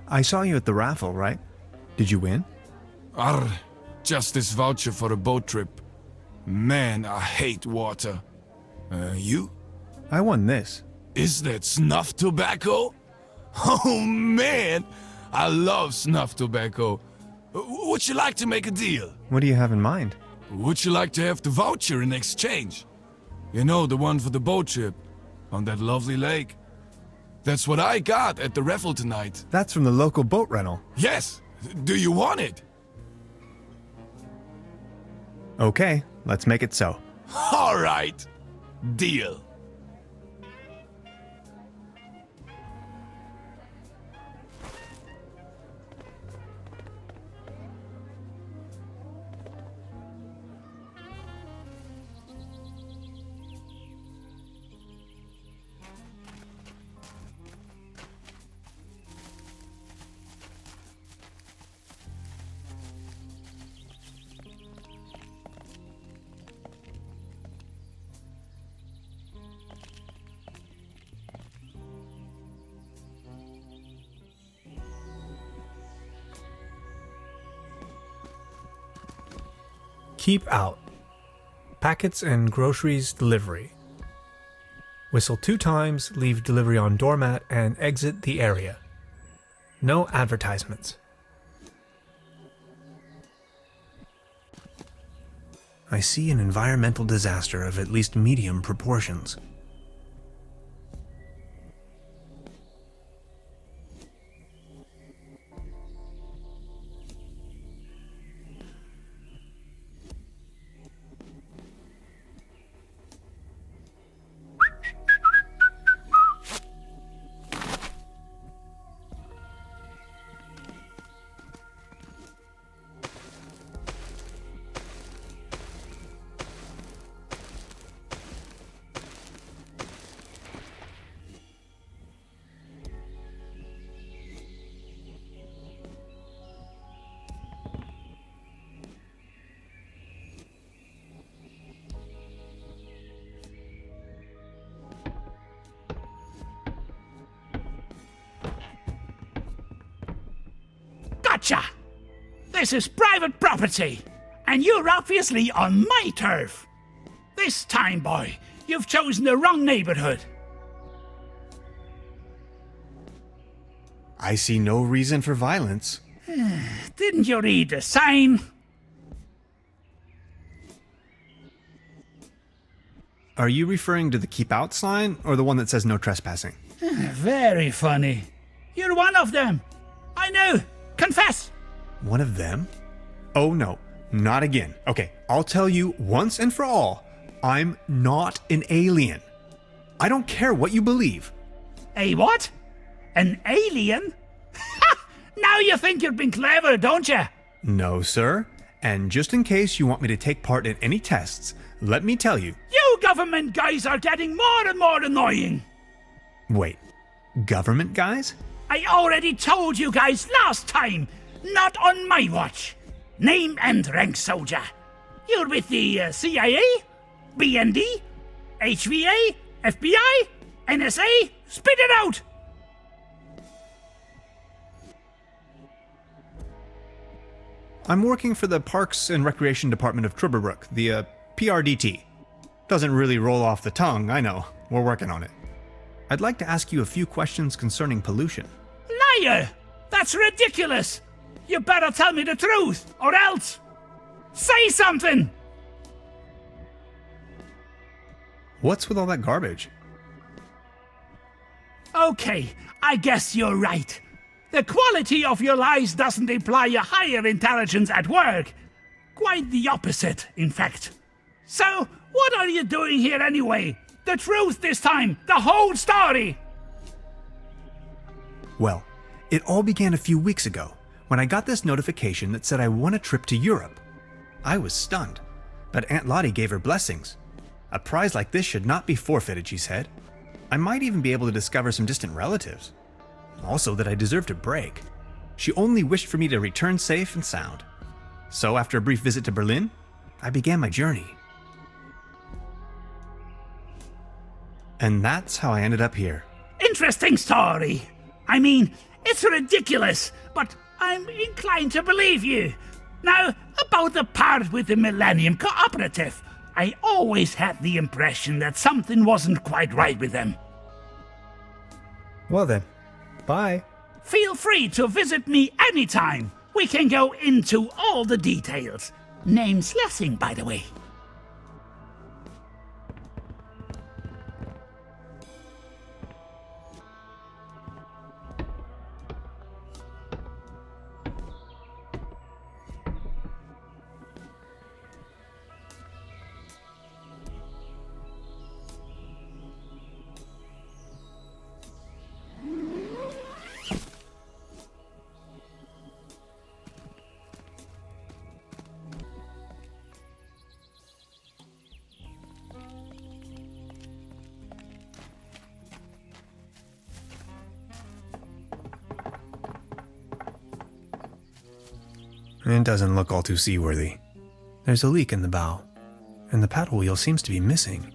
B: I saw you at the raffle, right? Did you win?
N: Arr, Just this voucher for a boat trip. Man, I hate water. You?
B: I won this.
N: Is that snuff tobacco? Oh man, I love snuff tobacco. Would you like to make a deal?
B: What do you have in mind?
N: Would you like to have the voucher in exchange? You know, the one for the boat trip on that lovely lake. That's what I got at the raffle tonight.
B: That's from the local boat rental.
N: Yes. Do you want it?
B: Okay, let's make it so.
N: All right. Deal.
B: Keep out. Packets and groceries delivery. Whistle 2 times, leave delivery on doormat, and exit the area. No advertisements. I see an environmental disaster of at least medium proportions.
E: Gotcha! This is private property, and you're obviously on my turf. This time, boy, you've chosen the wrong neighborhood.
G: I see no reason for violence.
E: Didn't you read the sign?
G: Are you referring to the keep out sign or the one that says no trespassing?
E: Very funny. You're one of them. I know. Confess.
G: One of them? Oh no, not again. Okay, I'll tell you once and for all, I'm not an alien. I don't care what you believe.
E: A what? An alien? Now you think you've been clever, don't you?
G: No, sir. And just in case you want me to take part in any tests, let me tell you.
E: You government guys are getting more and more annoying.
G: Wait, government guys?
E: I already told you guys last time. Not on my watch. Name and rank soldier. You're with the CIA, BND, HVA, FBI, NSA. Spit it out!
G: I'm working for the Parks and Recreation Department of Trüberbrook, the PRDT. Doesn't really roll off the tongue, I know. We're working on it. I'd like to ask you a few questions concerning pollution.
E: Liar! That's ridiculous! You better tell me the truth, or else... Say something!
G: What's with all that garbage?
E: Okay, I guess you're right. The quality of your lies doesn't imply a higher intelligence at work. Quite the opposite, in fact. So, what are you doing here anyway? The truth this time, the whole story!
G: Well, it all began a few weeks ago, when I got this notification that said I won a trip to Europe. I was stunned, but Aunt Lottie gave her blessings. A prize like this should not be forfeited, she said. I might even be able to discover some distant relatives. Also that I deserved a break. She only wished for me to return safe and sound. So after a brief visit to Berlin, I began my journey. And that's how I ended up here.
E: Interesting story. I mean, it's ridiculous, but I'm inclined to believe you. Now, about the part with the Millennium Cooperative? I always had the impression that something wasn't quite right with them.
B: Well then, bye.
E: Feel free to visit me anytime. We can go into all the details. Name's Lessing, by the way.
B: It doesn't look all too seaworthy. There's a leak in the bow, and the paddle wheel seems to be missing.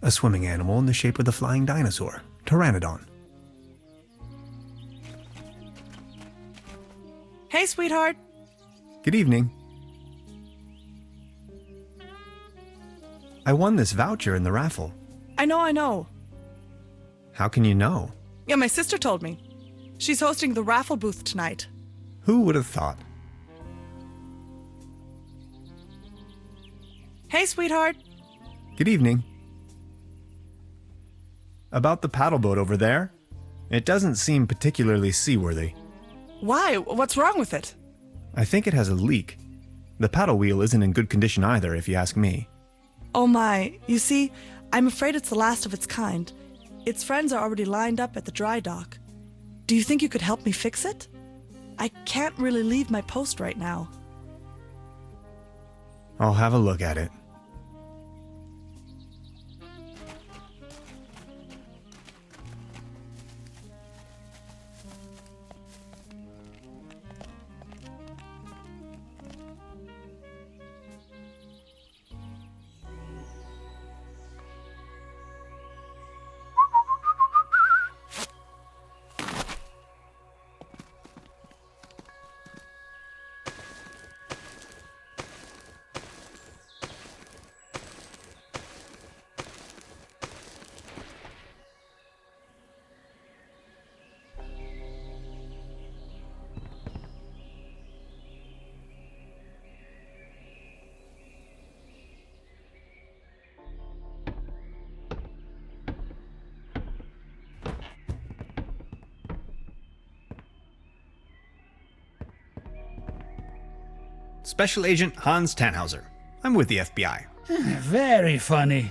B: A swimming animal in the shape of the flying dinosaur, Pteranodon.
L: Hey, sweetheart.
B: Good evening. I won this voucher in the raffle.
L: I know.
B: How can you know?
L: Yeah, my sister told me. She's hosting the raffle booth tonight.
B: Who would have thought?
L: Hey, sweetheart.
B: Good evening. About the paddle boat over there? It doesn't seem particularly seaworthy.
L: Why? What's wrong with it?
B: I think it has a leak. The paddle wheel isn't in good condition either, if you ask me.
L: Oh my, you see, I'm afraid it's the last of its kind. Its friends are already lined up at the dry dock. Do you think you could help me fix it? I can't really leave my post right now.
B: I'll have a look at it. Special Agent Hans Tannhauser. I'm with the FBI.
E: Very funny.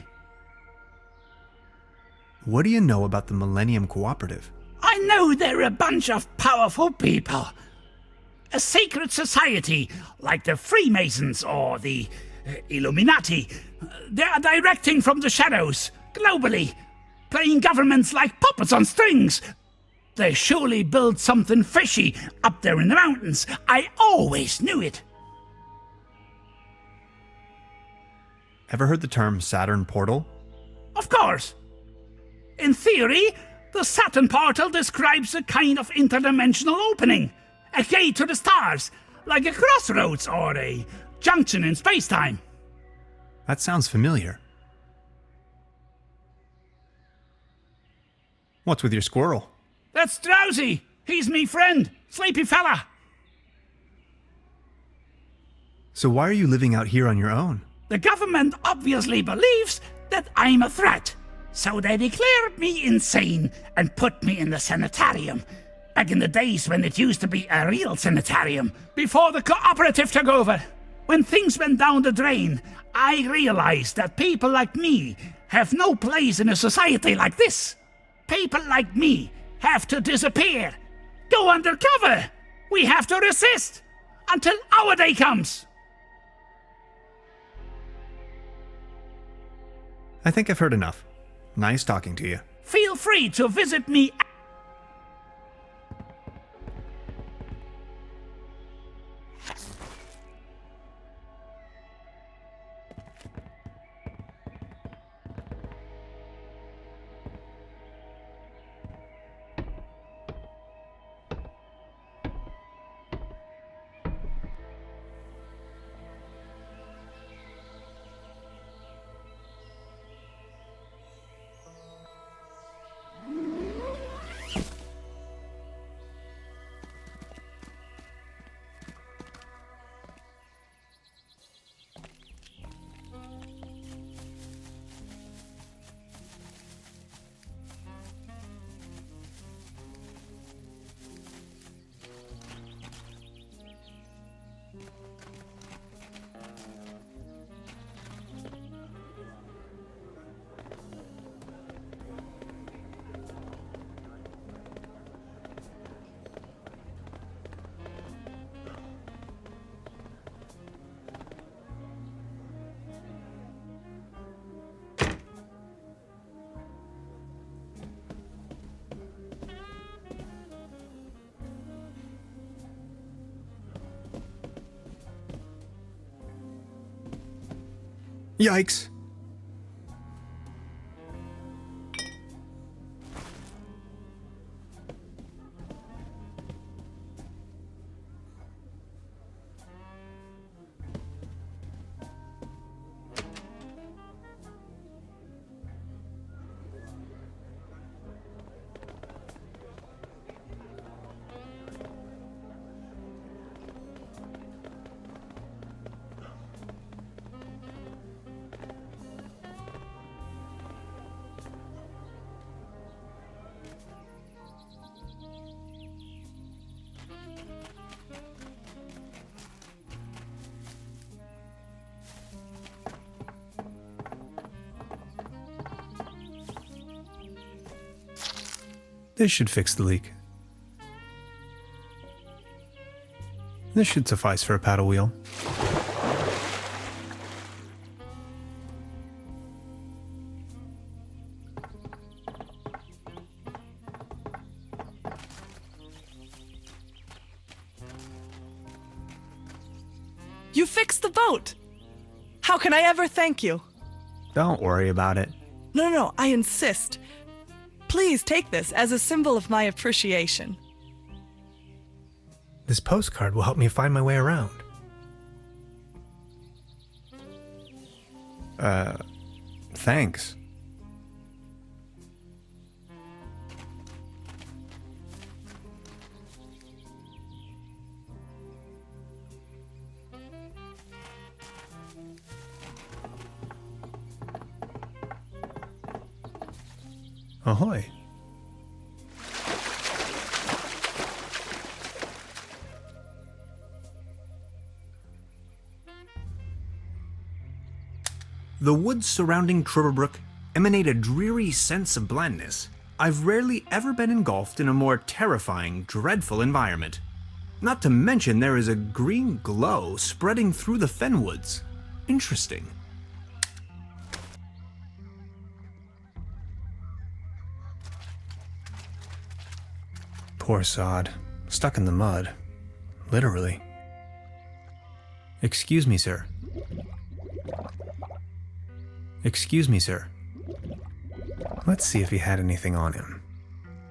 B: What do you know about the Millennium Cooperative?
E: I know they're a bunch of powerful people. A secret society, like the Freemasons or the Illuminati. They are directing from the shadows, globally, playing governments like puppets on strings. They surely built something fishy up there in the mountains. I always knew it.
B: Ever heard the term Saturn Portal?
E: Of course. In theory, the Saturn portal describes a kind of interdimensional opening, a gate to the stars, like a crossroads or a junction in space-time.
B: That sounds familiar. What's with your squirrel?
E: That's Drowsy. He's me friend, sleepy fella.
B: So why are you living out here on your own?
E: The government obviously believes that I'm a threat, so they declared me insane and put me in the sanitarium. Back in the days when it used to be a real sanitarium, before the cooperative took over. When things went down the drain, I realized that people like me have no place in a society like this. People like me have to disappear, go undercover. We have to resist until our day comes.
B: I think I've heard enough. Nice talking to you.
E: Feel free to visit me.
B: Yikes! This should fix the leak. This should suffice for a paddle wheel.
L: You fixed the boat! How can I ever thank you?
B: Don't worry about it.
L: No, I insist. Please take this as a symbol of my appreciation.
B: This postcard will help me find my way around. Thanks. Ahoy.
G: The woods surrounding Trüberbrook emanate a dreary sense of blandness. I've rarely ever been engulfed in a more terrifying, dreadful environment. Not to mention there is a green glow spreading through the fenwoods. Interesting.
B: Poor sod. Stuck in the mud. Literally. Excuse me, sir. Excuse me, sir. Let's see if he had anything on him.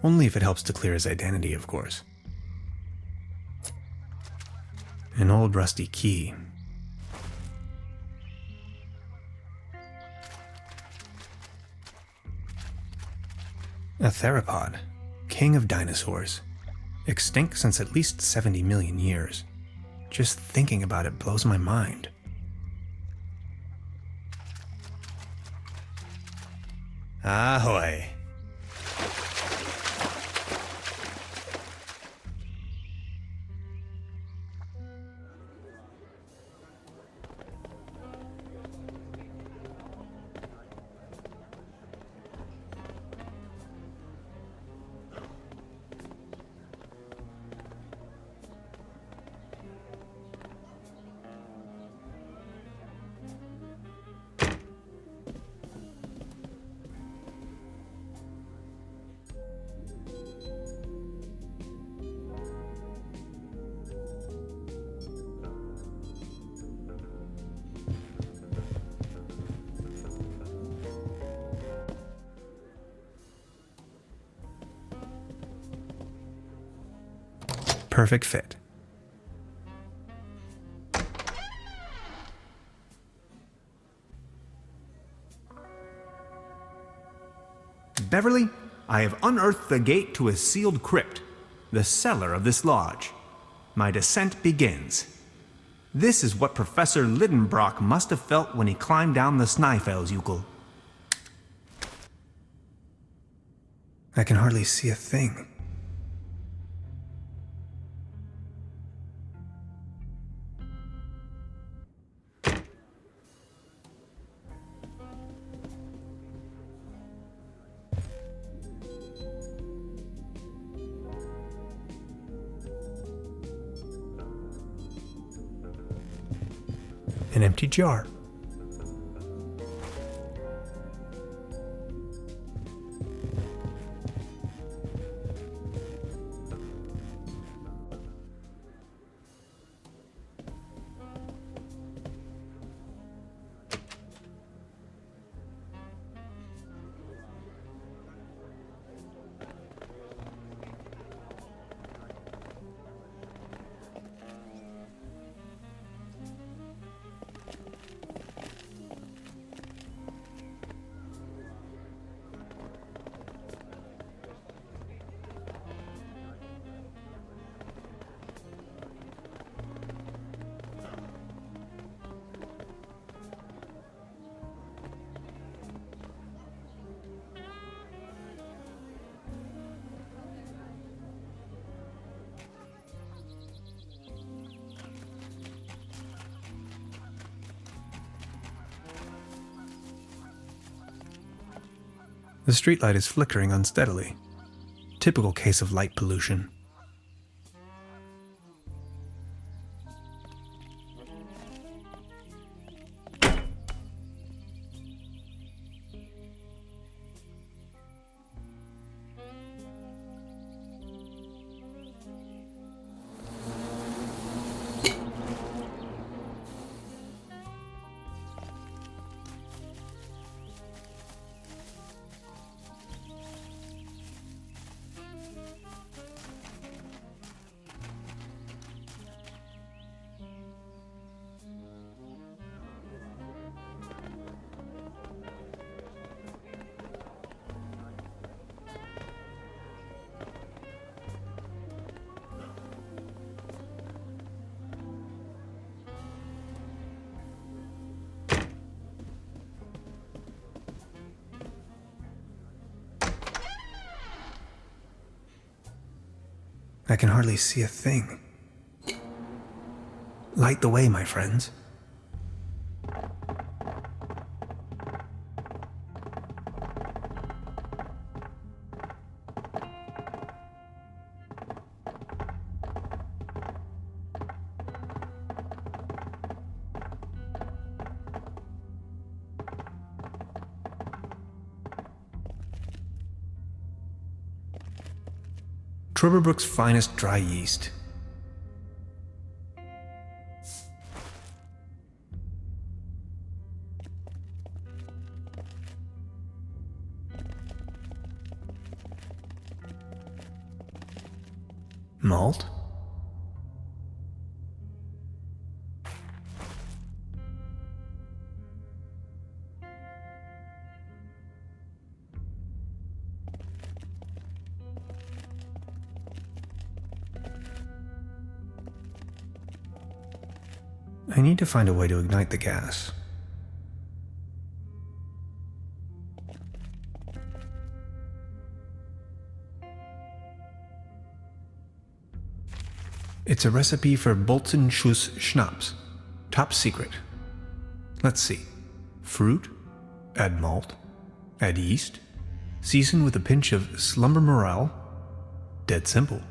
B: Only if it helps to clear his identity, of course. An old rusty key. A theropod. King of dinosaurs. Extinct since at least 70 million years. Just thinking about it blows my mind.
G: Ahoy.
B: Perfect fit.
G: Beverly, I have unearthed the gate to a sealed crypt, the cellar of this lodge. My descent begins. This is what Professor Lidenbrock must have felt when he climbed down the Snæfellsjökull.
B: I can hardly see a thing. An empty jar. The streetlight is flickering unsteadily. Typical case of light pollution. I can hardly see a thing. Light the way, my friends. Trüberbrook's finest dry yeast. Malt? I need to find a way to ignite the gas. It's a recipe for Bolzenschuss schnapps. Top secret. Let's see. Fruit, add malt, add yeast, season with a pinch of slumber morel. Dead simple.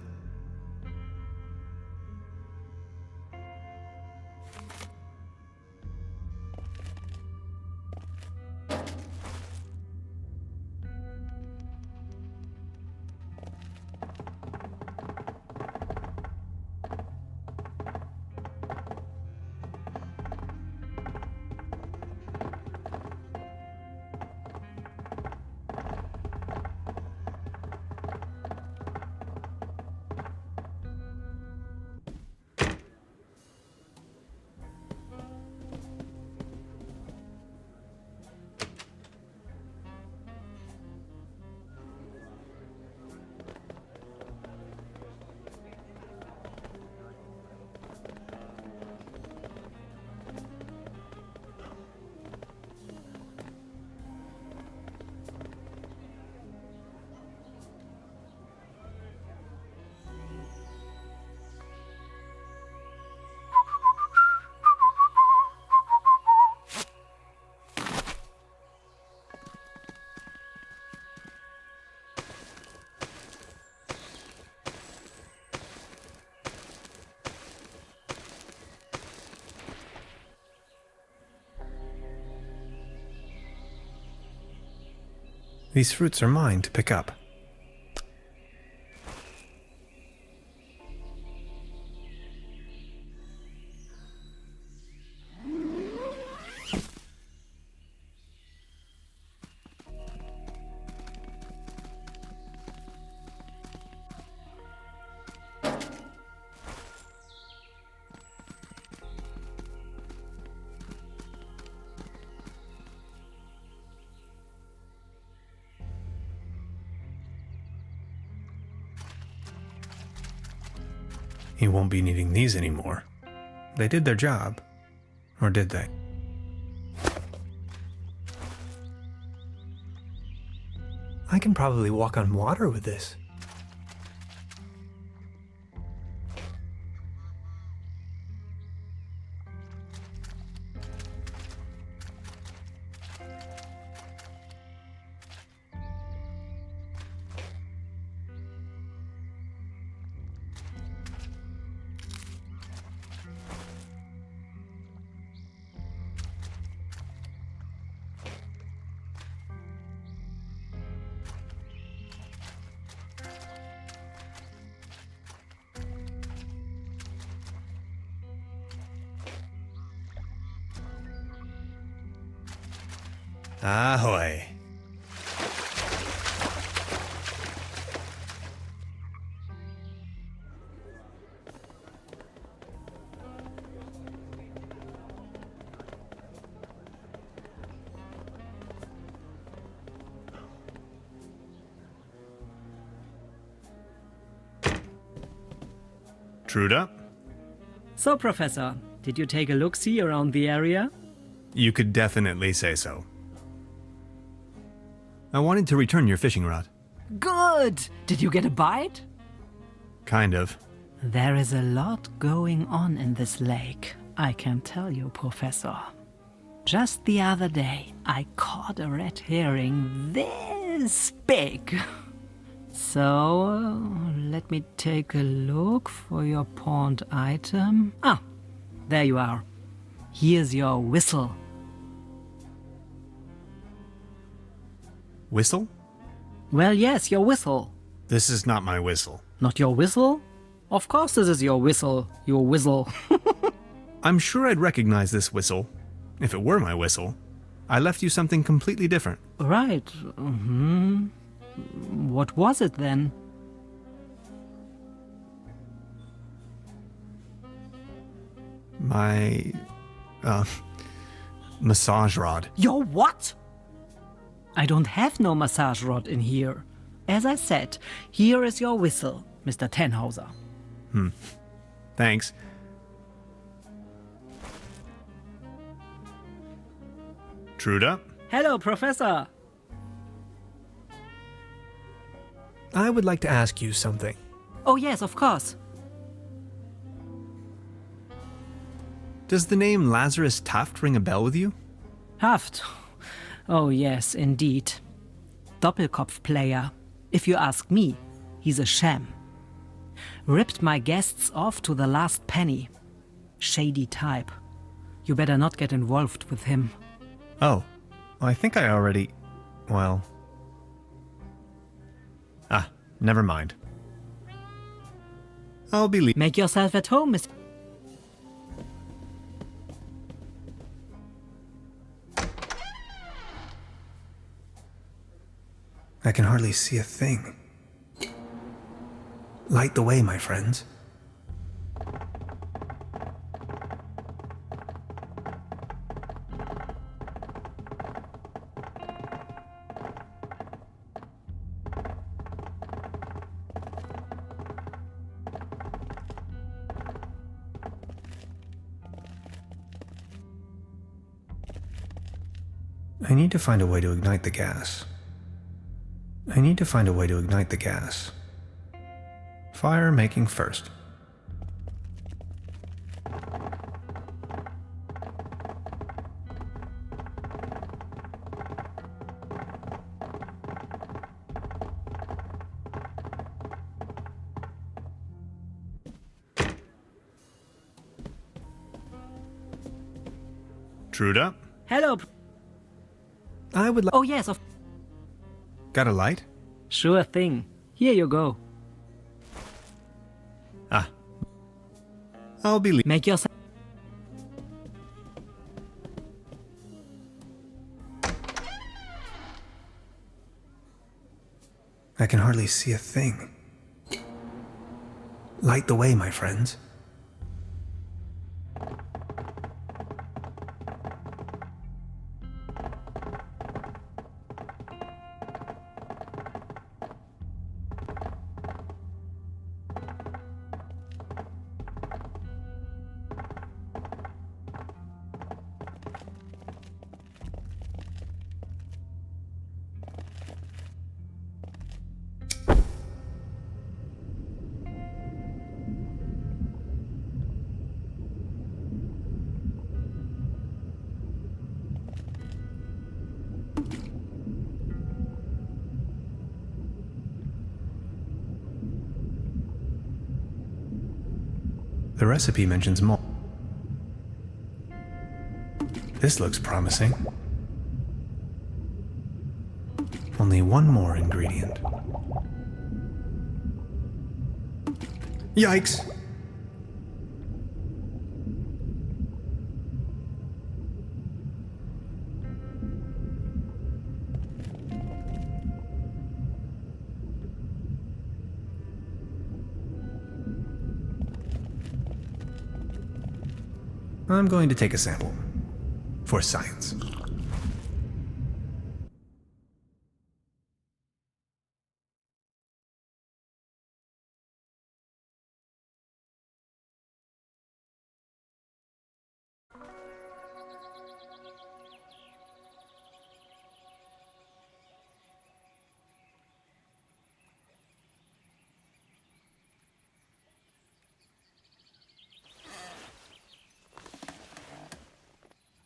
B: These fruits are mine to pick up. He won't be needing these anymore. They did their job. Or did they? I can probably walk on water with this. Ahoy. Truda?
C: So, Professor, did you take a look-see around the area?
B: You could definitely say so. I wanted to return your fishing rod.
C: Good! Did you get a bite?
B: Kind of.
C: There is a lot going on in this lake, I can tell you, Professor. Just the other day, I caught a red herring this big. So, let me take a look for your pawned item. Ah, there you are. Here's your whistle.
B: Whistle?
C: Well, yes, your whistle.
B: This is not my whistle.
C: Not your whistle? Of course this is your whistle, your whistle.
B: I'm sure I'd recognize this whistle if it were my whistle. I left you something completely different.
C: Right. What was it then?
B: My, massage rod.
C: Your what? I don't have no massage rod in here. As I said, here is your whistle, Mr. Tannhauser.
B: Thanks. Truda?
C: Hello, Professor.
B: I would like to ask you something.
C: Oh, yes, of course.
B: Does the name Lazarus Taft ring a bell with you?
C: Haft. Oh, yes, indeed. Doppelkopf player. If you ask me, he's a sham. Ripped my guests off to the last penny. Shady type. You better not get involved with him.
B: Oh, I think I already... well... never mind. I'll be leaving.
C: Make yourself at home, Miss...
B: I can hardly see a thing. Light the way, my friends. I need to find a way to ignite the gas. Fire making first. Truda?
C: Hello.
B: I would like...
C: Oh, yes, of...
B: Got a light?
C: Sure thing. Here you go.
B: I'll be leaving.
C: Make yourself...
B: I can hardly see a thing. Light the way, my friends. The recipe mentions malt. This looks promising. Only one more ingredient. Yikes! I'm going to take a sample. For science.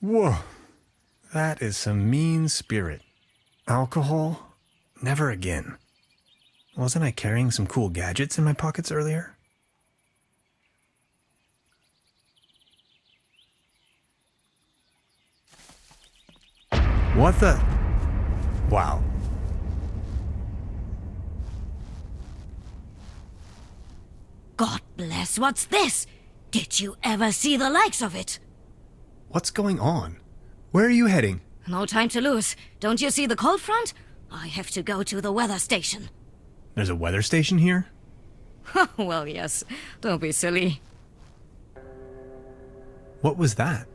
B: Whoa, that is some mean spirit. Alcohol? Never again. Wasn't I carrying some cool gadgets in my pockets earlier? What the? Wow.
O: God bless, what's this? Did you ever see the likes of it?
B: What's going on? Where are you heading?
O: No time to lose. Don't you see the cold front? I have to go to the weather station.
B: There's a weather station here?
O: Well, yes. Don't be silly.
B: What was that?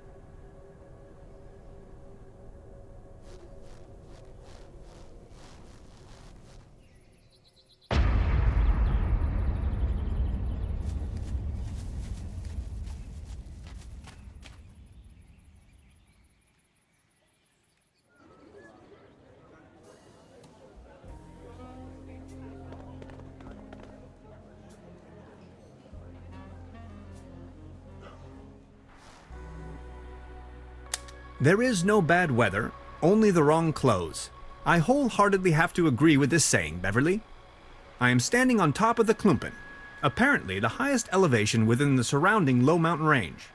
B: There is no bad weather, only the wrong clothes. I wholeheartedly have to agree with this saying, Beverly. I am standing on top of the Klumpen, apparently the highest elevation within the surrounding low mountain range.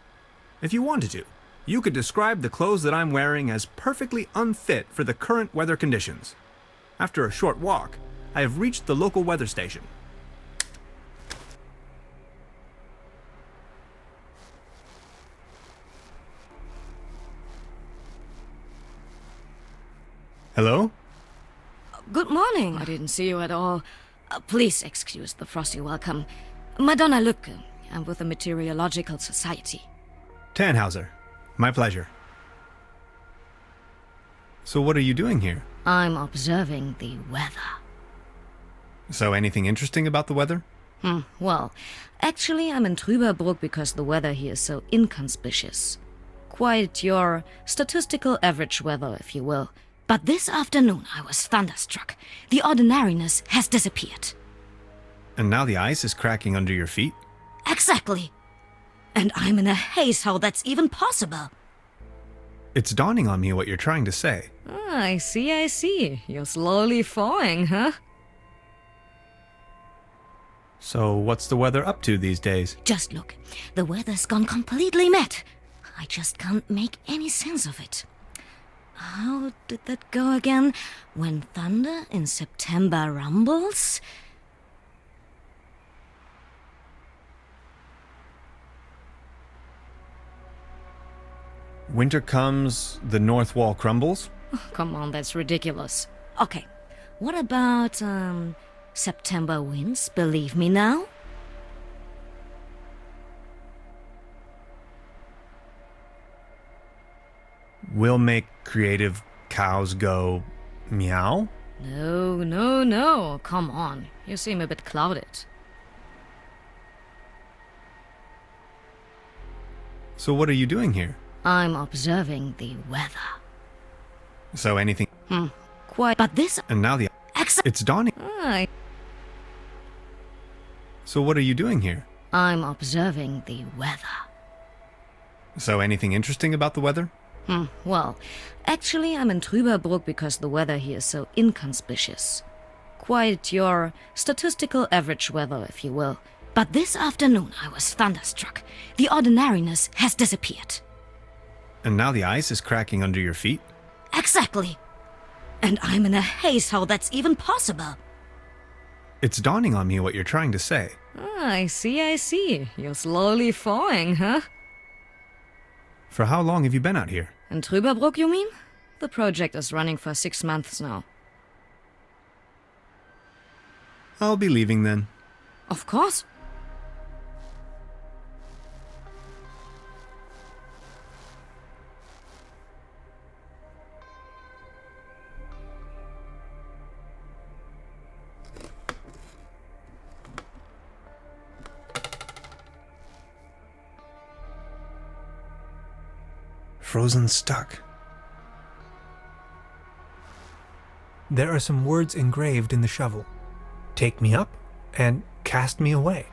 B: If you wanted to, you could describe the clothes that I'm wearing as perfectly unfit for the current weather conditions. After a short walk, I have reached the local weather station. Hello?
O: Good morning. I didn't see you at all. Please excuse the frosty welcome. Madonna Lücke. I'm with the Meteorological Society.
B: Tannhauser. My pleasure. So what are you doing here?
O: I'm observing the weather.
B: So anything interesting about the weather?
O: Well, actually I'm in Trüberbrook because the weather here is so inconspicuous. Quite your statistical average weather, if you will. But this afternoon I was thunderstruck. The ordinariness has disappeared.
B: And now the ice is cracking under your feet?
O: Exactly. And I'm in a haze how that's even possible.
B: It's dawning on me what you're trying to say.
O: I see. You're slowly falling, huh?
B: So what's the weather up to these days?
O: Just look. The weather's gone completely mad. I just can't make any sense of it. How did that go again? When thunder in September rumbles?
B: Winter comes, the north wall crumbles?
O: Oh, come on, that's ridiculous. Okay, what about, September winds, believe me now?
B: We'll make creative cows go meow?
O: No. Come on. You seem a bit clouded.
B: So what are you doing here?
O: I'm observing the weather.
B: So anything...
O: Quite. But this...
B: And now the... It's dawning. So what are you doing here?
O: I'm observing the weather.
B: So anything interesting about the weather?
O: Well, actually I'm in Trüberbrook because the weather here is so inconspicuous. Quite your statistical average weather, if you will. But this afternoon I was thunderstruck. The ordinariness has disappeared.
B: And now the ice is cracking under your feet?
O: Exactly. And I'm in a haze how that's even possible.
B: It's dawning on me what you're trying to say.
O: I see. You're slowly falling, huh?
B: For how long have you been out here?
O: In Trüberbrook, you mean? The project is running for 6 months now.
B: I'll be leaving then.
O: Of course.
B: frozen stuck. There are some words engraved in the shovel. Take me up and cast me away.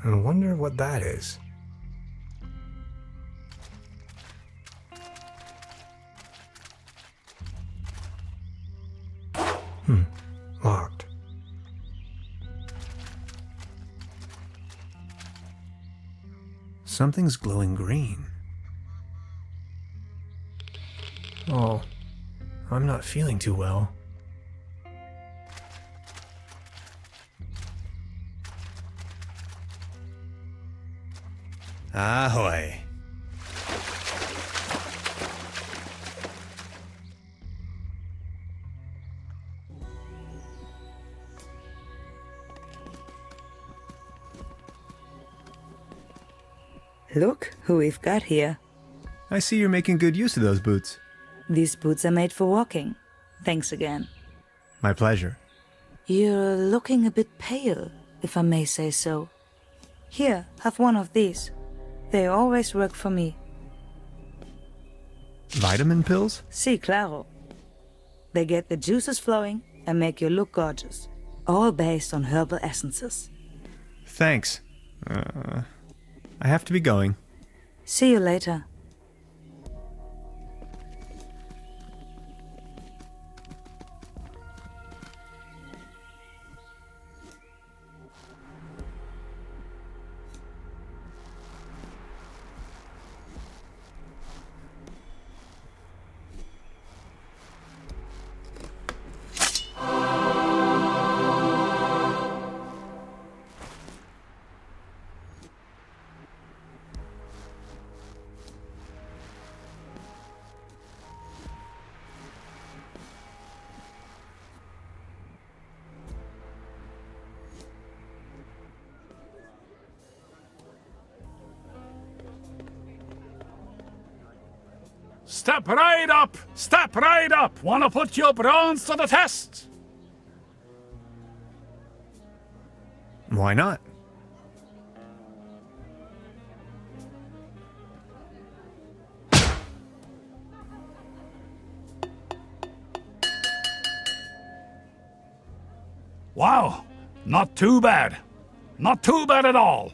B: I wonder what that is. Locked. Something's glowing green. Oh, I'm not feeling too well.
G: Ahoy.
M: Look who we've got here.
B: I see you're making good use of those boots.
M: These boots are made for walking. Thanks again.
B: My pleasure.
M: You're looking a bit pale, if I may say so. Here, have one of these. They always work for me.
B: Vitamin pills?
M: Si, claro. They get the juices flowing and make you look gorgeous. All based on herbal essences.
B: Thanks. I have to be going.
M: See you later.
E: Step right up! Step right up! Wanna put your brains to the test?
B: Why not?
E: Wow, not too bad. Not too bad at all.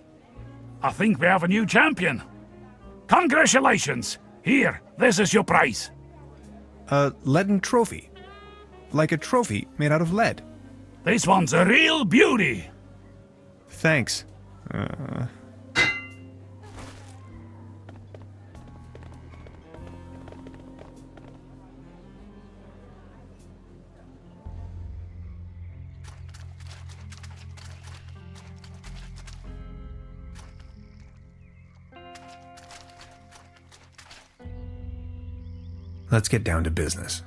E: I think we have a new champion. Congratulations! Here, this is your prize.
B: A leaden trophy. Like a trophy made out of lead.
E: This one's a real beauty.
B: Thanks. Let's get down to business.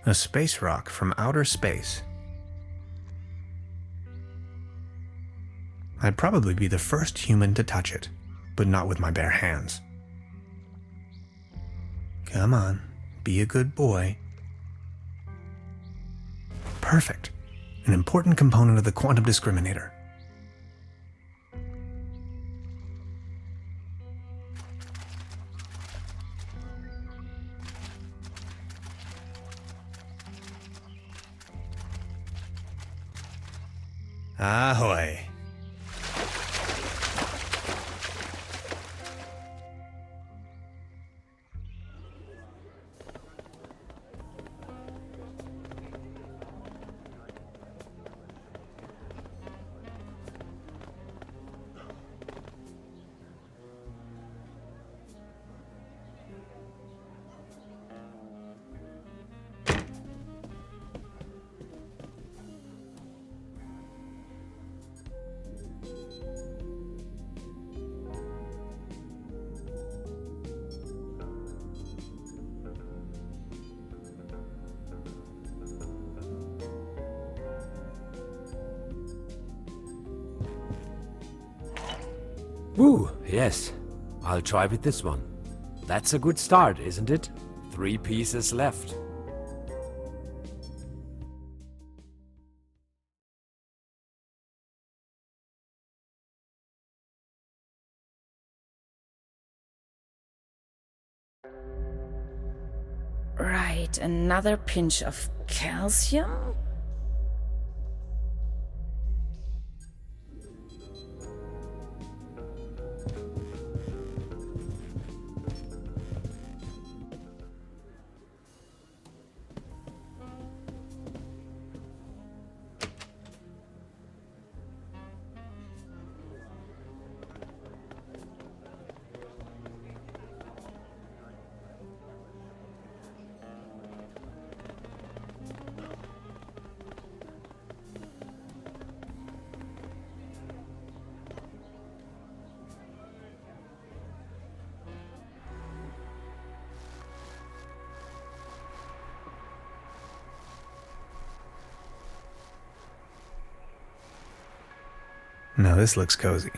B: A space rock from outer space. I'd probably be the first human to touch it, but not with my bare hands. Come on, be a good boy. Perfect. An important component of the quantum discriminator. Ahoy.
K: Ooh, yes. I'll try with this one. That's a good start, isn't it? 3 pieces left.
A: Right, another pinch of calcium.
B: Now this looks cozy.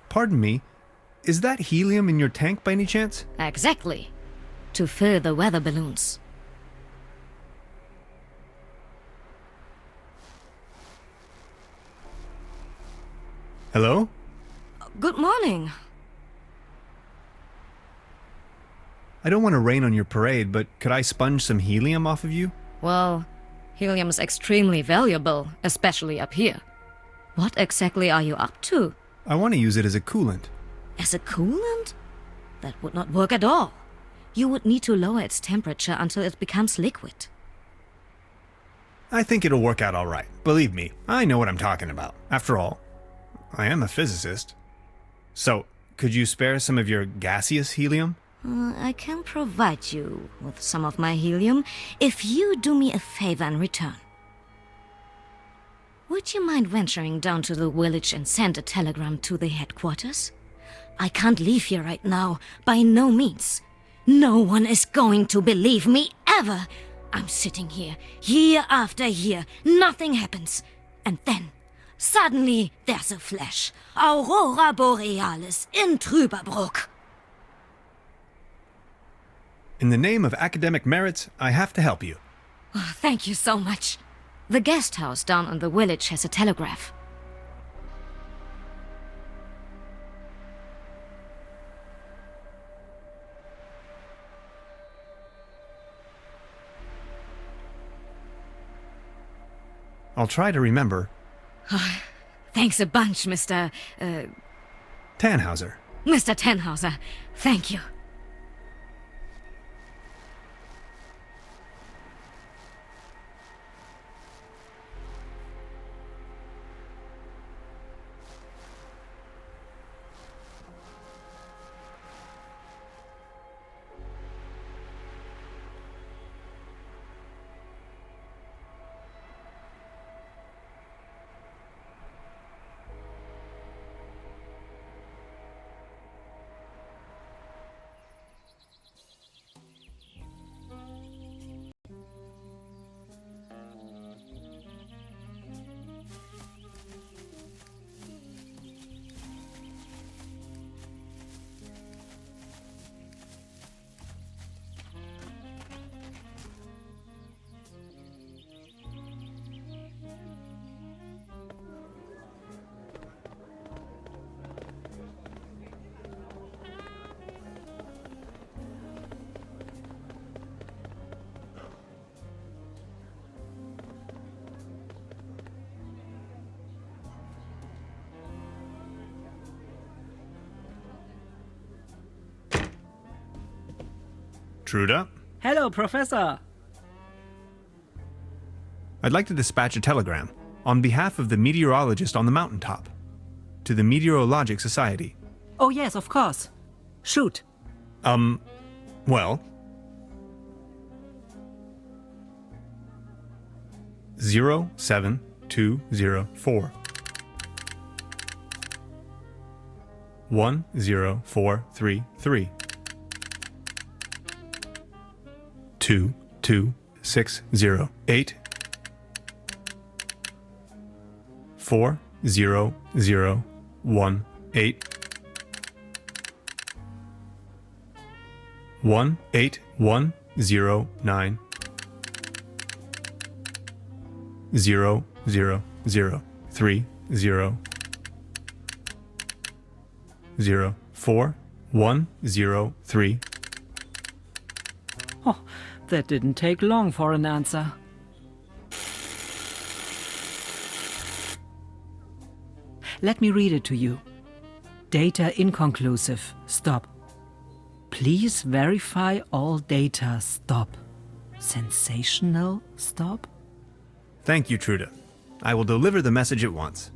B: Pardon me, is that helium in your tank by any chance?
O: Exactly. To fill the weather balloons.
B: Hello?
O: Good morning.
B: I don't want to rain on your parade, but could I sponge some helium off of you?
O: Well, helium is extremely valuable, especially up here. What exactly are you up to?
B: I want to use it as a coolant.
O: As a coolant? That would not work at all. You would need to lower its temperature until it becomes liquid.
B: I think it'll work out all right. Believe me, I know what I'm talking about. After all, I am a physicist. So, could you spare some of your gaseous helium?
O: I can provide you with some of my helium if you do me a favor in return. Would you mind venturing down to the village and send a telegram to the headquarters? I can't leave here right now, by no means. No one is going to believe me, ever. I'm sitting here, year after year, nothing happens. And then, suddenly, there's a flash. Aurora Borealis in Trüberbrook.
B: In the name of academic merits, I have to help you.
O: Oh, thank you so much. The guest house down in the village has a telegraph.
B: I'll try to remember.
O: Thanks a bunch, Mr.
B: Tannhauser.
O: Mr. Tannhauser. Thank you.
B: Truda?
C: Hello, Professor.
B: I'd like to dispatch a telegram on behalf of the meteorologist on the mountaintop to the Meteorologic Society.
C: Oh, yes, of course. Shoot.
B: Well. 07204 10433 22608 40018 18109 00030 04103.
C: Oh, that didn't take long for an answer. Let me read it to you. Data inconclusive. Stop. Please verify all data. Stop. Sensational. Stop.
B: Thank you, Truda. I will deliver the message at once.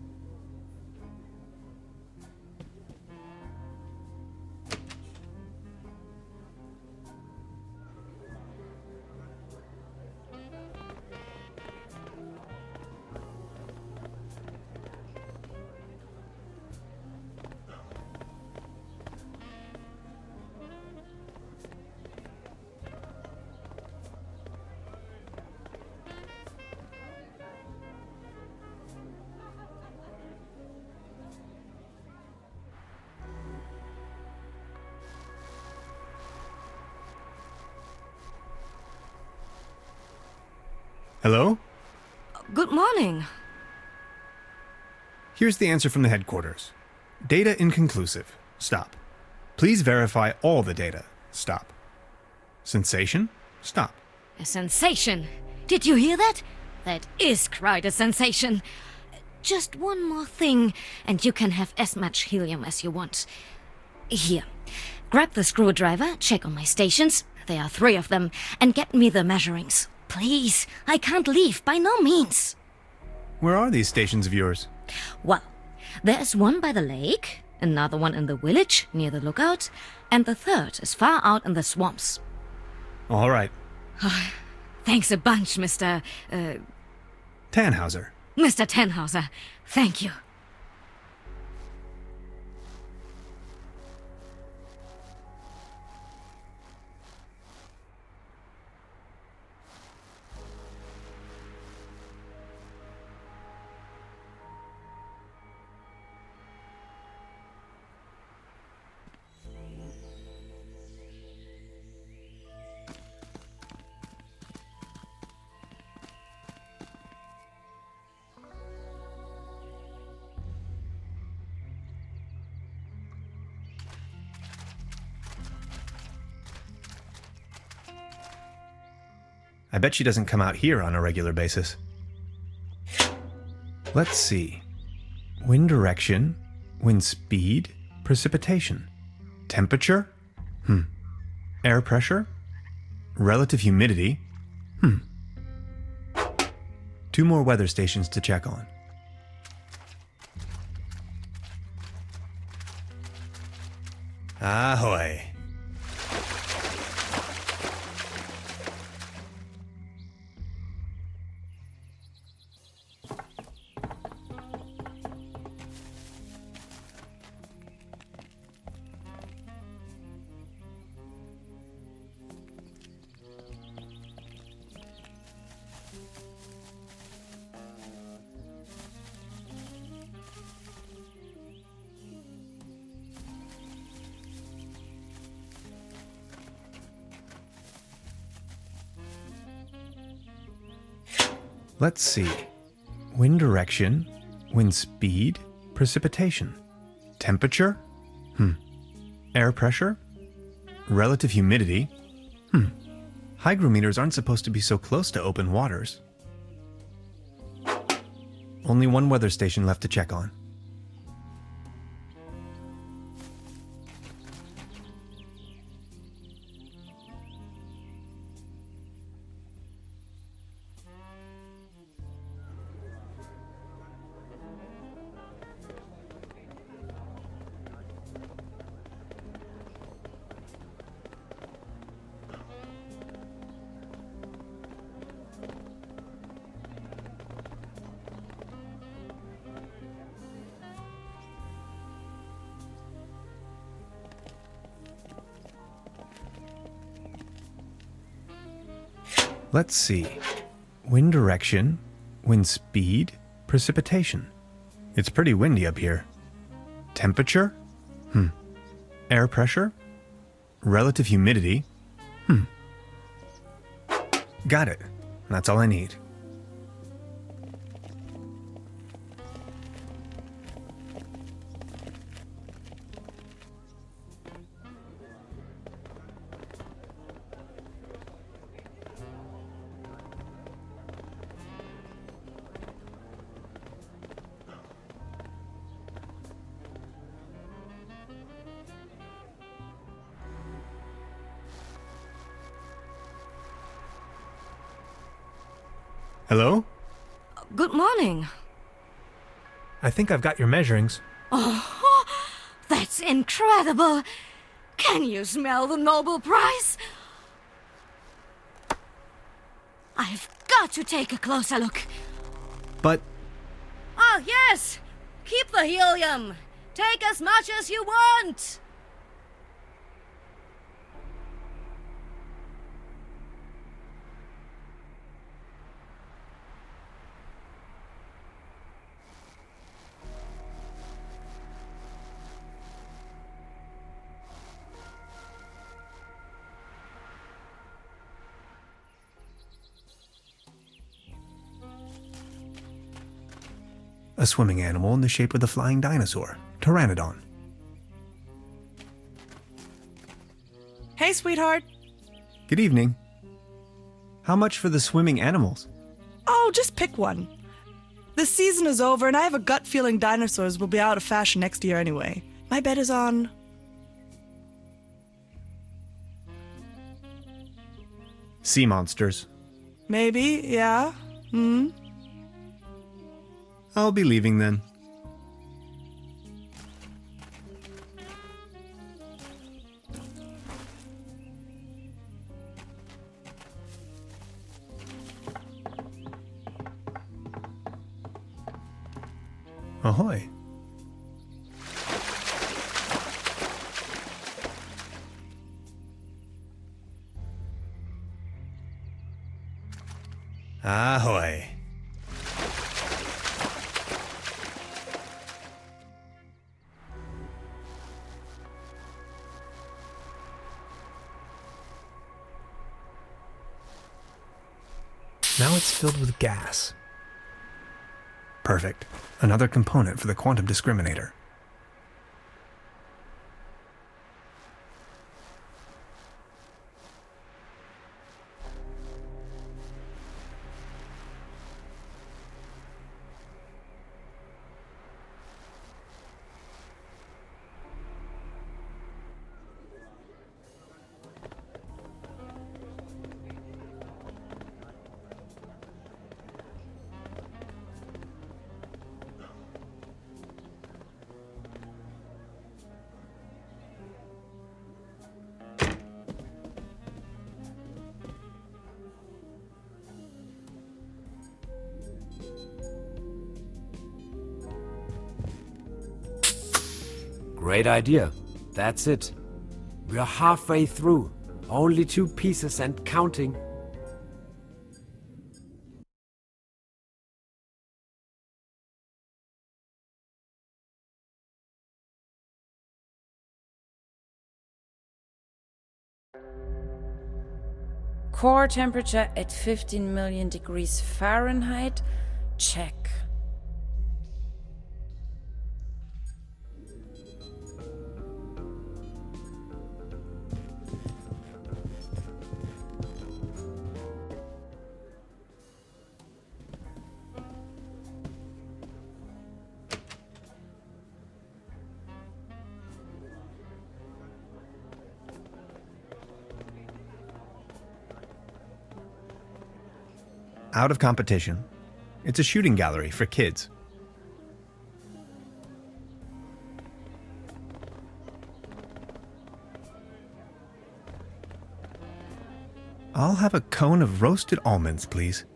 B: Hello?
O: Good morning.
B: Here's the answer from the headquarters. Data inconclusive. Stop. Please verify all the data. Stop. Sensation? Stop.
O: A sensation. Did you hear that? That is quite a sensation. Just one more thing, and you can have as much helium as you want. Here. Grab the screwdriver, check on my stations, there are 3 of them, and get me the measurings. Please, I can't leave, by no means.
B: Where are these stations of yours?
O: Well, there's one by the lake, another one in the village, near the lookout, and the 3rd is far out in the swamps.
B: All right.
O: Thanks a bunch, Mr.
B: Tannhauser.
O: Mr. Tannhauser. Thank you.
B: I bet she doesn't come out here on a regular basis. Let's see. Wind direction, wind speed, precipitation. Temperature? Air pressure? Relative humidity? 2 more weather stations to check on. Ahoy! Let's see. Wind direction, wind speed, precipitation. Temperature? Air pressure? Relative humidity? Hygrometers aren't supposed to be so close to open waters. Only 1 weather station left to check on. Let's see. Wind direction, wind speed, precipitation. It's pretty windy up here. Temperature? Air pressure? Relative humidity? Got it. That's all I need. Hello?
O: Good morning.
B: I think I've got your measurings.
O: Oh, that's incredible. Can you smell the Nobel Prize? I've got to take a closer look.
B: But...
O: Oh, yes. Keep the helium. Take as much as you want.
B: A swimming animal in the shape of the flying dinosaur, Pteranodon.
L: Hey, sweetheart.
B: Good evening. How much for the swimming animals?
L: Oh, just pick one. The season is over, and I have a gut feeling dinosaurs will be out of fashion next year anyway. My bet is on...
B: Sea monsters.
L: Maybe, yeah.
B: I'll be leaving then. Ahoy. Ahoy. Now it's filled with gas. Perfect. Another component for the quantum discriminator.
K: Great idea. That's it. We're halfway through. Only 2 pieces and counting.
A: Core temperature at 15 million degrees Fahrenheit. Check.
B: Out of competition. It's a shooting gallery for kids. I'll have a cone of roasted almonds, please.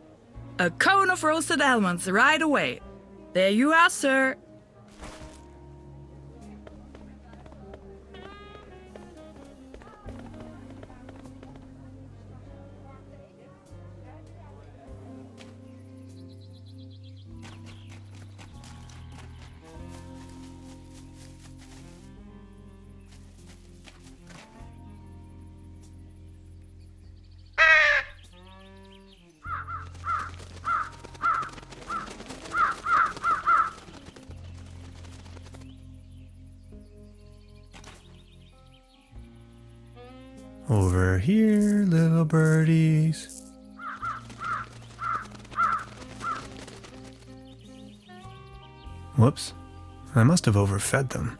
P: A cone of roasted almonds right away. There you are, sir.
B: Over here, little birdies. Whoops. I must have overfed them.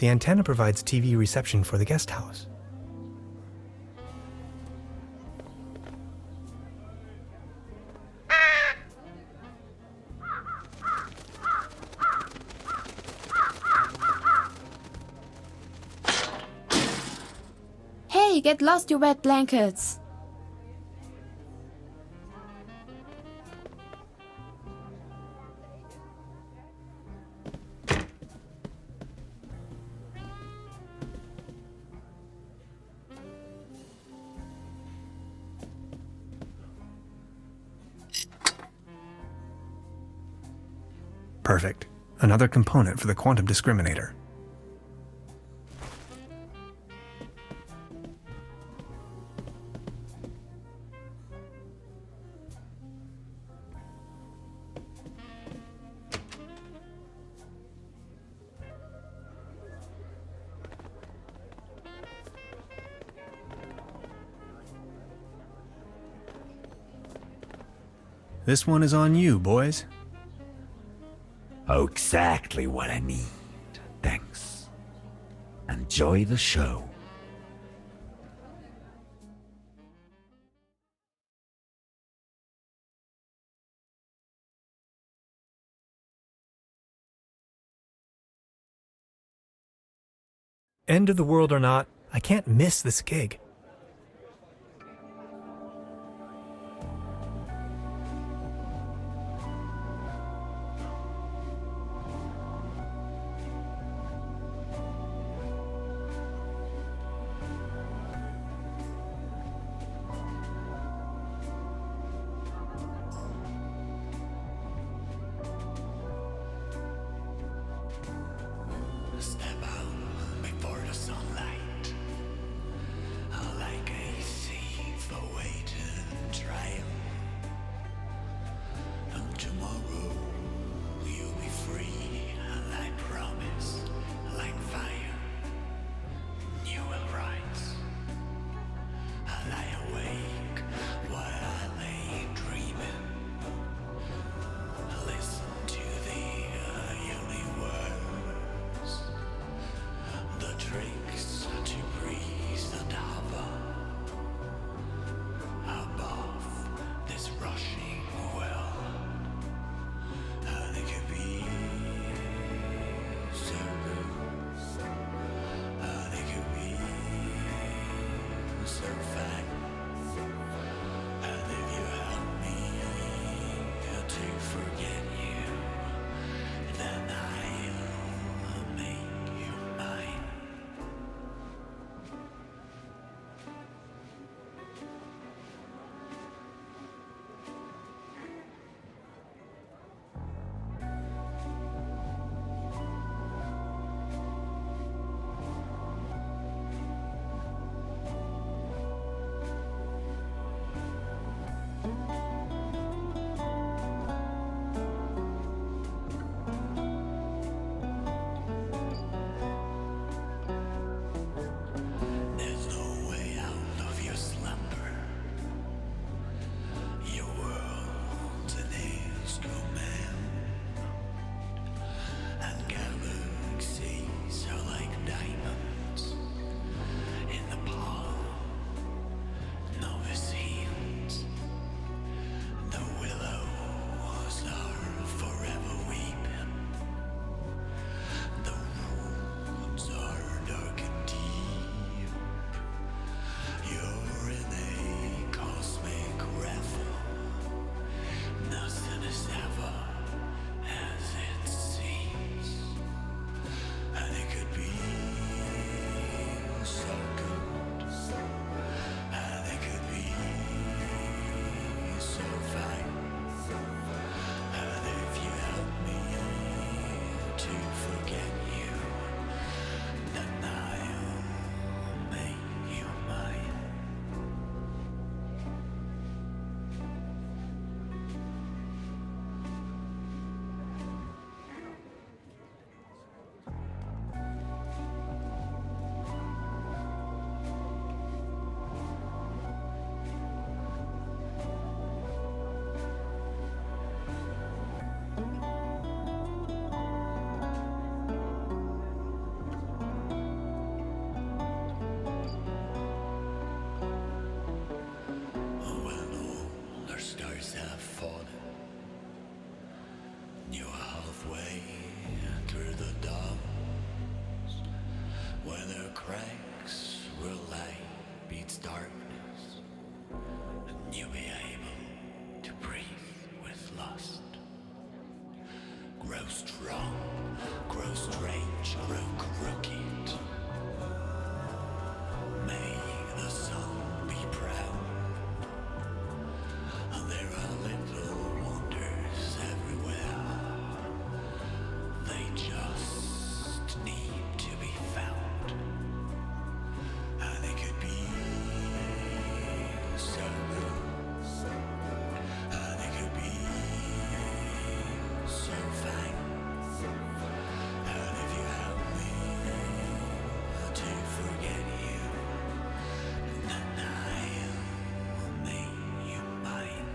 B: The antenna provides TV reception for the guest house.
F: Hey, get lost, you wet blankets!
B: Perfect. Another component for the quantum discriminator. This one is on you, boys.
D: Oh, exactly what I need. Thanks. Enjoy the show.
B: End of the world or not, I can't miss this gig.
D: Step out before the sunlight.
Q: halfway through the darkness, where the cracks where light beats darkness, and you'll be able to breathe with lust. Grow strong, grow strange, grow crooked. May the sun be proud. There are little wonders everywhere. They just need to be found. And they could be so good. And they could be so fine. And if you help me to forget you, then I'll make you mine.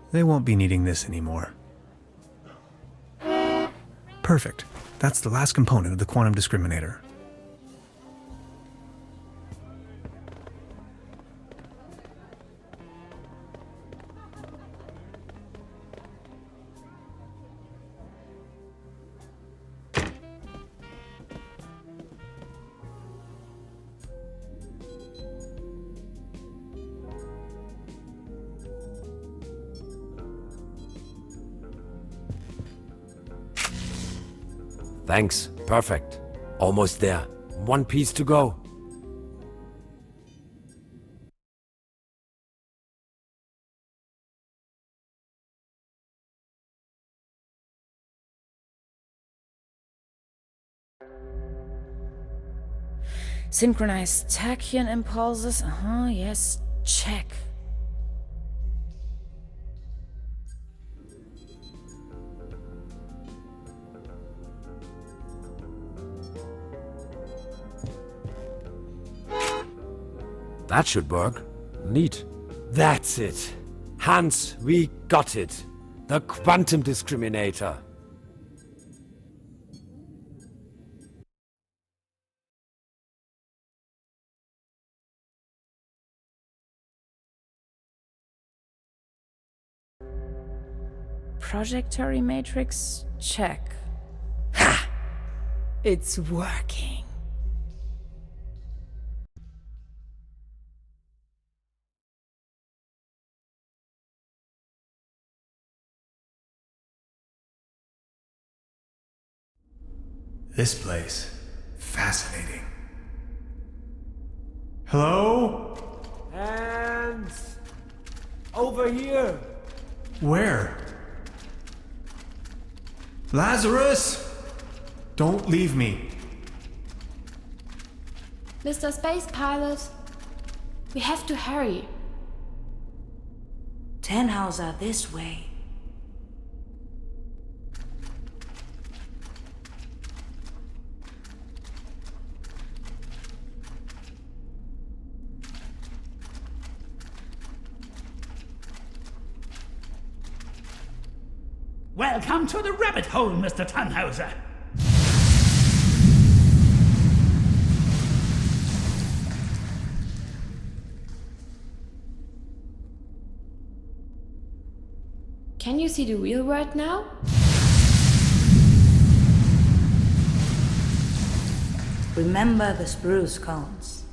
B: They won't be needing this anymore. Perfect. That's the last component of the quantum discriminator.
K: Thanks. Perfect. Almost there. One piece to go.
A: Synchronized tachyon impulses. Yes, check.
K: That should work. Neat. That's it. Hans, we got it. The quantum discriminator.
A: Projectory matrix, check. Ha! It's working.
B: This place. Fascinating. Hello?
K: Hans! Over here!
B: Where? Lazarus! Don't leave me.
F: Mr. Space Pilot, we have to hurry.
M: Tannhauser this way.
E: Welcome to the rabbit hole, Mr. Tannhauser.
F: Can you see the real world now?
M: Remember the spruce cones.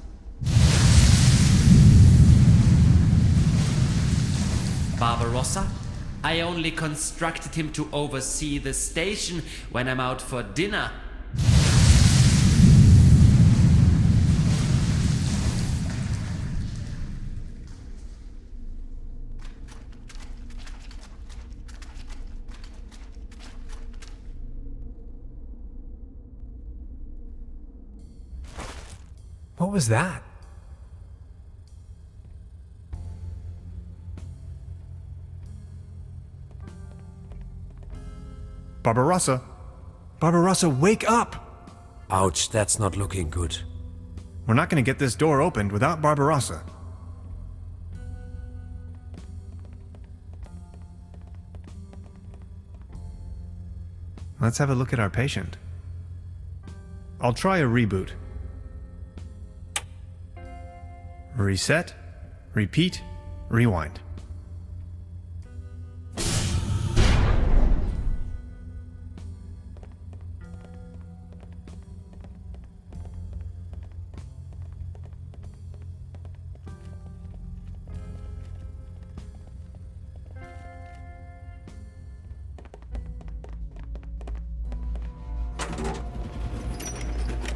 H: Barbarossa? I only constructed him to oversee the station when I'm out for dinner.
B: What was that? Barbarossa! Barbarossa, wake up!
K: Ouch, that's not looking good.
B: We're not going to get this door opened without Barbarossa. Let's have a look at our patient. I'll try a reboot. Reset, repeat, rewind.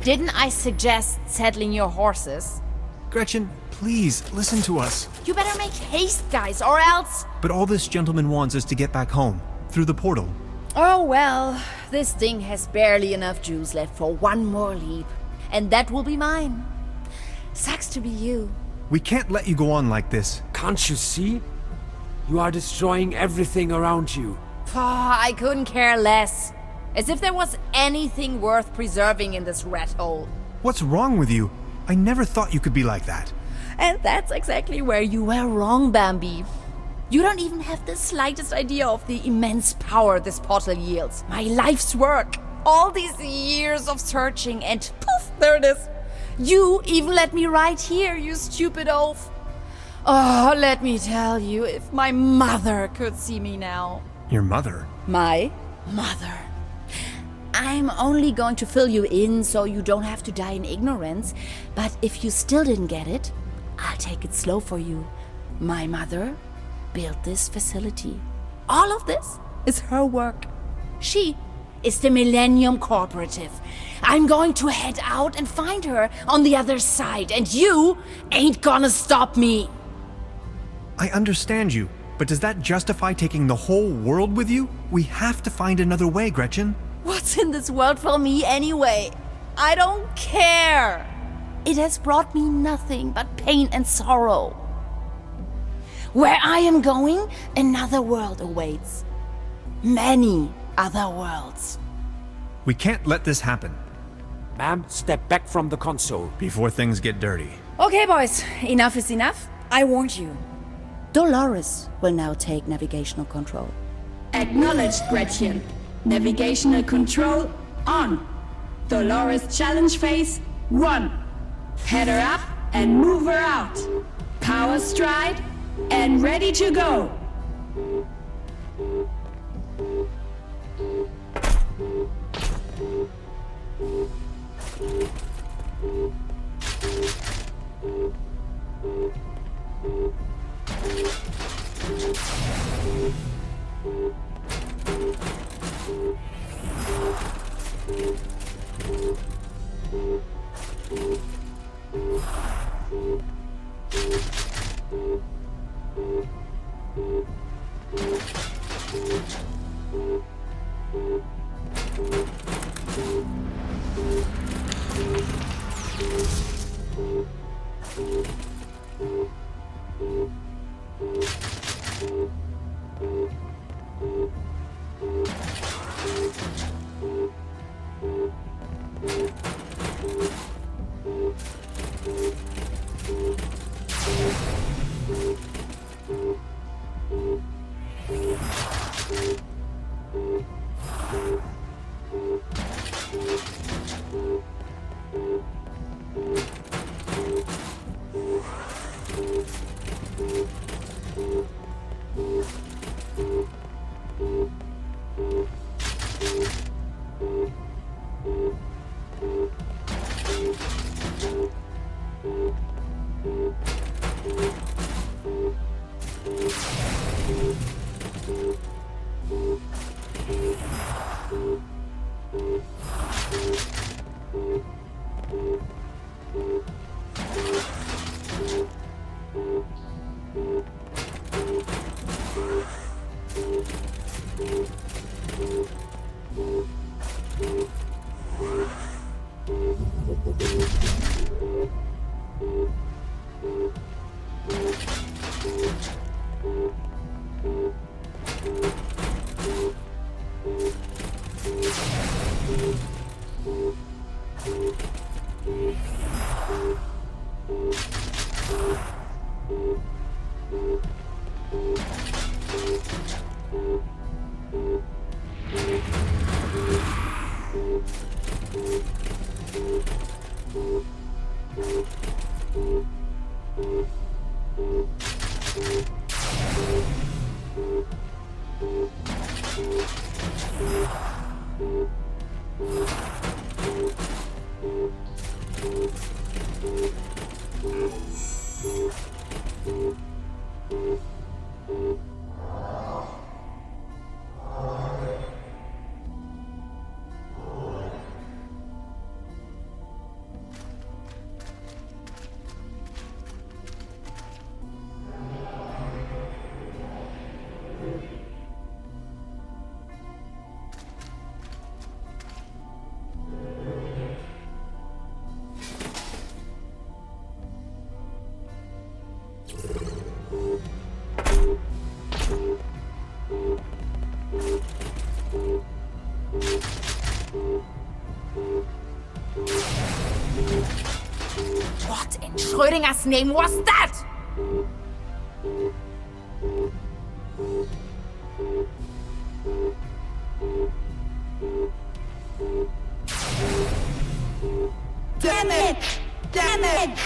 A: Didn't I suggest settling your horses?
B: Gretchen, please, listen to us.
A: You better make haste, guys, or else...
B: But all this gentleman wants is to get back home, through the portal.
A: Oh well, this thing has barely enough juice left for one more leap. And that will be mine. Sucks to be you.
B: We can't let you go on like this.
K: Can't you see? You are destroying everything around you.
A: I couldn't care less. As if there was anything worth preserving in this rat hole.
B: What's wrong with you? I never thought you could be like that.
A: And that's exactly where you were wrong, Bambi. You don't even have the slightest idea of the immense power this portal yields. My life's work. All these years of searching and poof, there it is. You even let me right here, you stupid oaf. Oh, let me tell you, if my mother could see me now.
B: Your mother?
A: My mother. I'm only going to fill you in so you don't have to die in ignorance. But if you still didn't get it, I'll take it slow for you. My mother built this facility. All of this is her work. She is the Millennium Cooperative. I'm going to head out and find her on the other side, and you ain't gonna stop me.
B: I understand you, but does that justify taking the whole world with you? We have to find another way, Gretchen.
A: What's in this world for me anyway? I don't care. It has brought me nothing but pain and sorrow. Where I am going, another world awaits. Many other worlds.
B: We can't let this happen.
K: Ma'am, step back from the console.
B: Before things get dirty.
A: Okay, boys. Enough is enough. I warned you. Dolores will now take navigational control.
R: Acknowledged, Gretchen. Navigational control on. Dolores challenge phase 1. Head her up and move her out. Power stride and ready to go.
A: What in Schrödinger's name was that?
R: Damn it! Damn it!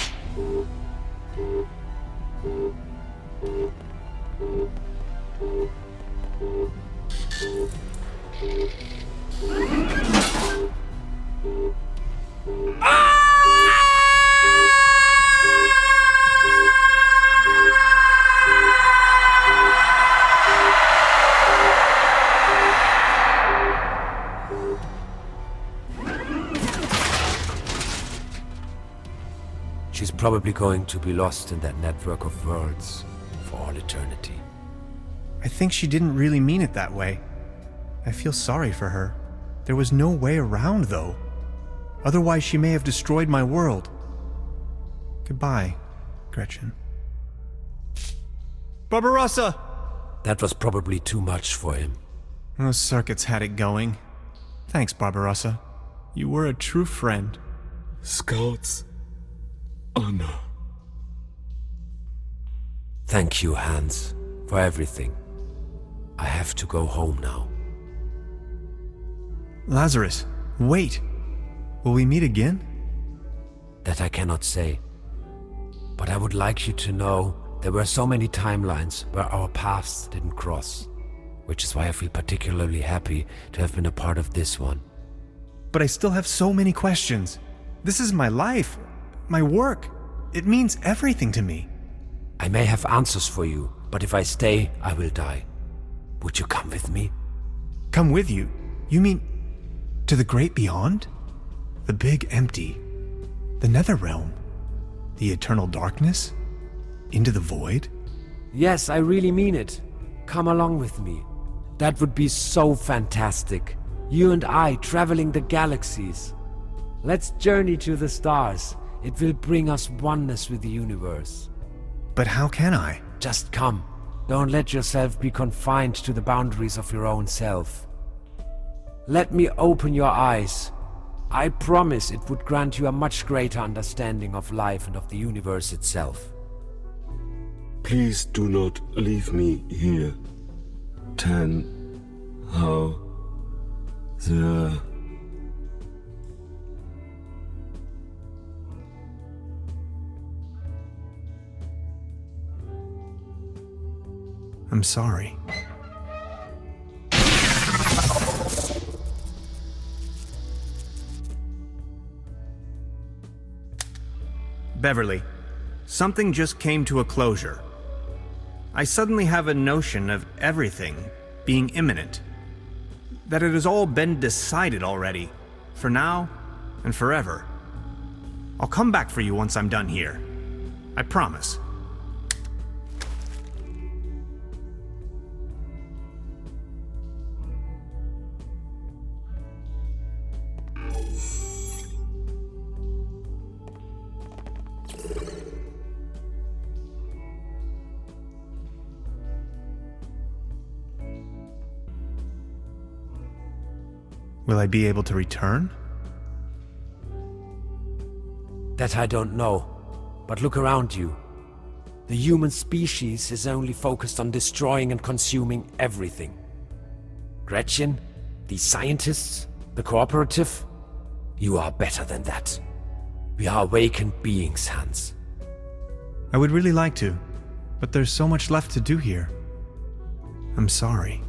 K: She's probably going to be lost in that network of worlds for all eternity.
B: I think she didn't really mean it that way. I feel sorry for her. There was no way around, though. Otherwise, she may have destroyed my world. Goodbye, Gretchen. Barbarossa!
K: That was probably too much for him.
B: Those circuits had it going. Thanks, Barbarossa. You were a true friend.
J: Scouts. Honor.
K: Thank you, Hans, for everything. I have to go home now.
B: Lazarus, wait. Will we meet again?
K: That I cannot say. But I would like you to know there were so many timelines where our paths didn't cross, which is why I feel particularly happy to have been a part of this one.
B: But I still have so many questions. This is my life, my work. It means everything to me.
K: I may have answers for you, but if I stay, I will die. Would you come with me?
B: Come with you? You mean to the great beyond? The big empty? The nether realm? The eternal darkness? Into the void?
K: Yes, I really mean it. Come along with me. That would be so fantastic. You and I traveling the galaxies. Let's journey to the stars. It will bring us oneness with the universe.
B: But how can I?
K: Just come. Don't let yourself be confined to the boundaries of your own self. Let me open your eyes. I promise it would grant you a much greater understanding of life and of the universe itself.
J: Please do not leave me here. Tan, how the...
B: I'm sorry.
G: Beverly, something just came to a closure. I suddenly have a notion of everything being imminent. That it has all been decided already, for now and forever. I'll come back for you once I'm done here. I promise. Will I be able to return?
K: That I don't know. But look around you. The human species is only focused on destroying and consuming everything. Gretchen, these scientists, the cooperative, you are better than that. We are awakened beings, Hans.
B: I would really like to, but there's so much left to do here. I'm sorry.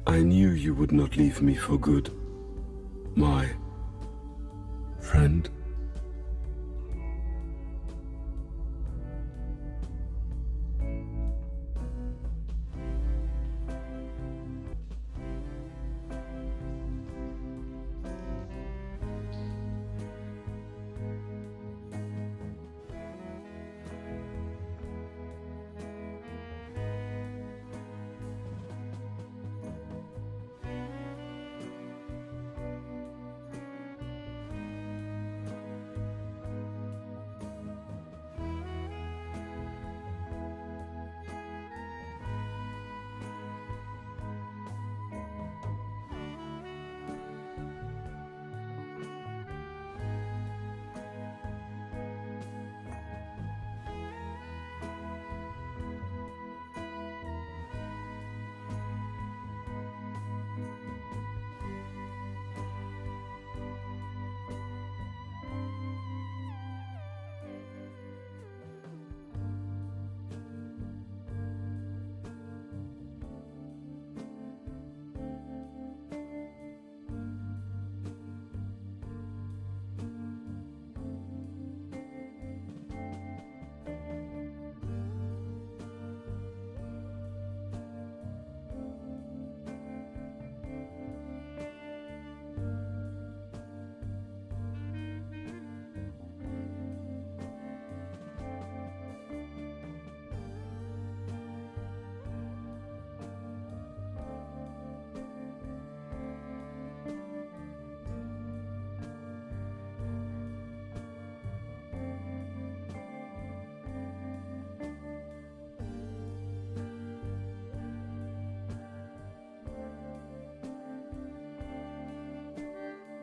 J: I knew you would not leave me for good, my friend.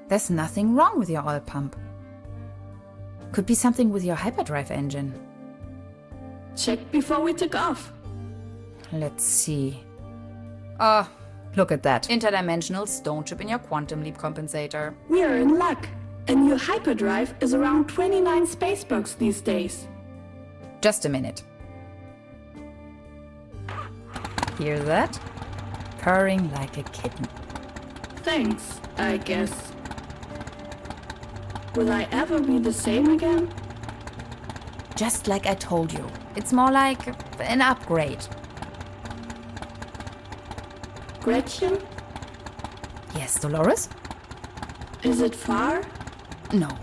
A: There's nothing wrong with your oil pump. Could be something with your hyperdrive engine.
R: Check before we took off.
A: Let's see. Oh, look at that. Interdimensional stone chip in your quantum leap compensator.
R: We are in luck. And your hyperdrive is around 29 spacebucks these days.
A: Just a minute. Hear that? Purring like a kitten.
R: Thanks, I guess. Will I ever be the same again?
A: Just like I told you. It's more like an upgrade.
R: Gretchen?
A: Yes, Dolores?
R: Is it far?
A: No.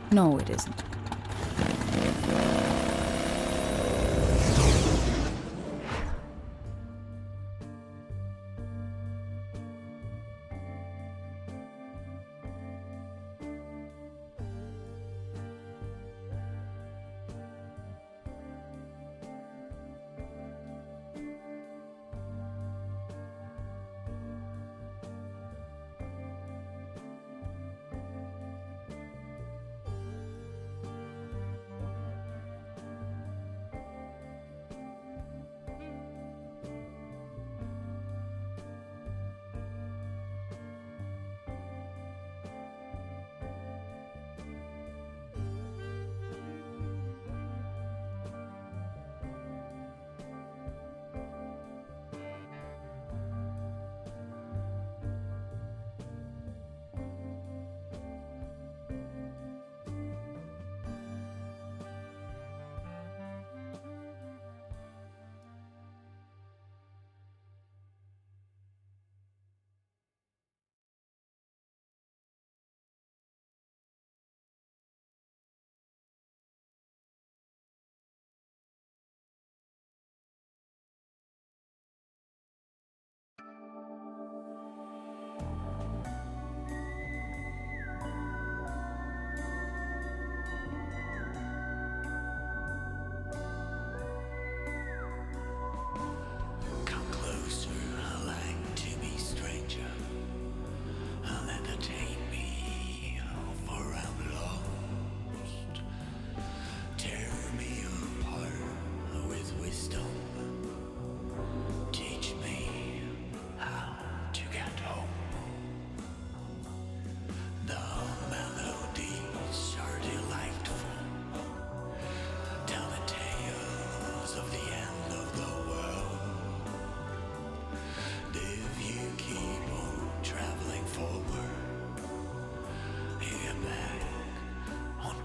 A: No, it isn't.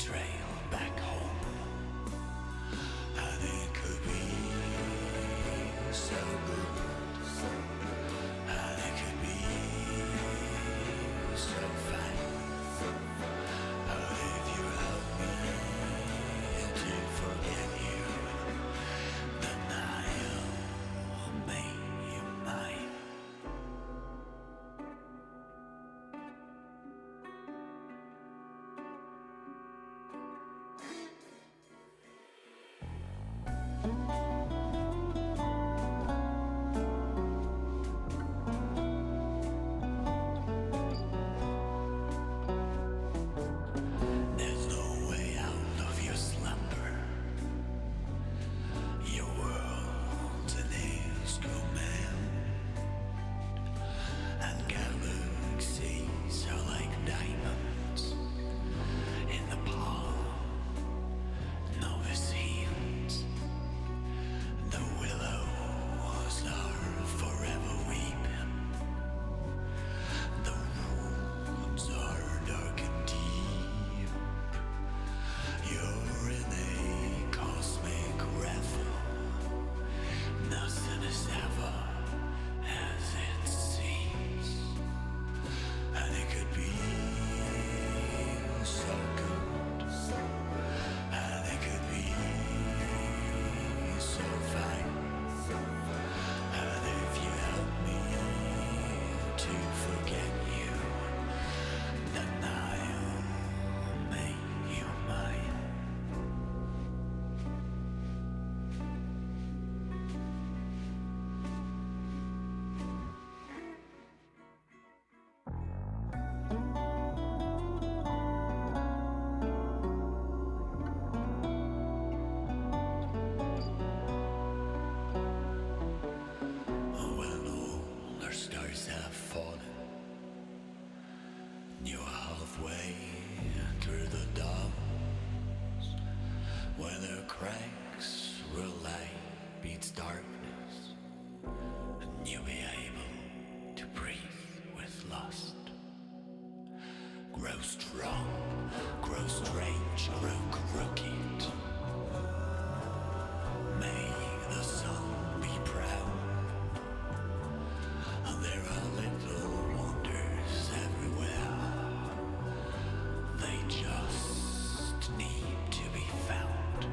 Q: trail back home. And it could be so good. And it could be so fine. But if you help me to forget you, then I'll make you mine. There's no way out of your slumber. Your world's in his command, and galaxies are like diamonds in the palm of his hands. The willows are forever weeping. The woods are dark and deep. You're in a cosmic revel. Nothing is ever as it seems. And it could be so good. And it could be so fine. And if you help me to forget you, then I'll make you mine. When all our stars have fallen, you're halfway through the dawns, where the cracks where light beats darkness, and you'll be able to breathe with lust. Grow strong, grow strange, grow crooked. May the sun be proud. There are little wonders everywhere. They just need to be found.